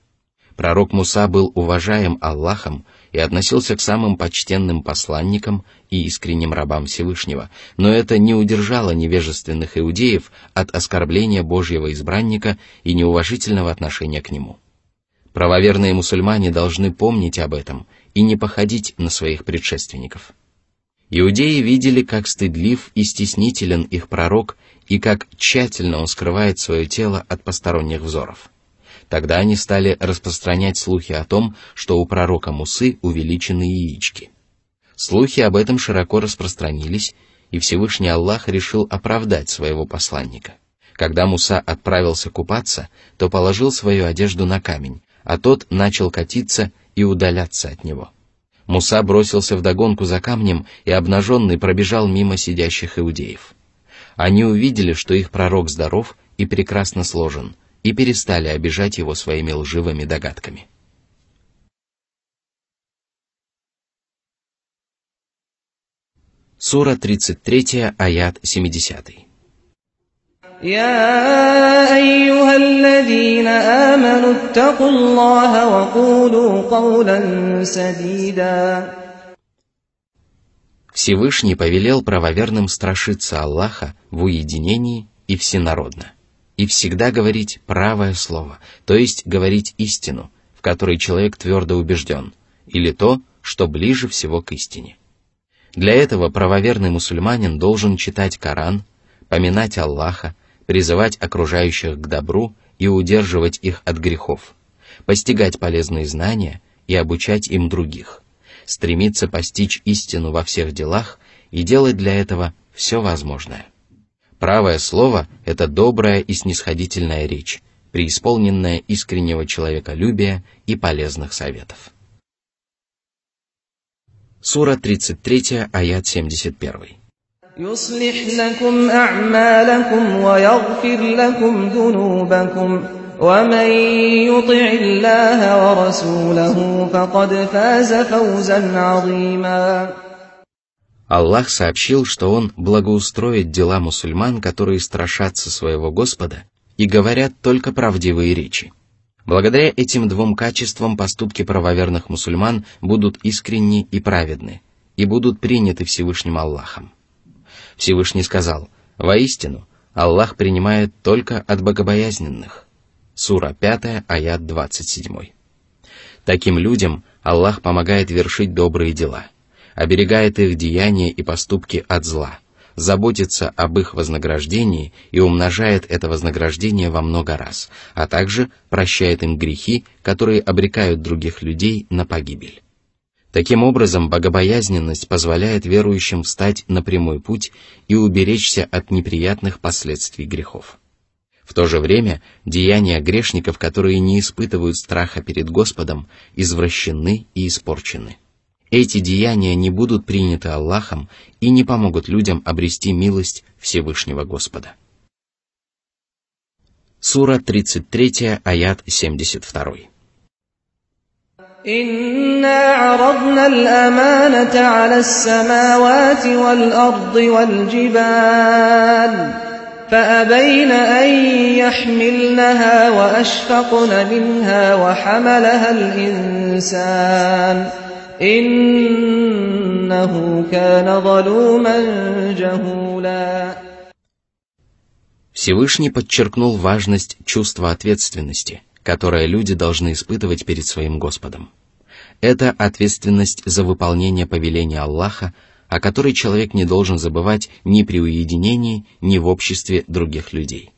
Пророк Муса был уважаем Аллахом и относился к самым почтенным посланникам и искренним рабам Всевышнего, но это не удержало невежественных иудеев от оскорбления Божьего избранника и неуважительного отношения к нему. Правоверные мусульмане должны помнить об этом и не походить на своих предшественников. Иудеи видели, как стыдлив и стеснителен их пророк и как тщательно он скрывает свое тело от посторонних взоров. Тогда они стали распространять слухи о том, что у пророка Мусы увеличены яички. Слухи об этом широко распространились, и Всевышний Аллах решил оправдать своего посланника. Когда Муса отправился купаться, то положил свою одежду на камень, а тот начал катиться и удаляться от него. Муса бросился вдогонку за камнем и обнаженный пробежал мимо сидящих иудеев. Они увидели, что их пророк здоров и прекрасно сложен, и перестали обижать его своими лживыми догадками. Сура 33, аят 70. يا أيها الذين آمنوا اتقوا الله وقولوا قولا سديدا. Всевышний повелел правоверным страшиться Аллаха в уединении и всенародно, и всегда говорить правое слово, то есть говорить истину, в которой человек твердо убежден, или то, что ближе всего к истине. Для этого правоверный мусульманин должен читать Коран, поминать Аллаха, призывать окружающих к добру и удерживать их от грехов, постигать полезные знания и обучать им других, стремиться постичь истину во всех делах и делать для этого все возможное. Правое слово – это добрая и снисходительная речь, преисполненная искреннего человеколюбия и полезных советов. Сура 33, аят 71. يصلح لكم أعمالكم ويغفر لكم ذنوبكم ومن يطع الله ورسوله فقد فاز فوزا عظيما. Аллах сообщил, что Он благоустроит дела мусульман, которые страшатся своего Господа и говорят только правдивые речи. Благодаря этим двум качествам поступки правоверных мусульман будут искренни и праведны, и будут приняты Всевышним Аллахом. Всевышний сказал: «Воистину, Аллах принимает только от богобоязненных». Сура 5, аят 27. Таким людям Аллах помогает вершить добрые дела, оберегает их деяния и поступки от зла, заботится об их вознаграждении и умножает это вознаграждение во много раз, а также прощает им грехи, которые обрекают других людей на погибель. Таким образом, богобоязненность позволяет верующим встать на прямой путь и уберечься от неприятных последствий грехов. В то же время, деяния грешников, которые не испытывают страха перед Господом, извращены и испорчены. Эти деяния не будут приняты Аллахом и не помогут людям обрести милость Всевышнего Господа. Сура 33, аят 72. إنا عرضنا الأمانة على السماوات والأرض والجبال فأبين أن يحملنها وأشفقن منها وحملها الإنسان إنه كان ظلوما جهولا. Всевышний подчеркнул важность чувства ответственности, которое люди должны испытывать перед своим Господом. Это ответственность за выполнение повеления Аллаха, о которой человек не должен забывать ни при уединении, ни в обществе других людей.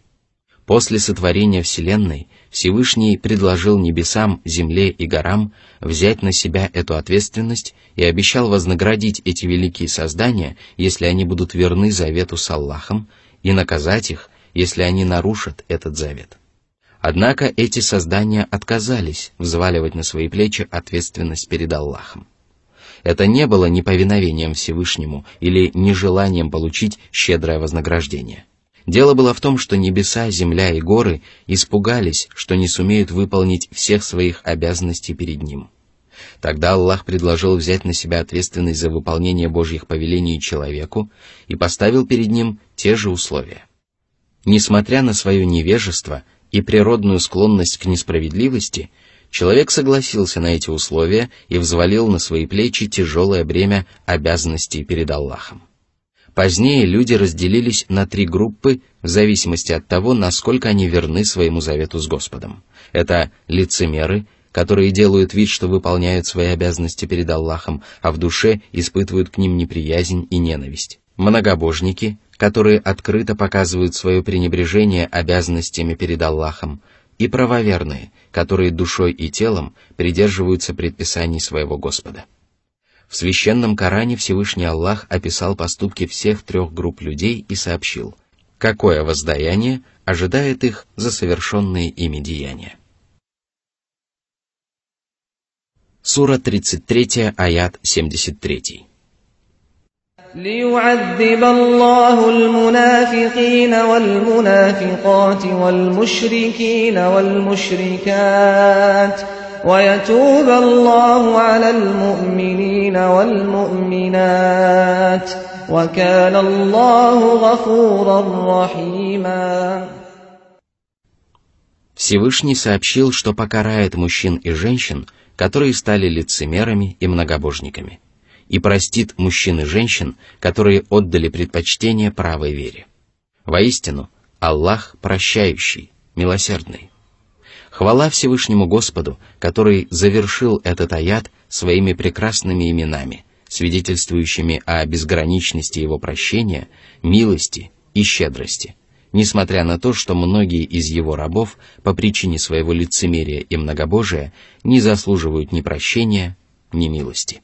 После сотворения Вселенной Всевышний предложил небесам, земле и горам взять на себя эту ответственность и обещал вознаградить эти великие создания, если они будут верны завету с Аллахом, и наказать их, если они нарушат этот завет. Однако эти создания отказались взваливать на свои плечи ответственность перед Аллахом. Это не было неповиновением Всевышнему или нежеланием получить щедрое вознаграждение. Дело было в том, что небеса, земля и горы испугались, что не сумеют выполнить всех своих обязанностей перед Ним. Тогда Аллах предложил взять на себя ответственность за выполнение Божьих повелений человеку и поставил перед ним те же условия. Несмотря на свое невежество и природную склонность к несправедливости, человек согласился на эти условия и взвалил на свои плечи тяжелое бремя обязанностей перед Аллахом. Позднее люди разделились на 3 группы в зависимости от того, насколько они верны своему завету с Господом. Это лицемеры, которые делают вид, что выполняют свои обязанности перед Аллахом, а в душе испытывают к ним неприязнь и ненависть. Многобожники, которые открыто показывают свое пренебрежение обязанностями перед Аллахом, и правоверные, которые душой и телом придерживаются предписаний своего Господа. В Священном Коране Всевышний Аллах описал поступки всех 3 групп людей и сообщил, какое воздаяние ожидает их за совершенные ими деяния. Сура 33, аят 73. ليعذب الله المنافقين والمنافقات والمشركين والمشركات ويتوب الله على المؤمنين والمؤمنات وكان الله غفورا رحيما. Всевышний сообщил, что покарает мужчин и женщин, которые стали лицемерами и многобожниками, и простит мужчин и женщин, которые отдали предпочтение правой вере. Воистину, Аллах прощающий, милосердный. Хвала Всевышнему Господу, который завершил этот аят своими прекрасными именами, свидетельствующими о безграничности Его прощения, милости и щедрости, несмотря на то, что многие из Его рабов по причине своего лицемерия и многобожия не заслуживают ни прощения, ни милости.